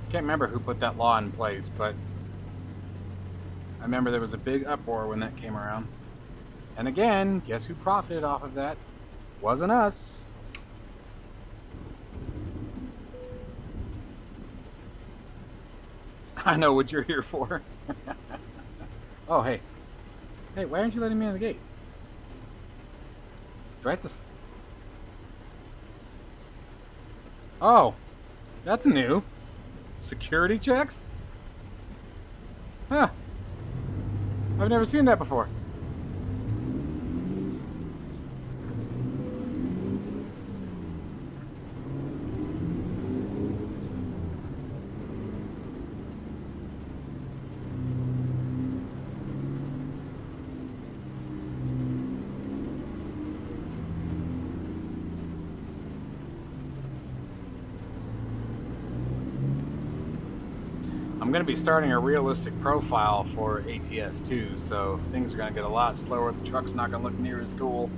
S1: Can't remember who put that law in place, but I remember there was a big uproar when that came around. And again, guess who profited off of that? Wasn't us. I know what you're here for. Oh, hey. Hey, why aren't you letting me in the gate? Do I have to... Oh, that's new. Security checks? Huh. I've never seen that before. I'm going to be starting a realistic profile for ATS too, so things are going to get a lot slower. The truck's not going to look near as cool.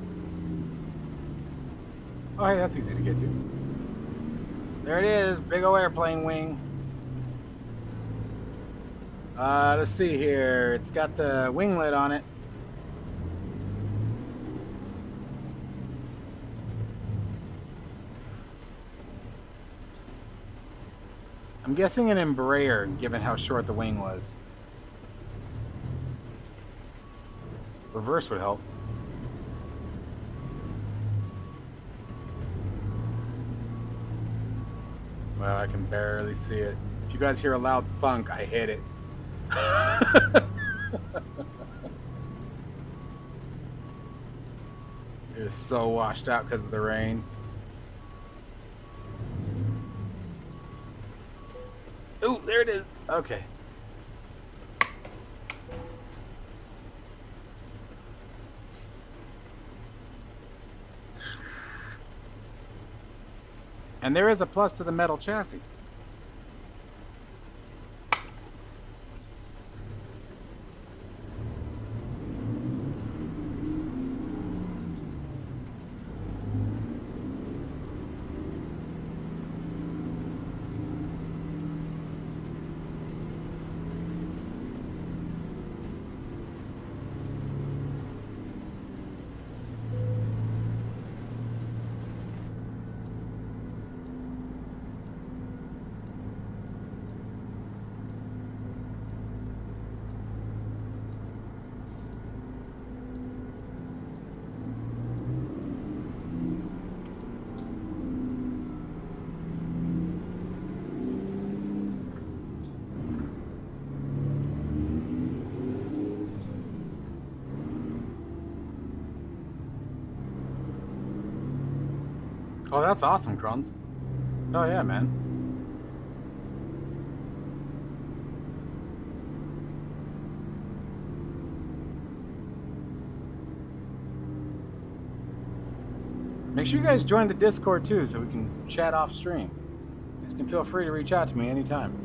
S1: Oh, hey, that's easy to get to. There it is, big old airplane wing. Let's see here. It's got the winglet on it. I'm guessing an Embraer, given how short the wing was. Reverse would help. Well, I can barely see it. If you guys hear a loud thunk, I hit it. It is so washed out because of the rain. Oh, there it is. Okay. And there is a plus to the metal chassis. Oh, that's awesome, Kruns. Oh yeah, man. Make sure you guys join the Discord too, so we can chat off stream. You guys can feel free to reach out to me anytime.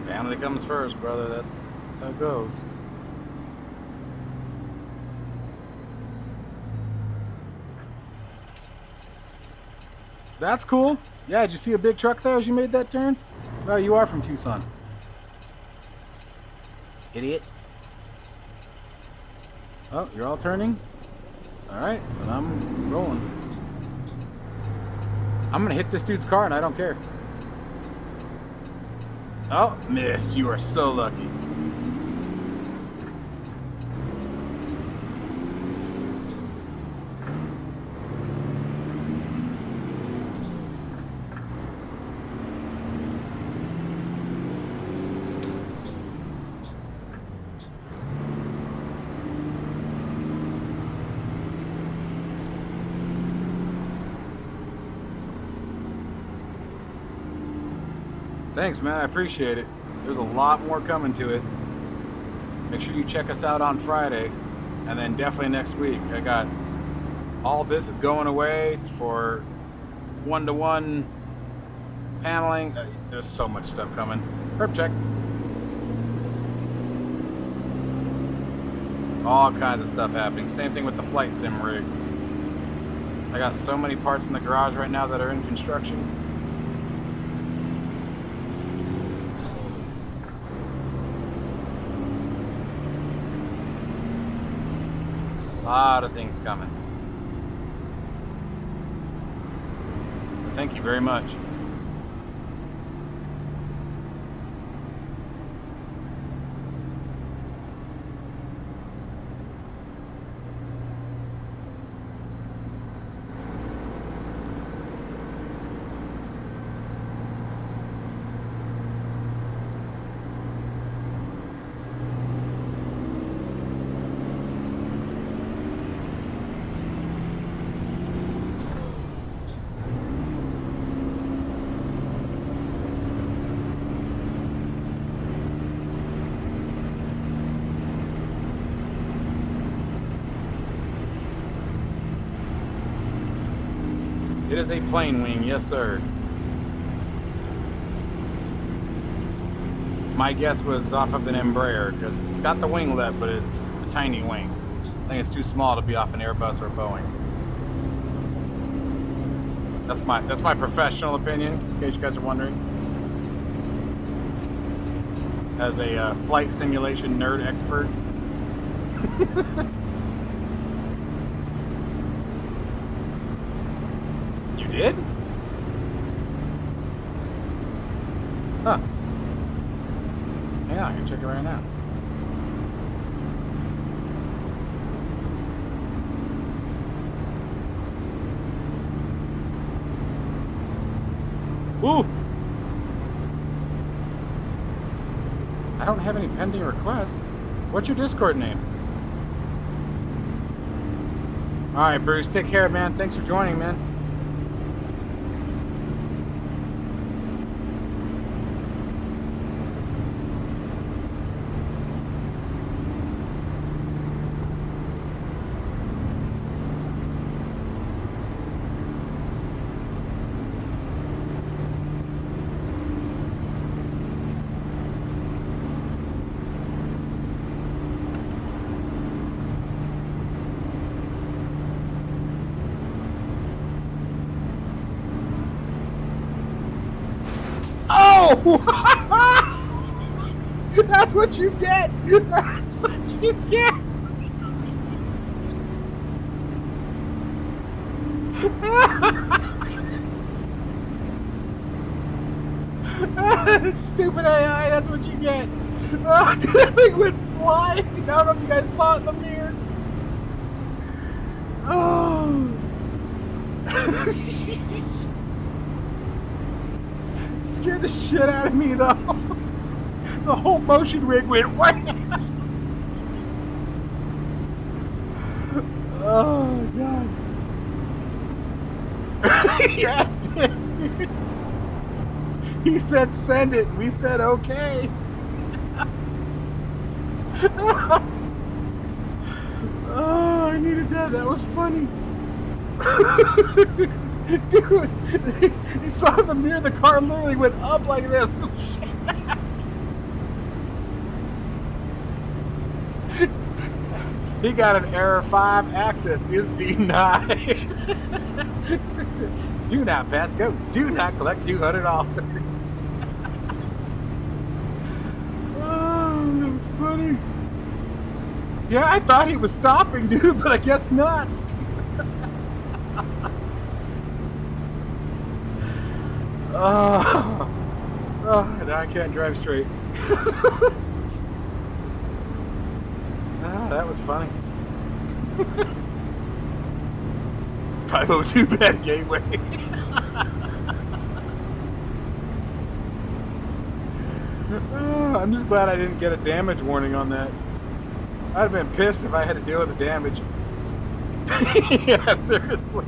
S1: Family comes first, brother. That's how it goes. That's cool. Yeah, did you see a big truck there as you made that turn? Oh, you are from Tucson. Idiot. Oh, you're all turning? Alright, then I'm rolling. I'm gonna hit this dude's car and I don't care. Oh, missed. You are so lucky. Thanks, man. I appreciate it. There's a lot more coming to it. Make sure you check us out on Friday, and then definitely next week. I got all this is going away for one-to-one paneling. There's so much stuff coming. Perp check. All kinds of stuff happening. Same thing with the flight sim rigs. I got so many parts in the garage right now that are in construction. A lot of things coming. Thank you very much. It is a plane wing, yes sir. My guess was off of an Embraer because it's got the winglet, but it's a tiny wing. I think it's too small to be off an Airbus or Boeing. That's my professional opinion, in case you guys are wondering. As a flight simulation nerd expert. You did? Huh. Hang on, I can check it right now. Ooh! I don't have any pending requests. What's your Discord name? Alright, Bruce, take care, man. Thanks for joining, man. That's what you get. That's what you get. Stupid AI, that's what you get. Oh, dude, that thing went flying. I don't know if you guys saw it in the mirror. Oh. Scared the shit out of me, though. The whole motion rig went wham. Oh, God. Yeah, it did, dude. He said send it. We said okay. Oh, I needed that. That was funny. Dude, he saw in the mirror, the car literally went up like this. He got an error 5. Access is denied. Do not pass go. Do not collect $200. Oh, that was funny. Yeah, I thought he was stopping, dude, but I guess not. Oh, now I can't drive straight. Ah, that was funny. 502 bad gateway. Oh, I'm just glad I didn't get a damage warning on that. I'd have been pissed if I had to deal with the damage. Yeah, seriously.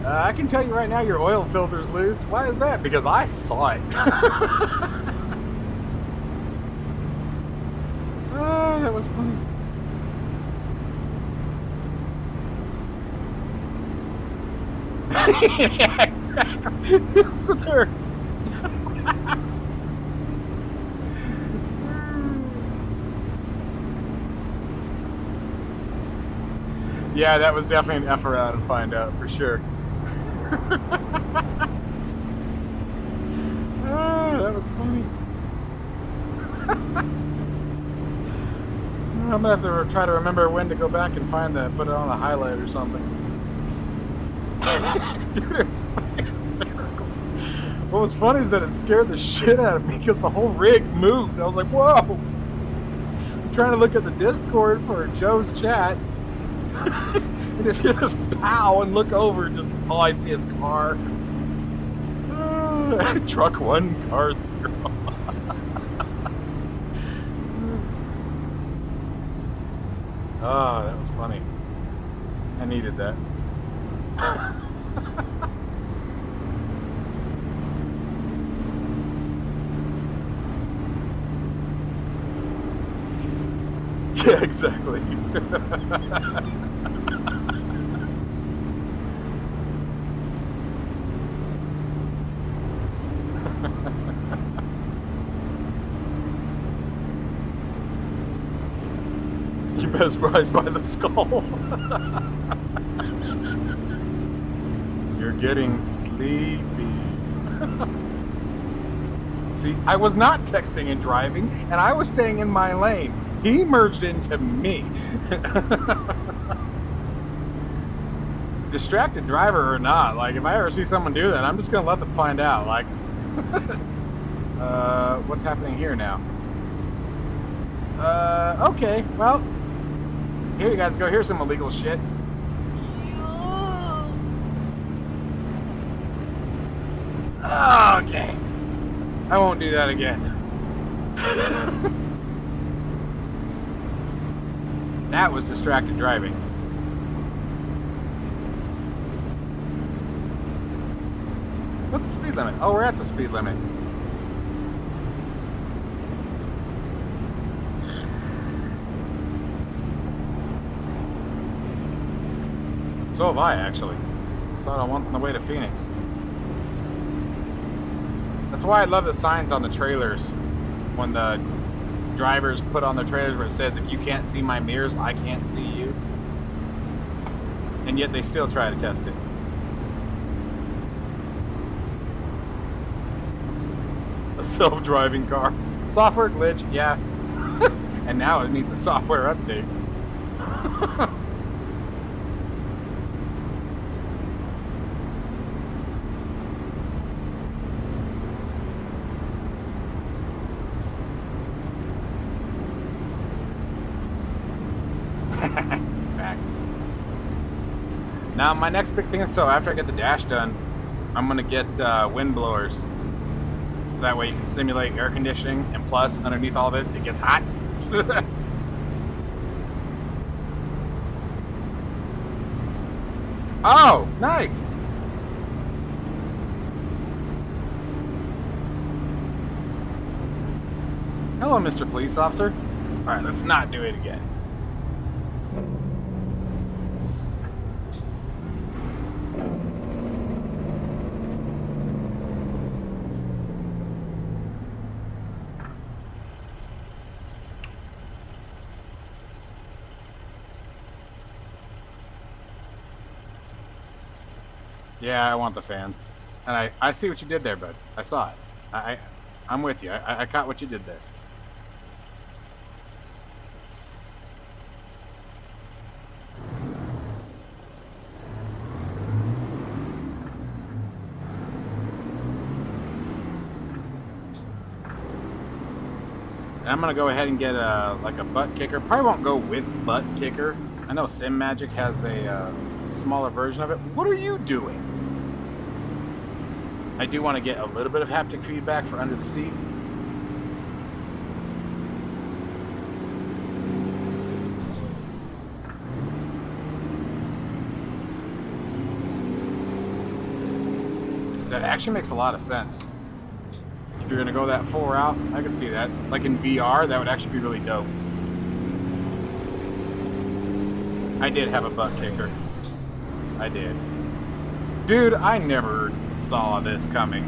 S1: I can tell you right now your oil filter's loose. Why is that? Because I saw it. Oh, that was funny. Yeah, exactly. So there. Yeah, that was definitely an F around and find out for sure. Oh, that was funny. I'm gonna have to try to remember when to go back and find that, put it on a highlight or something. Dude, it's hysterical. What was funny is that it scared the shit out of me because the whole rig moved. I was like, whoa! I'm trying to look at the Discord for Joe's chat. And just hear this pow and look over and just all I see is car. Truck 1, car 0. Oh, that was funny. I needed that. Yeah, exactly. You mesmerized by the skull. You're getting sleepy. See, I was not texting and driving, and I was staying in my lane. He merged into me. Distracted driver or not, like if I ever see someone do that, I'm just gonna let them find out. Like, what's happening here now? Okay, well, here you guys go. Here's some illegal shit. Okay, I won't do that again. That was distracted driving. What's the speed limit? Oh, we're at the speed limit. So have I, actually. Saw it once on the way to Phoenix. That's why I love the signs on the trailers. When the drivers put on their trailers where it says, if you can't see my mirrors, I can't see you. And yet they still try to test it. A self-driving car. Software glitch, yeah. And now it needs a software update. Fact. Now my next big thing is, so after I get the dash done, I'm gonna get wind blowers, so that way you can simulate air conditioning, and plus underneath all this it gets hot. Oh, nice. Hello, Mr. Police Officer. Alright, let's not do it again. Yeah, I want the fans. And I see what you did there, bud. I saw it. I'm with you. I caught what you did there. And I'm gonna go ahead and get like a butt kicker. Probably won't go with butt kicker. I know Sim Magic has a smaller version of it. What are you doing? I do want to get a little bit of haptic feedback for under the seat. That actually makes a lot of sense. If you're going to go that full route, I can see that. Like in VR, that would actually be really dope. I did have a butt kicker. I did. Dude, I never saw this coming.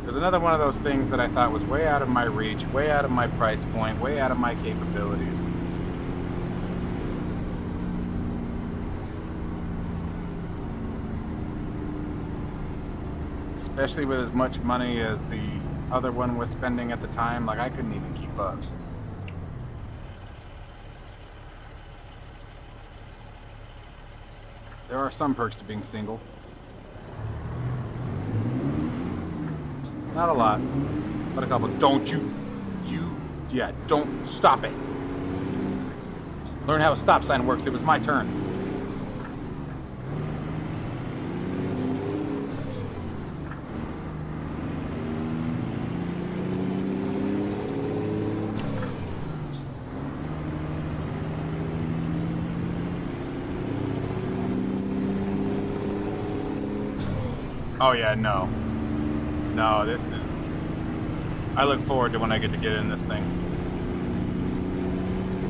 S1: It was another one of those things that I thought was way out of my reach, way out of my price point, way out of my capabilities. Especially with as much money as the other one was spending at the time, like I couldn't even keep up. There are some perks to being single. Not a lot, but a couple. Don't yeah, don't stop it. Learn how a stop sign works. It was my turn. Oh yeah, no, this is, I look forward to when I get to get in this thing,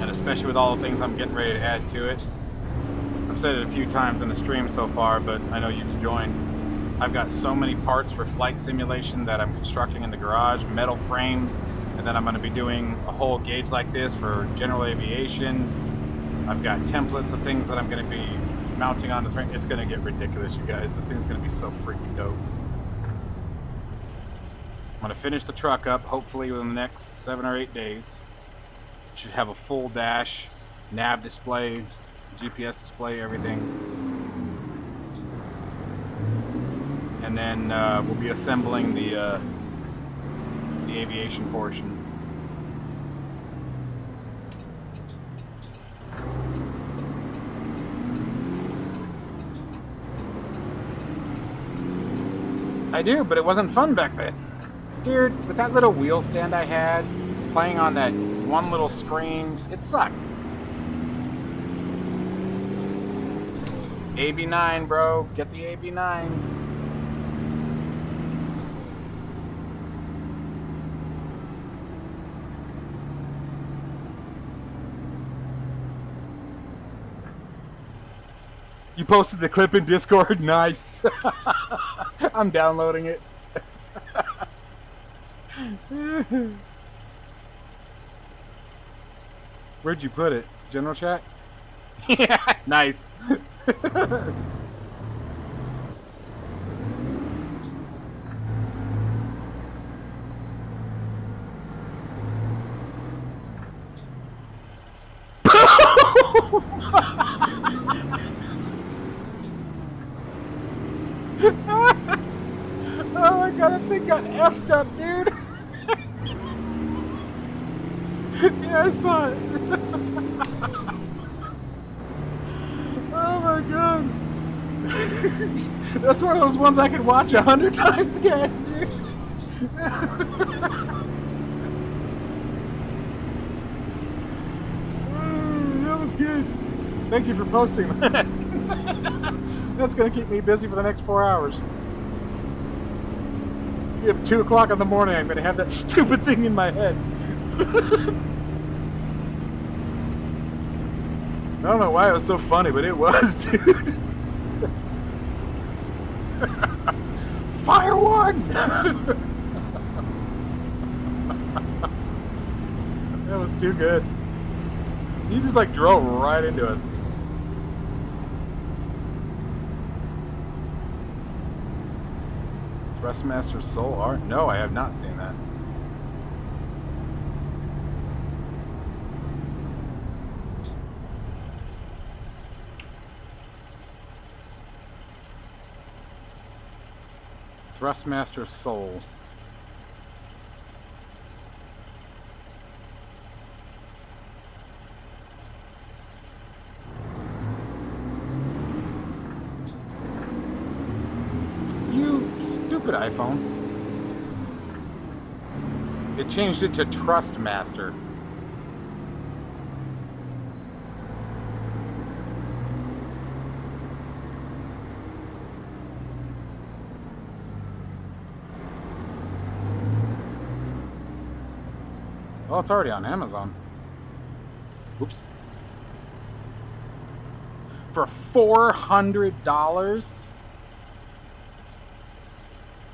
S1: and especially with all the things I'm getting ready to add to it. I've said it a few times in the stream so far, but I know you've joined. I've got so many parts for flight simulation that I'm constructing in the garage, metal frames, and then I'm going to be doing a whole gauge like this for general aviation. I've got templates of things that I'm going to be mounting on the frame. It's going to get ridiculous, you guys. This thing's going to be so freaking dope. I'm going to finish the truck up, hopefully within the next 7 or 8 days. Should have a full dash, nav display, GPS display, everything. And then we'll be assembling the aviation portion. I do, but it wasn't fun back then. Dude, with that little wheel stand I had, playing on that one little screen, it sucked. AB9, bro. Get the AB9. You posted the clip in Discord? Nice. I'm downloading it. Where'd you put it? General chat? Yeah, nice. I saw it. Oh my god. That's one of those ones I could watch 100 times again. That was good. Thank you for posting that. That's gonna keep me busy for the next 4 hours. At 2 o'clock in the morning, I'm gonna have that stupid thing in my head. I don't know why it was so funny, but it was, dude. Fire one! That was too good. He just like drove right into us. Thrustmaster Soul Art? No, I have not seen that. Thrustmaster Soul. You stupid iPhone. It changed it to Trustmaster. Well, it's already on Amazon. Oops. For $400?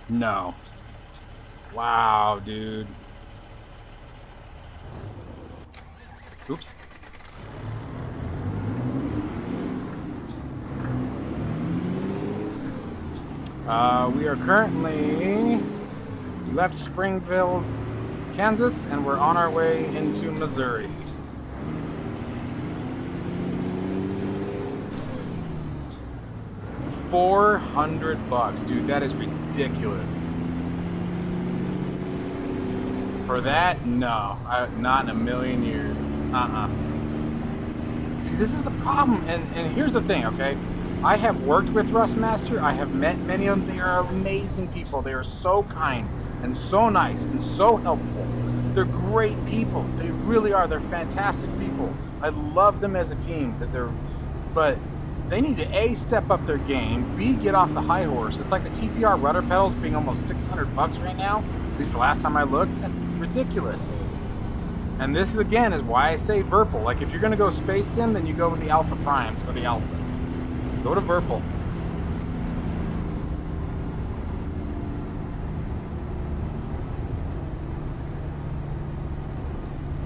S1: No. Wow, dude. Oops. We are currently... We left Springfield, Kansas, and we're on our way into Missouri. $400, dude. That is ridiculous. For that, no, not in a million years. See, this is the problem, and here's the thing, okay? I have worked with Rustmaster. I have met many of them. They are amazing people. They are so kind and so nice and so helpful. They're great people. They really are. They're fantastic people. I love them as a team. But they need to A, step up their game, B, get off the high horse. It's like the TPR rudder pedals being almost $600 right now. At least the last time I looked. That's ridiculous. And this is why I say Virpil. Like, if you're going to go Space Sim, then you go with the Alpha Primes or the Alphas. Go to Virpil.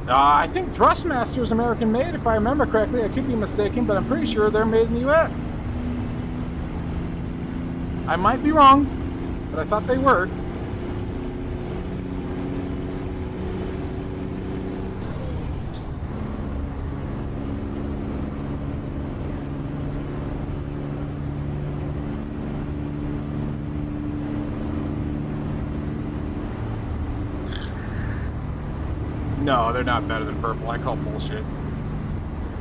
S1: I think Thrustmaster is American made, if I remember correctly. I could be mistaken, but I'm pretty sure they're made in the US. I might be wrong, but I thought they were. No, they're not better than Purple. I call bullshit.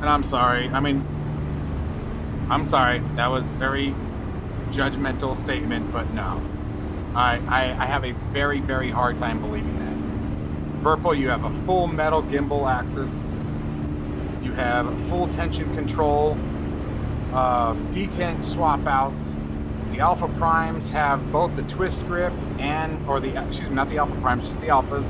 S1: And I'm sorry. I'm sorry. That was a very judgmental statement, but no. I have a very, very hard time believing that. Virpil, you have a full metal gimbal axis. You have full tension control, detent swap outs. The Alpha Primes have both the twist grip not the Alpha Primes, just the Alphas.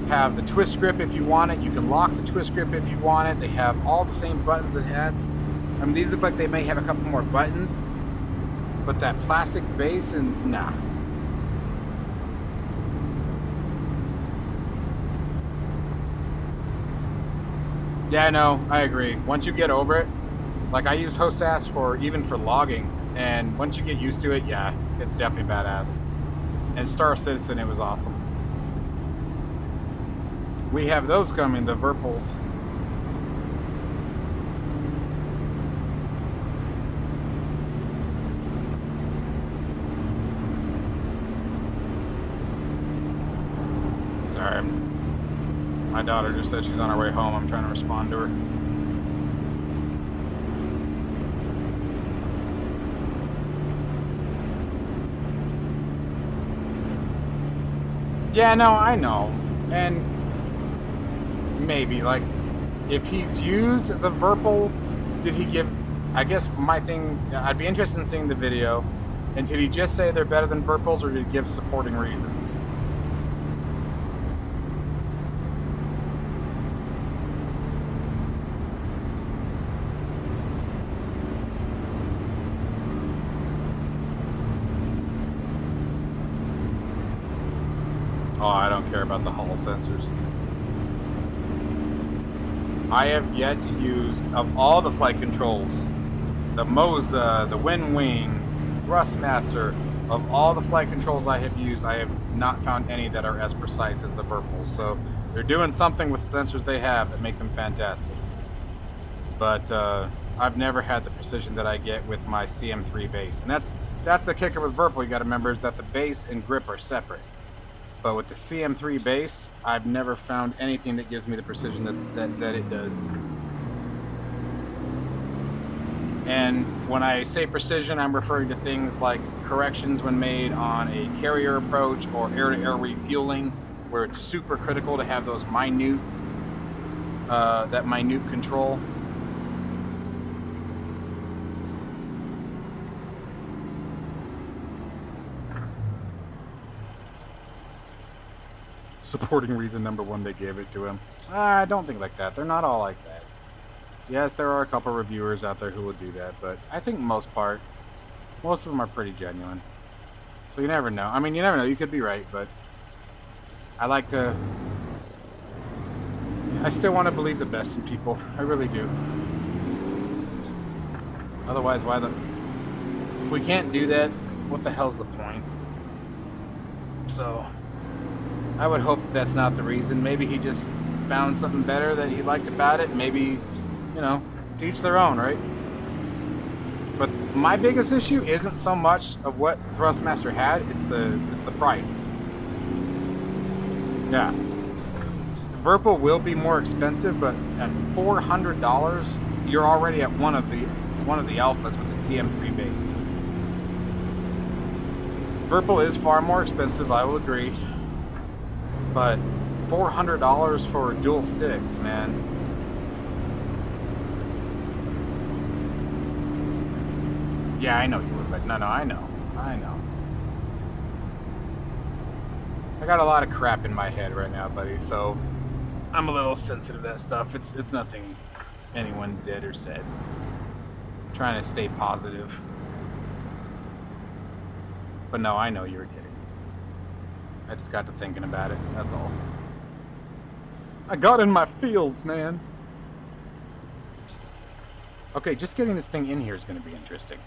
S1: Have the twist grip if you want it. You can lock the twist grip if you want it. They have all the same buttons it has. I mean, these look like they may have a couple more buttons, but that plastic base, and nah. Yeah, no, I agree. Once you get over it, like I use HostAS for logging, and once you get used to it, yeah, it's definitely badass. And Star Citizen, it was awesome. We have those coming, the Virpils. Sorry. My daughter just said she's on her way home. I'm trying to respond to her. Yeah, no, I know. And maybe, like, if he's used the Virpil, did he give... I guess my thing... I'd be interested in seeing the video. And did he just say they're better than Virpils, or did he give supporting reasons? Oh, I don't care about the Hall sensors. I have yet to use, of all the flight controls, the Moza, the WinWing, Thrustmaster, of all the flight controls I have used, I have not found any that are as precise as the Virpils. So they're doing something with the sensors they have that make them fantastic. But I've never had the precision that I get with my CM3 base. And that's the kicker with Virpil, you gotta remember, is that the base and grip are separate. But with the CM3 base, I've never found anything that gives me the precision that it does. And when I say precision, I'm referring to things like corrections when made on a carrier approach or air-to-air refueling, where it's super critical to have those minute, that minute control. Supporting reason number one, they gave it to him. I don't think like that. They're not all like that. Yes, there are a couple reviewers out there who will do that, but I think most of them are pretty genuine. So you never know. I mean, you never know. You could be right, but I still want to believe the best in people. I really do. Otherwise, if we can't do that, what the hell's the point? So I would hope that that's not the reason. Maybe he just found something better that he liked about it. Maybe, you know, to each their own, right? But my biggest issue isn't so much of what Thrustmaster had, it's the price. Yeah. Virpil will be more expensive, but at $400, you're already at one of the alphas with the CM3 base. Virpil is far more expensive, I will agree. But $400 for dual sticks, man. Yeah, I know you would, but no, I know. I got a lot of crap in my head right now, buddy, so I'm a little sensitive to that stuff. It's nothing anyone did or said. I'm trying to stay positive. But no, I know you were kidding. I just got to thinking about it, that's all. I got in my feels, man. Okay, just getting this thing in here is going to be interesting.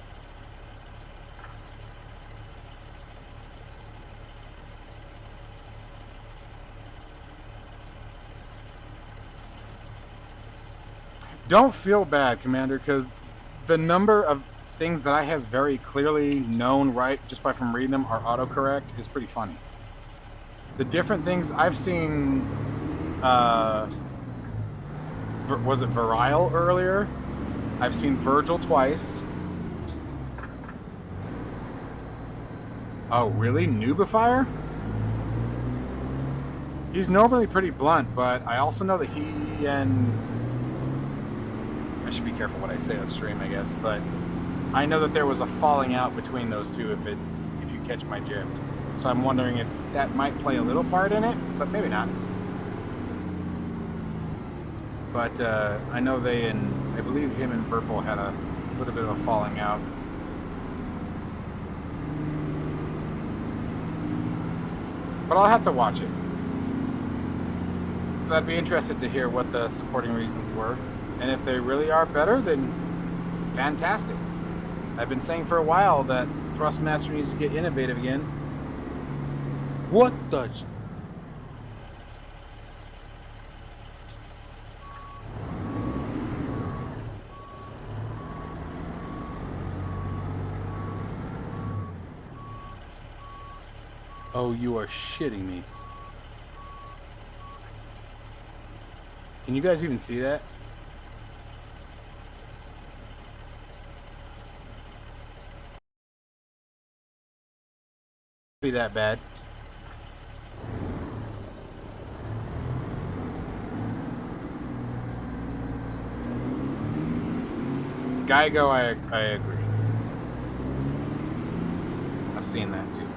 S1: Don't feel bad, Commander, because the number of things that I have very clearly known right just from reading them are autocorrect is pretty funny. The different things I've seen, was it Virile earlier? I've seen Virgil twice. Oh, really? Noobifier? He's normally pretty blunt, but I also know that he and... I should be careful what I say on stream, I guess, but I know that there was a falling out between those two if you catch my drift. So I'm wondering if that might play a little part in it, but maybe not. But I know I believe him and Virpil had a little bit of a falling out. But I'll have to watch it. So I'd be interested to hear what the supporting reasons were. And if they really are better, then fantastic. I've been saying for a while that Thrustmaster needs to get innovative again. What the... Oh, you are shitting me. Can you guys even see that? Be that bad. Geico, I agree. I've seen that too.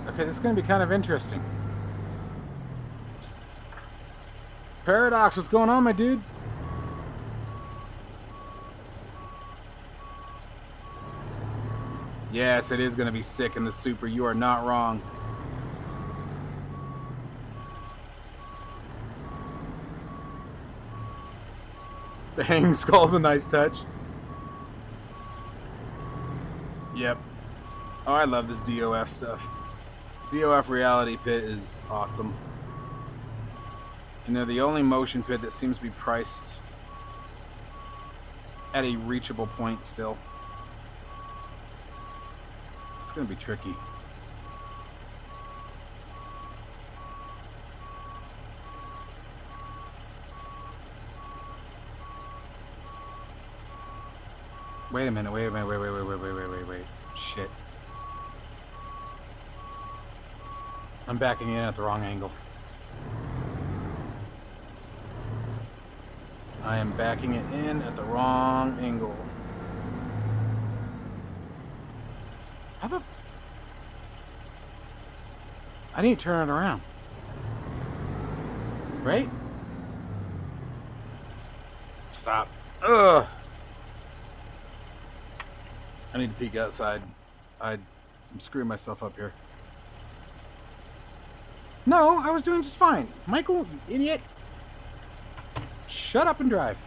S1: Okay, this is going to be kind of interesting. Paradox, what's going on, my dude? Yes, it is going to be sick in the Super. You are not wrong. The hanging skull's a nice touch. Yep. Oh, I love this DOF stuff. DOF Reality Pit is awesome. And they're the only motion pit that seems to be priced at a reachable point still. It's going to be tricky. Wait a minute, wait. Shit. I'm backing in at the wrong angle. I am backing it in at the wrong angle. How the... I need to turn it around. Right? Stop. Ugh. I need to peek outside. I'm screwing myself up here. No, I was doing just fine. Michael, you idiot. Shut up and drive.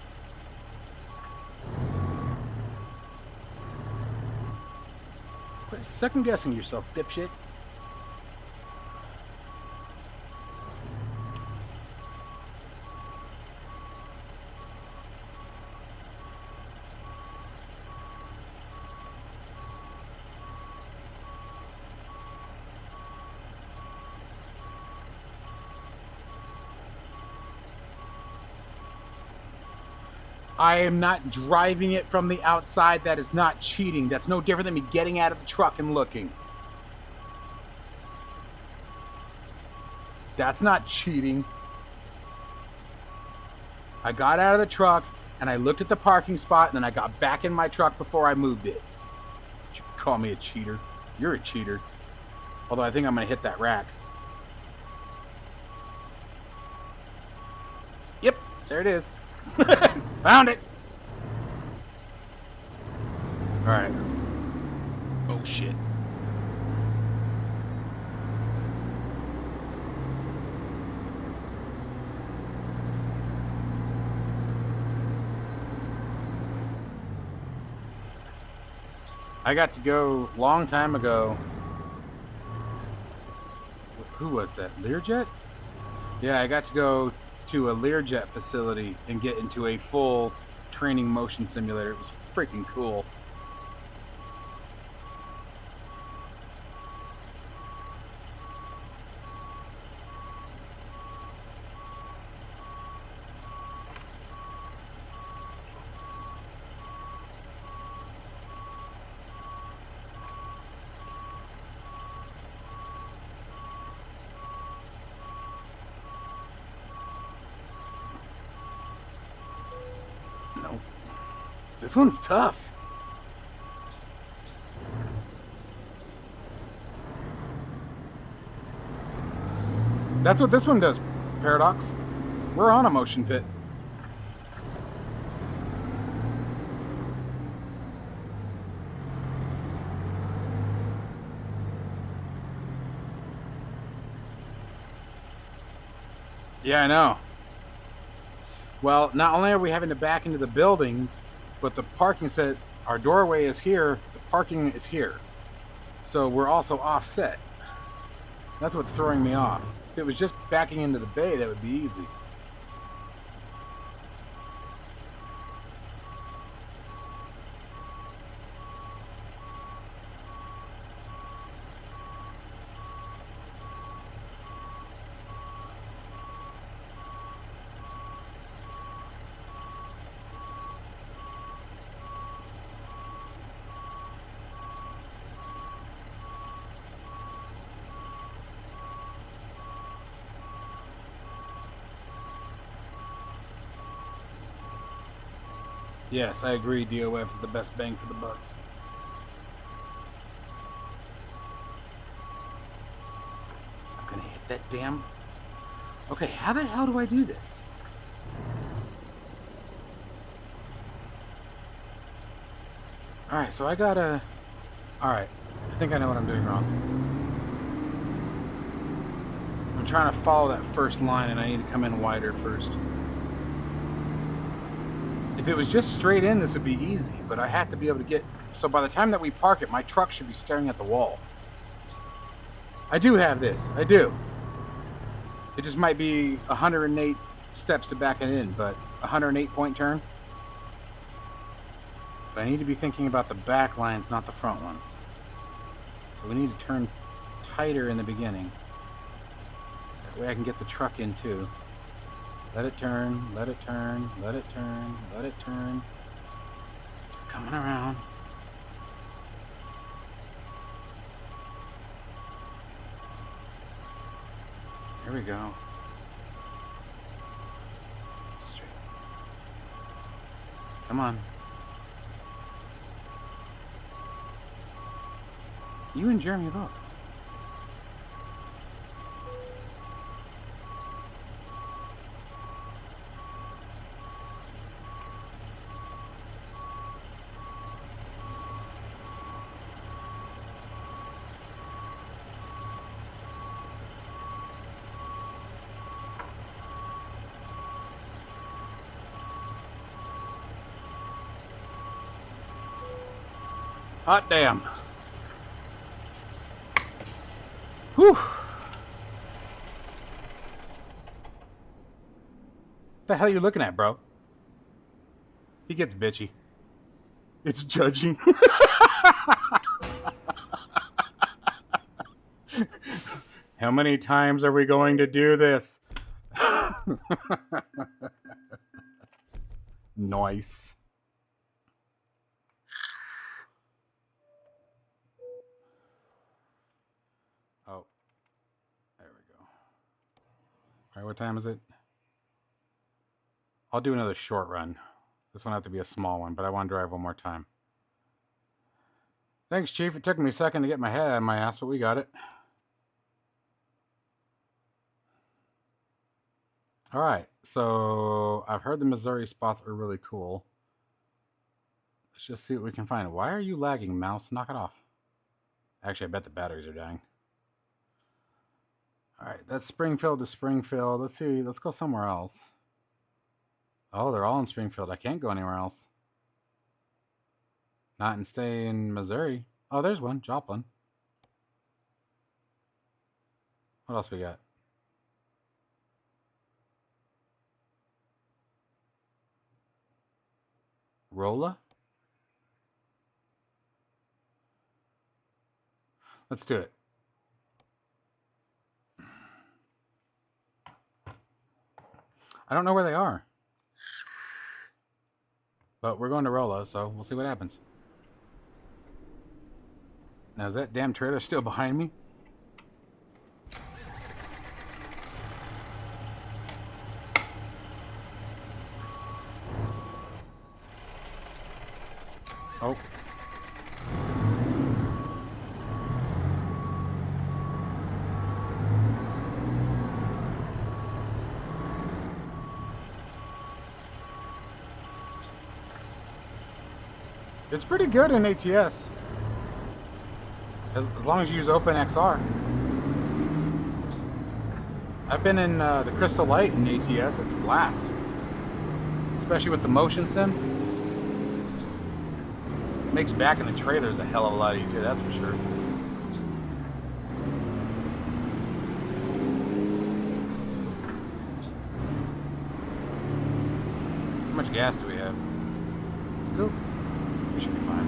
S1: Quit second guessing yourself, dipshit. I am not driving it from the outside. That is not cheating. That's no different than me getting out of the truck and looking. That's not cheating. I got out of the truck and I looked at the parking spot and then I got back in my truck before I moved it. You call me a cheater? You're a cheater. Although I think I'm going to hit that rack. Yep, there it is. Found it. All right. Oh shit. I got to go long time ago. Who was that? Learjet? Yeah, I got to go to a Learjet facility and get into a full training motion simulator. It was freaking cool. No. This one's tough. That's what this one does, Paradox. We're on a motion pit. Yeah, I know. Well, not only are we having to back into the building, but the parking set, our doorway is here, the parking is here. So we're also offset. That's what's throwing me off. If it was just backing into the bay, that would be easy. Yes, I agree. DOF is the best bang for the buck. I'm gonna hit that damn... Okay, how the hell do I do this? Alright, so I gotta... Alright, I think I know what I'm doing wrong. I'm trying to follow that first line and I need to come in wider first. If it was just straight in, this would be easy, but I have to be able to get... So by the time that we park it, my truck should be staring at the wall. I do have this. I do. It just might be 108 steps to back it in, but 108 point turn. But I need to be thinking about the back lines, not the front ones. So we need to turn tighter in the beginning. That way I can get the truck in too. Let it turn, let it turn, let it turn, let it turn. Coming around. Here we go. Straight. Come on. You and Jeremy both. Hot damn. Whew. The hell are you looking at, bro? He gets bitchy. It's judging. How many times are we going to do this? Nice. Oh, there we go. All right, what time is it? I'll do another short run. This one will have to be a small one, but I want to drive one more time. Thanks, Chief. It took me a second to get my head out of my ass, but we got it. All right, so I've heard the Missouri spots are really cool. Let's just see what we can find. Why are you lagging, mouse? Knock it off. Actually, I bet the batteries are dying. All right, that's Springfield to Springfield. Let's see. Let's go somewhere else. Oh, they're all in Springfield. I can't go anywhere else. Not and stay in Missouri. Oh, there's one. Joplin. What else we got? Rolla? Let's do it. I don't know where they are. But we're going to Rolla, so we'll see what happens. Now, is that damn trailer still behind me? Oh. It's pretty good in ATS. As long as you use OpenXR. I've been in the Crystal Light in ATS. It's a blast. Especially with the motion sim. Makes backing the trailers a hell of a lot easier, that's for sure. How much gas do we have? Still, we should be fine.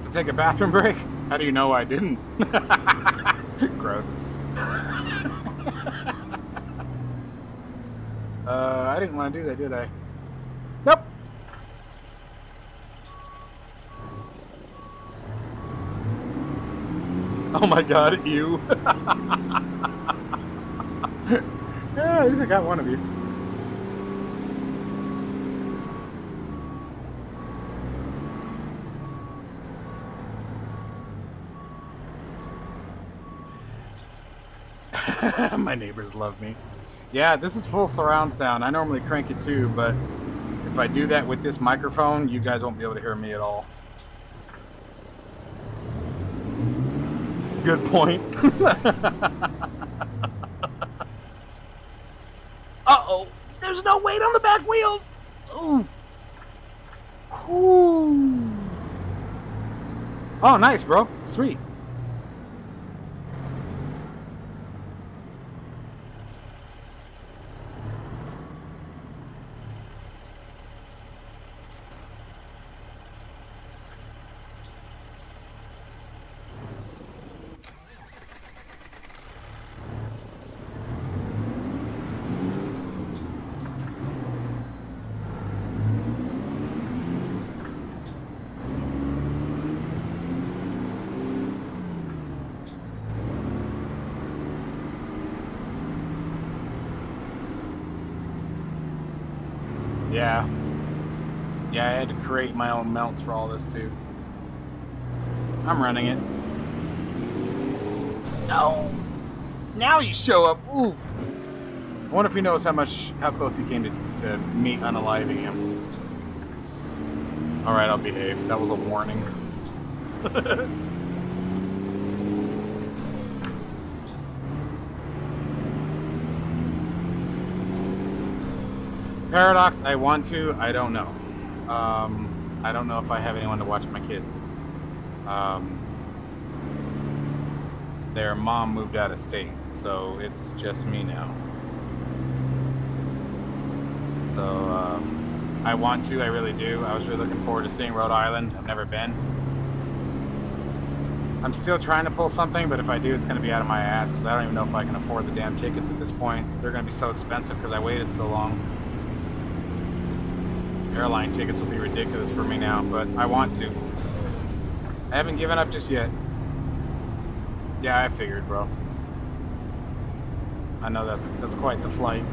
S1: To take a bathroom break? How do you know I didn't? Gross. I didn't want to do that, did I? Nope. Oh my god, you. Yeah, at least I got one of you. My neighbors love me. Yeah, this is full surround sound. I normally crank it too, but if I do that with this microphone, you guys won't be able to hear me at all. Good point. Uh-oh. There's no weight on the back wheels. Ooh. Ooh. Oh, nice, bro. Sweet. Yeah. Yeah, I had to create my own mounts for all this too. I'm running it. No! Now you show up! Ooh! I wonder if he knows how close he came to me unaliving him. Alright, I'll behave. That was a warning. Paradox, I want to. I don't know. I don't know if I have anyone to watch my kids. Their mom moved out of state, so it's just me now. So I want to. I really do. I was really looking forward to seeing Rhode Island. I've never been. I'm still trying to pull something, but if I do, it's going to be out of my ass because I don't even know if I can afford the damn tickets at this point. They're going to be so expensive because I waited so long. Airline tickets will be ridiculous for me now, but I want to. I haven't given up just yet. Yeah, I figured, bro. I know that's quite the flight.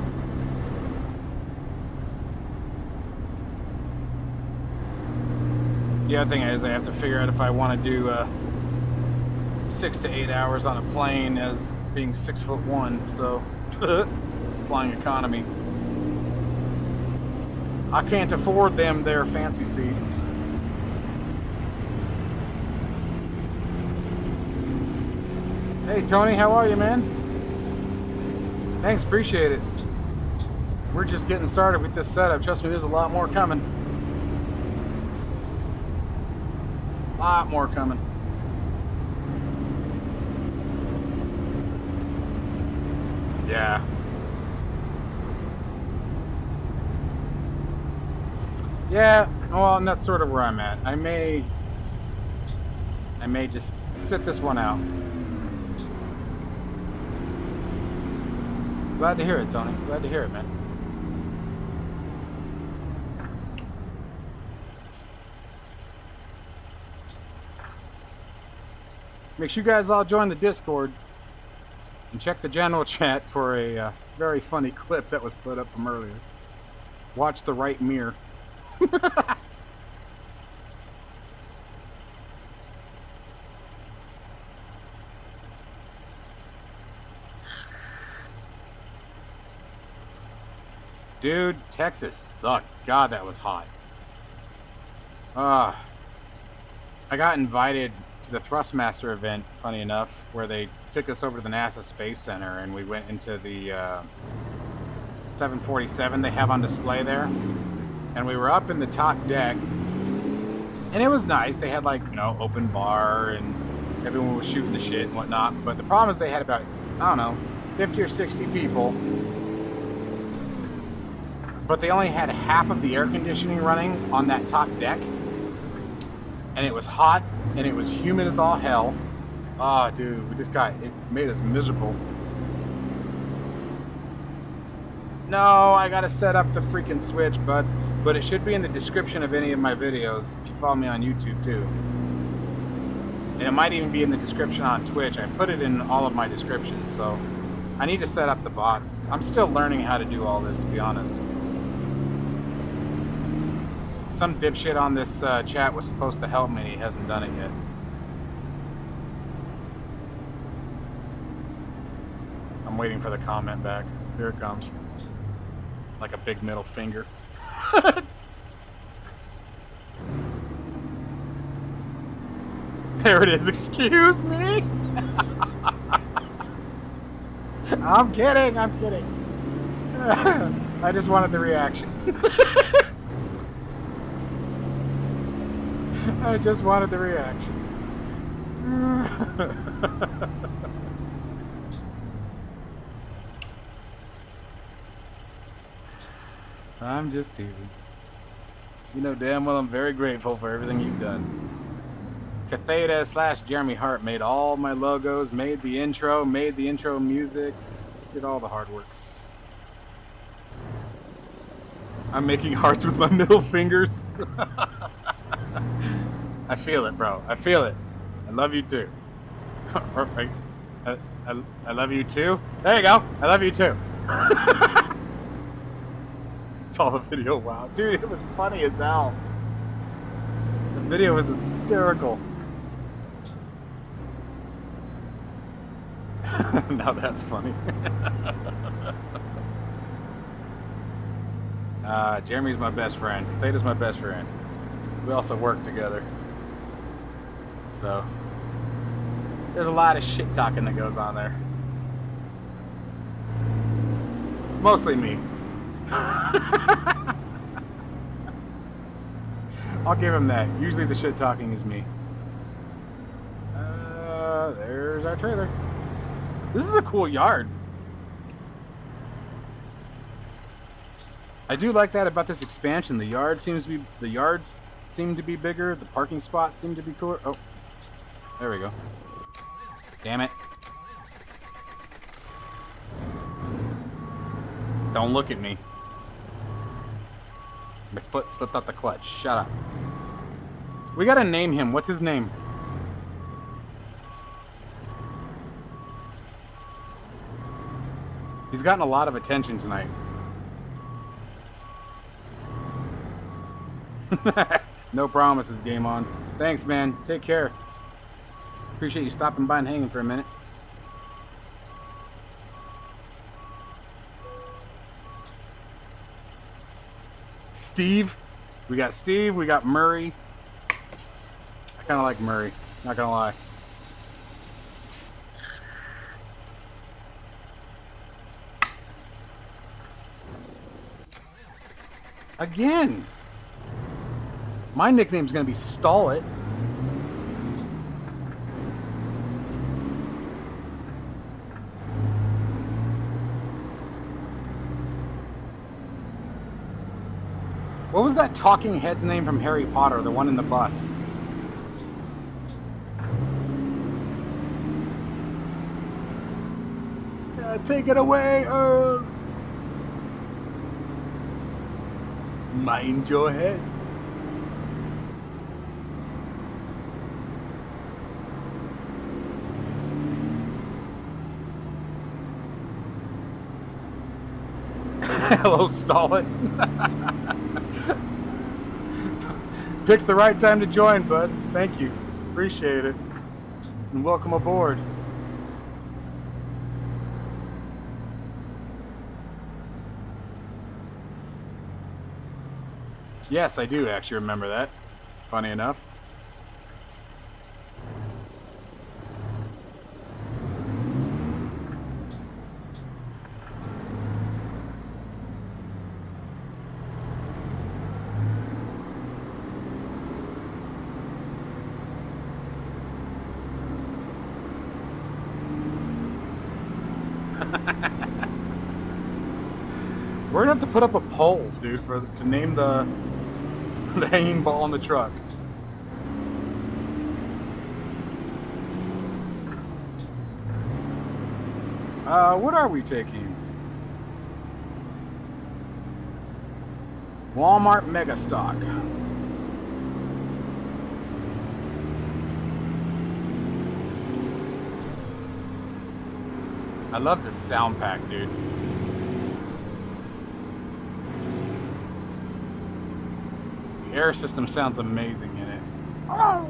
S1: The other thing is I have to figure out if I want to do 6 to 8 hours on a plane as being 6'1", so flying economy. I can't afford them their fancy seats. Hey Tony, how are you, man? Thanks, appreciate it. We're just getting started with this setup. Trust me, there's a lot more coming. Lot more coming. Yeah. Yeah, well, and that's sort of where I'm at. I may just sit this one out. Glad to hear it, Tony. Glad to hear it, man. Make sure you guys all join the Discord and check the general chat for a very funny clip that was put up from earlier. Watch the right mirror. Dude, Texas sucked. God, that was hot. I got invited to the Thrustmaster event, funny enough, where they took us over to the NASA Space Center and we went into the 747 they have on display there. And we were up in the top deck, and it was nice. They had, like, you know, open bar, and everyone was shooting the shit and whatnot. But the problem is they had about, I don't know, 50 or 60 people. But they only had half of the air conditioning running on that top deck. And it was hot, and it was humid as all hell. Oh, dude, it made us miserable. No, I gotta set up the freaking switch, bud. But it should be in the description of any of my videos if you follow me on YouTube too. And it might even be in the description on Twitch. I put it in all of my descriptions, so I need to set up the bots. I'm still learning how to do all this, to be honest. Some dipshit on this chat was supposed to help me, and he hasn't done it yet. I'm waiting for the comment back. Here it comes. Like a big middle finger. There it is. Excuse me. I'm kidding. I'm kidding. I just wanted the reaction. I just wanted the reaction. I'm just teasing. You know damn well I'm very grateful for everything you've done. Catheda / Jeremy Hart made all my logos, made the intro music, did all the hard work. I'm making hearts with my middle fingers. I feel it, bro. I feel it. I love you too. I love you too. There you go. I love you too. Saw the video. Wow, dude, it was funny as hell. The video was hysterical. Now that's funny. Jeremy's my best friend. Theta's my best friend. We also work together. So there's a lot of shit talking that goes on there. Mostly me. I'll give him that. Usually the shit talking is me. There's our trailer. This is a cool yard. I do like that about this expansion. The yards seem to be bigger. The parking spots seem to be cooler. Oh, there we go. Damn it. Don't look at me. My foot slipped out the clutch. Shut up. We gotta name him. What's his name? He's gotten a lot of attention tonight. No promises, game on. Thanks, man. Take care. Appreciate you stopping by and hanging for a minute. Steve. We got Steve. We got Murray. I kind of like Murray. Not gonna lie. Again. My nickname's gonna be Stall It. What was that talking head's name from Harry Potter, the one in the bus? Take it away, Earl. Mind your head. Hello, Stall It. Picked the right time to join, bud. Thank you. Appreciate it. And welcome aboard. Yes, I do actually remember that. Funny enough. We're gonna have to put up a poll, dude, to name the hanging ball on the truck. What are we taking? Walmart Mega Stock. I love this sound pack, dude. The air system sounds amazing in it. Oh!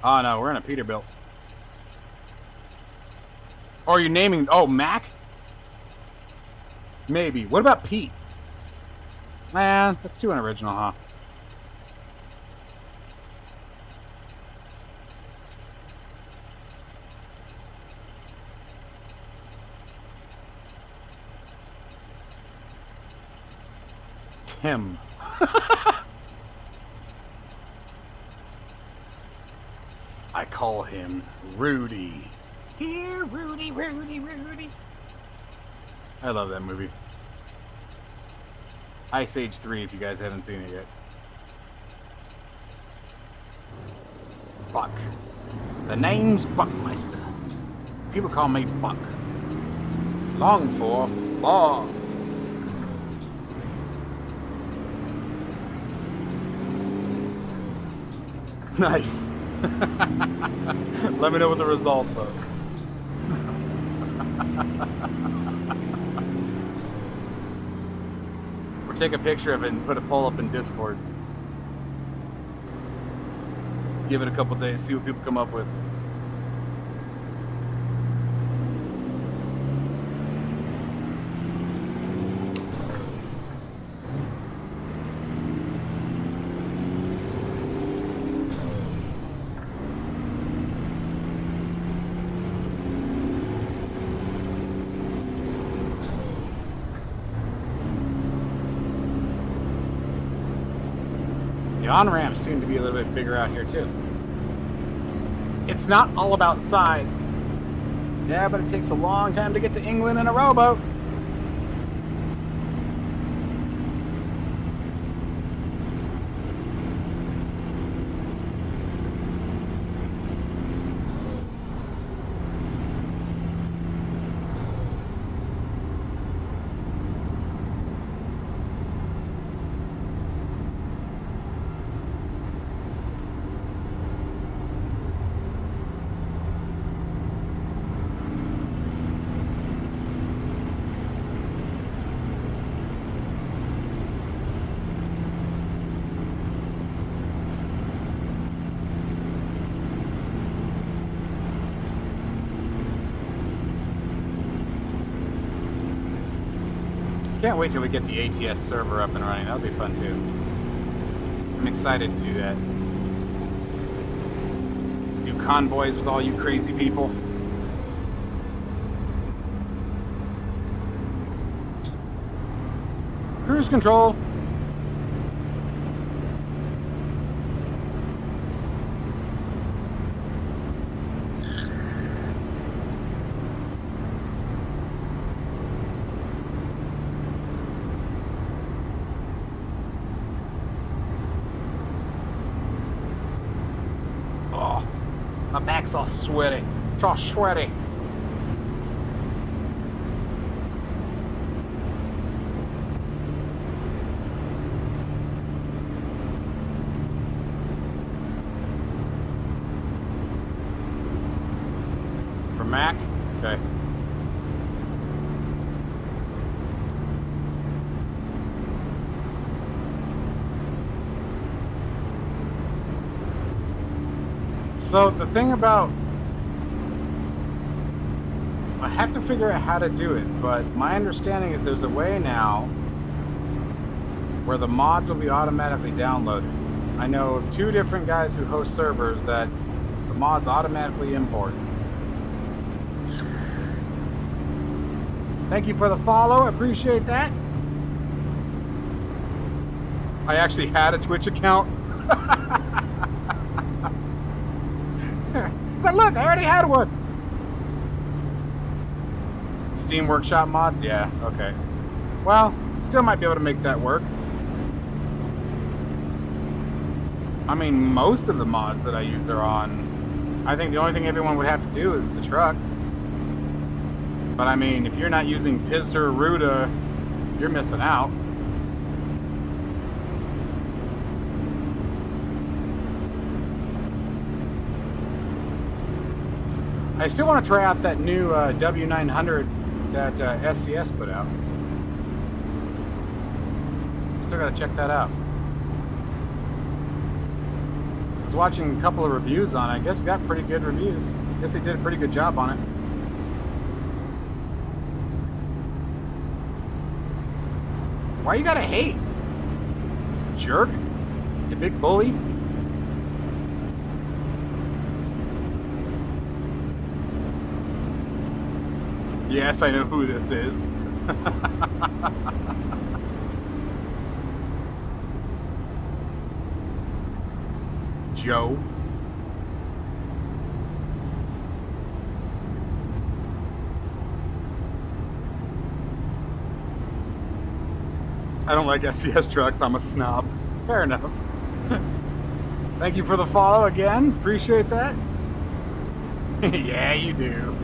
S1: Oh no, we're in a Peterbilt. Or are you naming... Oh, Mac? Maybe. What about Pete? Man, that's too unoriginal, huh? Tim. I call him Rudy. Here, Rudy, Rudy, Rudy. I love that movie. Ice Age 3, if you guys haven't seen it yet. Buck. The name's Buckmeister. People call me Buck. Long for Law. Nice. Let me know what the results are. Or take a picture of it and put a poll up in Discord. Give it a couple days, see what people come up with. The on-ramps seem to be a little bit bigger out here too. It's not all about size. Yeah, but it takes a long time to get to England in a rowboat. Can't wait till we get the ATS server up and running. That'll be fun too. I'm excited to do that. Do convoys with all you crazy people. Cruise control. My back's all sweaty. It's all sweaty. For Mac? Okay. So the thing about, I have to figure out how to do it, but my understanding is there's a way now where the mods will be automatically downloaded. I know of 2 different guys who host servers that the mods automatically import. Thank you for the follow, appreciate that. I actually had a Twitch account. So look, I already had one. Steam Workshop mods? Yeah, okay. Well, still might be able to make that work. I mean, most of the mods that I use are on. I think the only thing everyone would have to do is the truck. But I mean, if you're not using Pista or Ruta, you're missing out. I still want to try out that new W900 that SCS put out. Still got to check that out. I was watching a couple of reviews on it. I guess it got pretty good reviews. I guess they did a pretty good job on it. Why you gotta hate? Jerk? You big bully? Yes, I know who this is. Joe. I don't like SCS trucks. I'm a snob. Fair enough. Thank you for the follow again. Appreciate that. Yeah, you do.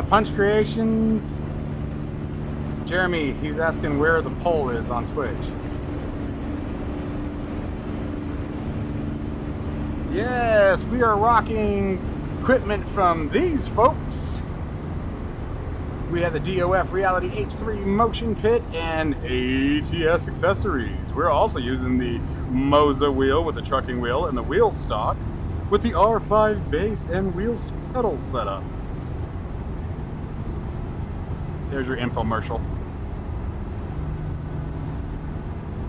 S1: Punch Creations. Jeremy, he's asking where the poll is on Twitch. Yes, we are rocking equipment from these folks. We have the DOF Reality H3 Motion Pit and ATS accessories. We're also using the Moza wheel with the trucking wheel and the wheel stock with the R5 base and wheel pedal setup. There's your infomercial.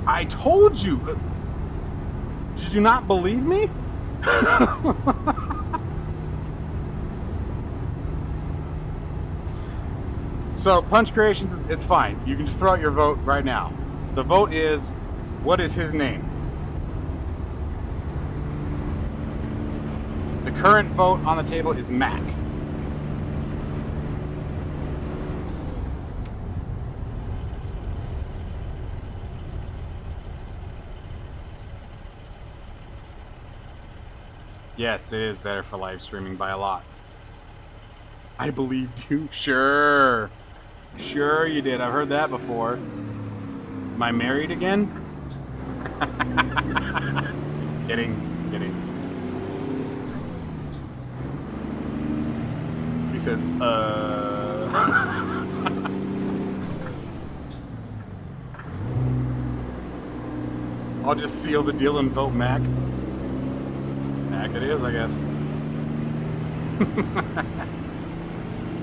S1: I told you! Did you not believe me? So, Punch Creations, it's fine. You can just throw out your vote right now. The vote is, what is his name? The current vote on the table is Mac. Yes, it is better for live streaming by a lot. I believed you. Sure. Sure you did. I've heard that before. Am I married again? Kidding. Kidding. He says, I'll just seal the deal and vote Mac. Mac it is, I guess.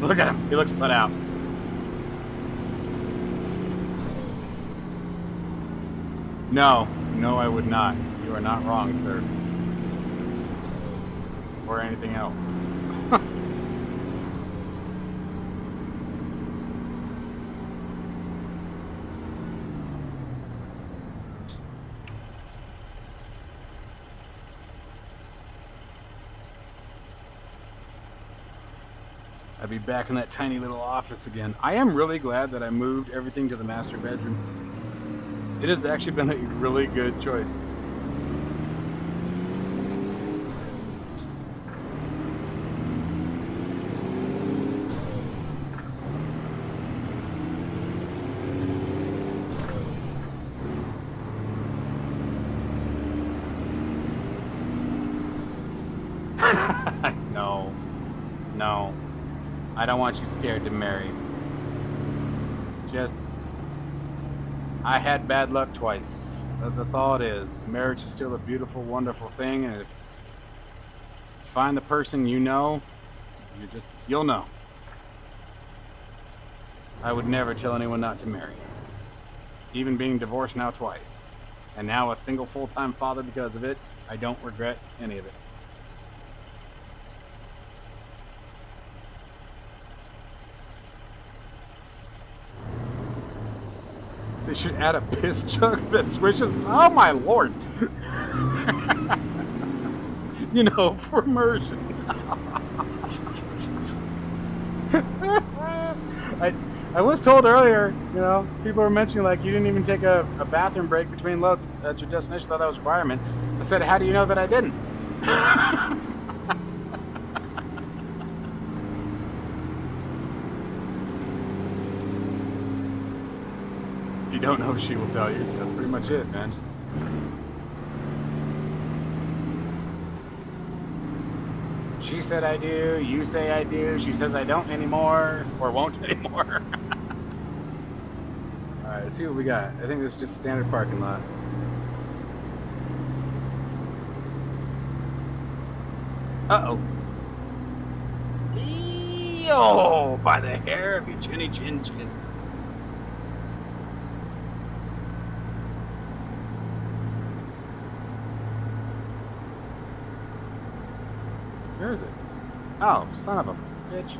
S1: Look at him. He looks put out. No. No, I would not. You are not wrong, sir. Or anything else. I'd be back in that tiny little office again. I am really glad that I moved everything to the master bedroom. It has actually been a really good choice. No. No. I don't want you scared to marry. Just, I had bad luck twice. That's all it is. Marriage is still a beautiful, wonderful thing, and if you find the person you know, you'll know. I would never tell anyone not to marry. Even being divorced now twice, and now a single full-time father because of it, I don't regret any of it. They should add a piss jug that swishes. Oh my lord! You know, for immersion. I was told earlier, you know, people were mentioning like you didn't even take a bathroom break between loads at your destination. Thought that was a requirement. I said, how do you know that I didn't? If you don't know, she will tell you. That's pretty much it, man. She said I do, you say I do, she says I don't anymore, or won't anymore. Alright, let's see what we got. I think this is just standard parking lot. Uh-oh. Yo, by the hair of your chinny chin chin. Where is it? Oh, son of a bitch.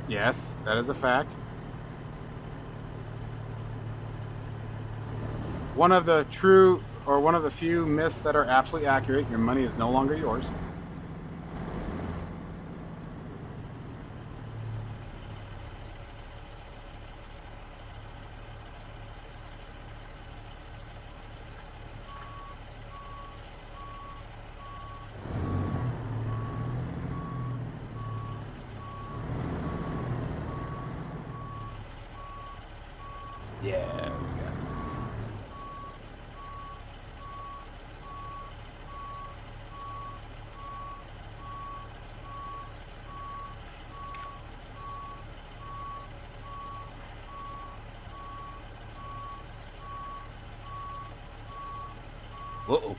S1: Yes, that is a fact. One of the true, or one of the few myths that are absolutely accurate, your money is no longer yours. Yeah, we got this. Uh-oh.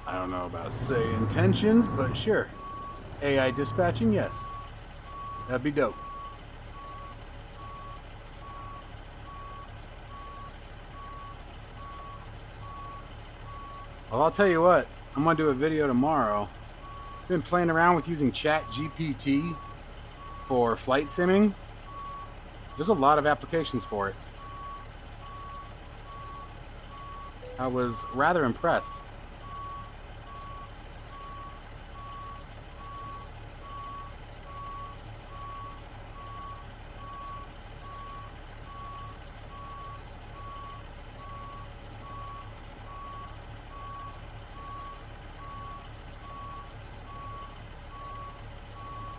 S1: I don't know about say intentions, but sure. AI dispatching, yes. That'd be dope. Well, I'll tell you what, I'm gonna do a video tomorrow. I've been playing around with using ChatGPT for flight simming. There's a lot of applications for it. I was rather impressed.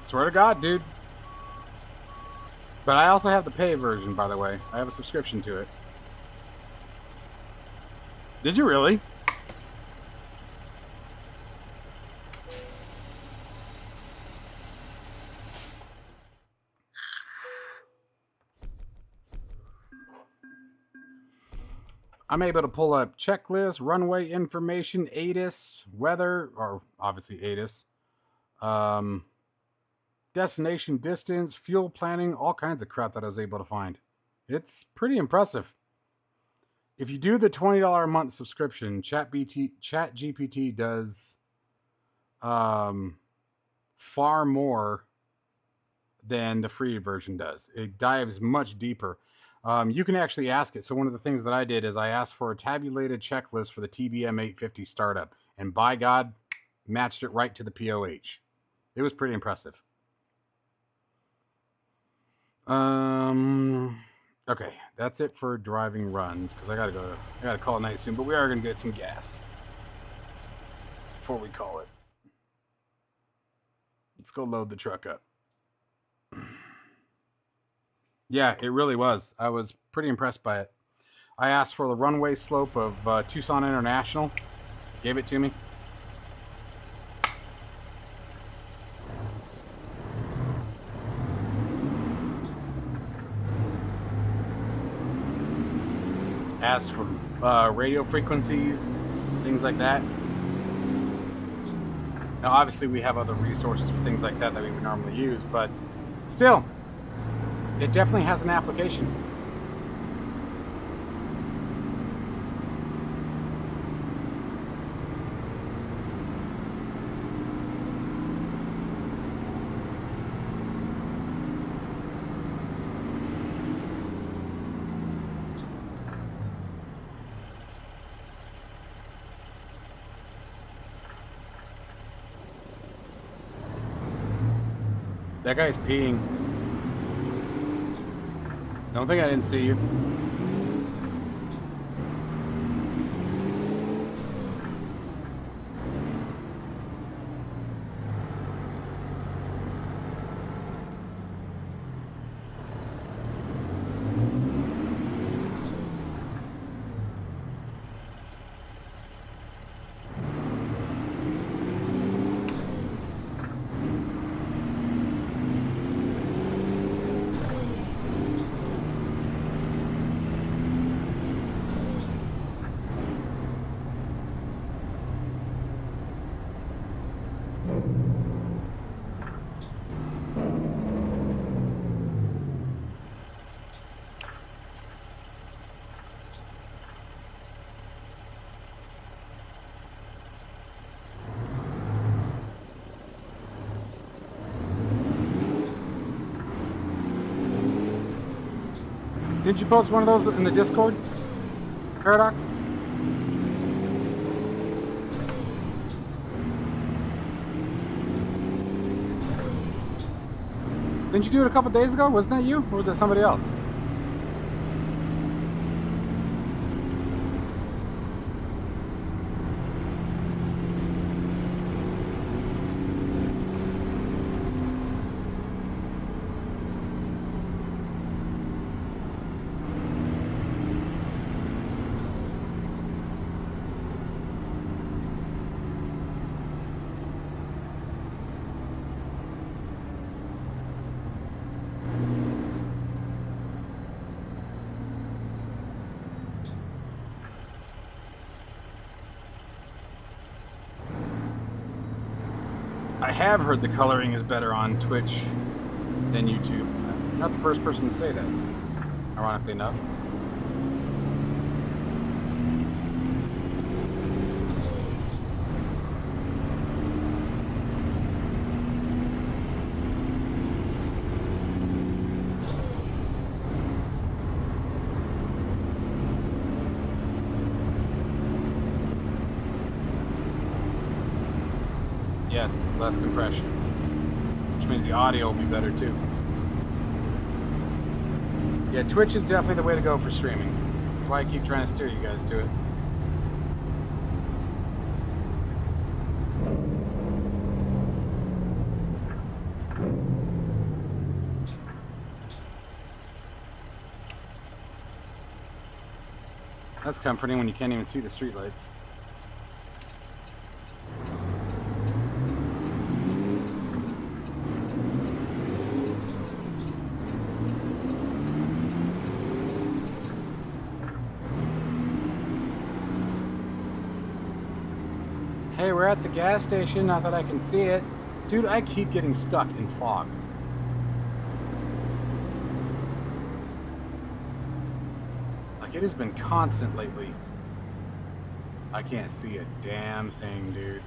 S1: Swear to God, dude. But I also have the pay version, by the way. I have a subscription to it. Did you really? I'm able to pull up checklist, runway information, ATIS, weather, or obviously ATIS, destination distance, fuel planning, all kinds of crap that I was able to find. It's pretty impressive. If you do the $20 a month subscription, ChatGPT does far more than the free version does. It dives much deeper. You can actually ask it. So one of the things that I did is I asked for a tabulated checklist for the TBM 850 startup, and by God, matched it right to the POH. It was pretty impressive. Okay, that's it for driving runs, because I gotta call it night soon, but we are gonna get some gas before we call it. Let's go load the truck up. Yeah, it really was. I was pretty impressed by it. I asked for the runway slope of Tucson International. Gave it to me. Asked for radio frequencies, things like that. Now, obviously, we have other resources for things like that that we would normally use, but still, it definitely has an application. That guy's peeing. Don't think I didn't see you. Didn't you post one of those in the Discord? Paradox? Didn't you do it a couple days ago? Wasn't that you? Or was that somebody else? I have heard the coloring is better on Twitch than YouTube. I'm not the first person to say that, ironically enough. Yes, less compression, which means the audio will be better too. Yeah, Twitch is definitely the way to go for streaming. That's why I keep trying to steer you guys to it. That's comforting when you can't even see the streetlights. Hey, we're at the gas station, not that I can see it. Dude, I keep getting stuck in fog. Like, it has been constant lately. I can't see a damn thing, dude.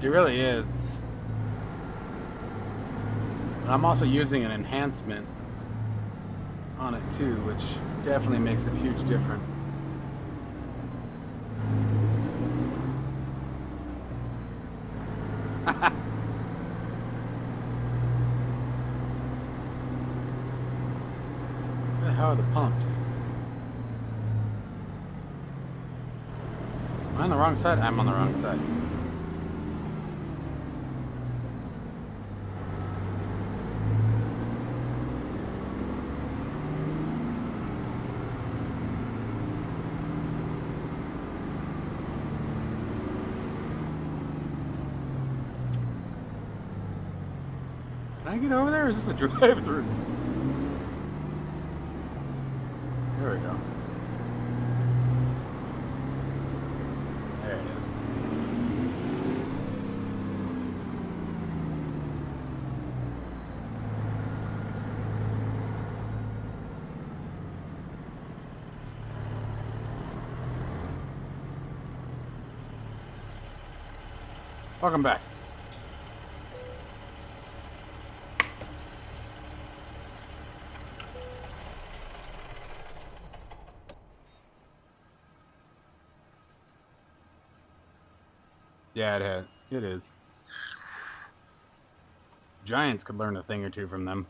S1: It really is. And I'm also using an enhancement on it too, which definitely makes a huge difference. Where the hell are the pumps? Am I on the wrong side? I'm on the wrong side. Can I get over there, or is this a drive-through? There we go. There it is. Welcome back. Yeah, it is. Giants could learn a thing or two from them.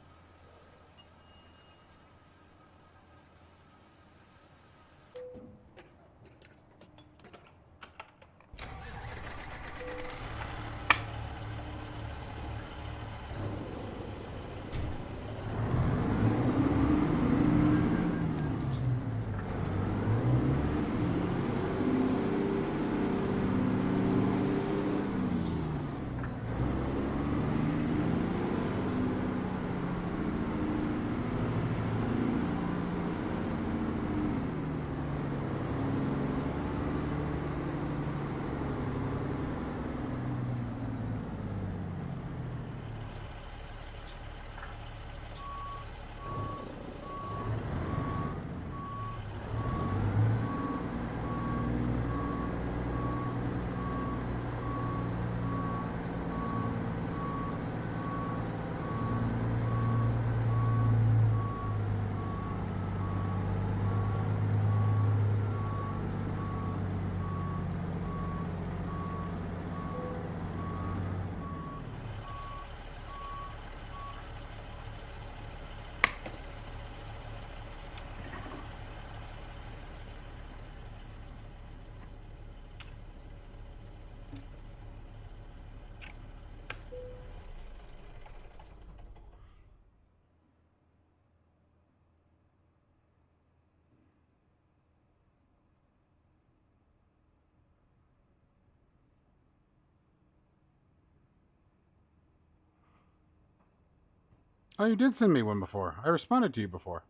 S1: Oh, you did send me one before. I responded to you before.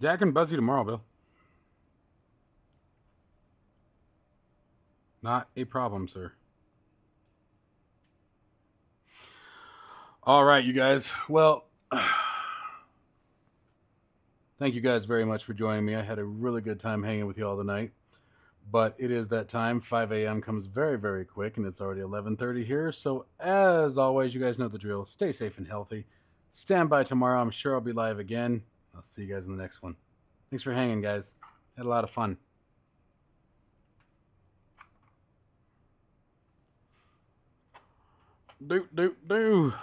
S1: Yeah, I can buzz you tomorrow, Bill. Not a problem, sir. All right, you guys. Well, thank you guys very much for joining me. I had a really good time hanging with you all tonight. But it is that time. 5 a.m. comes very, very quick, and it's already 11:30 here. So, as always, you guys know the drill. Stay safe and healthy. Stand by tomorrow. I'm sure I'll be live again. I'll see you guys in the next one. Thanks for hanging, guys. Had a lot of fun. Do.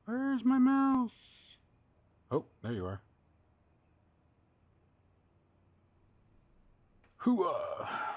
S1: Where's my mouse? Oh, there you are. Hooah!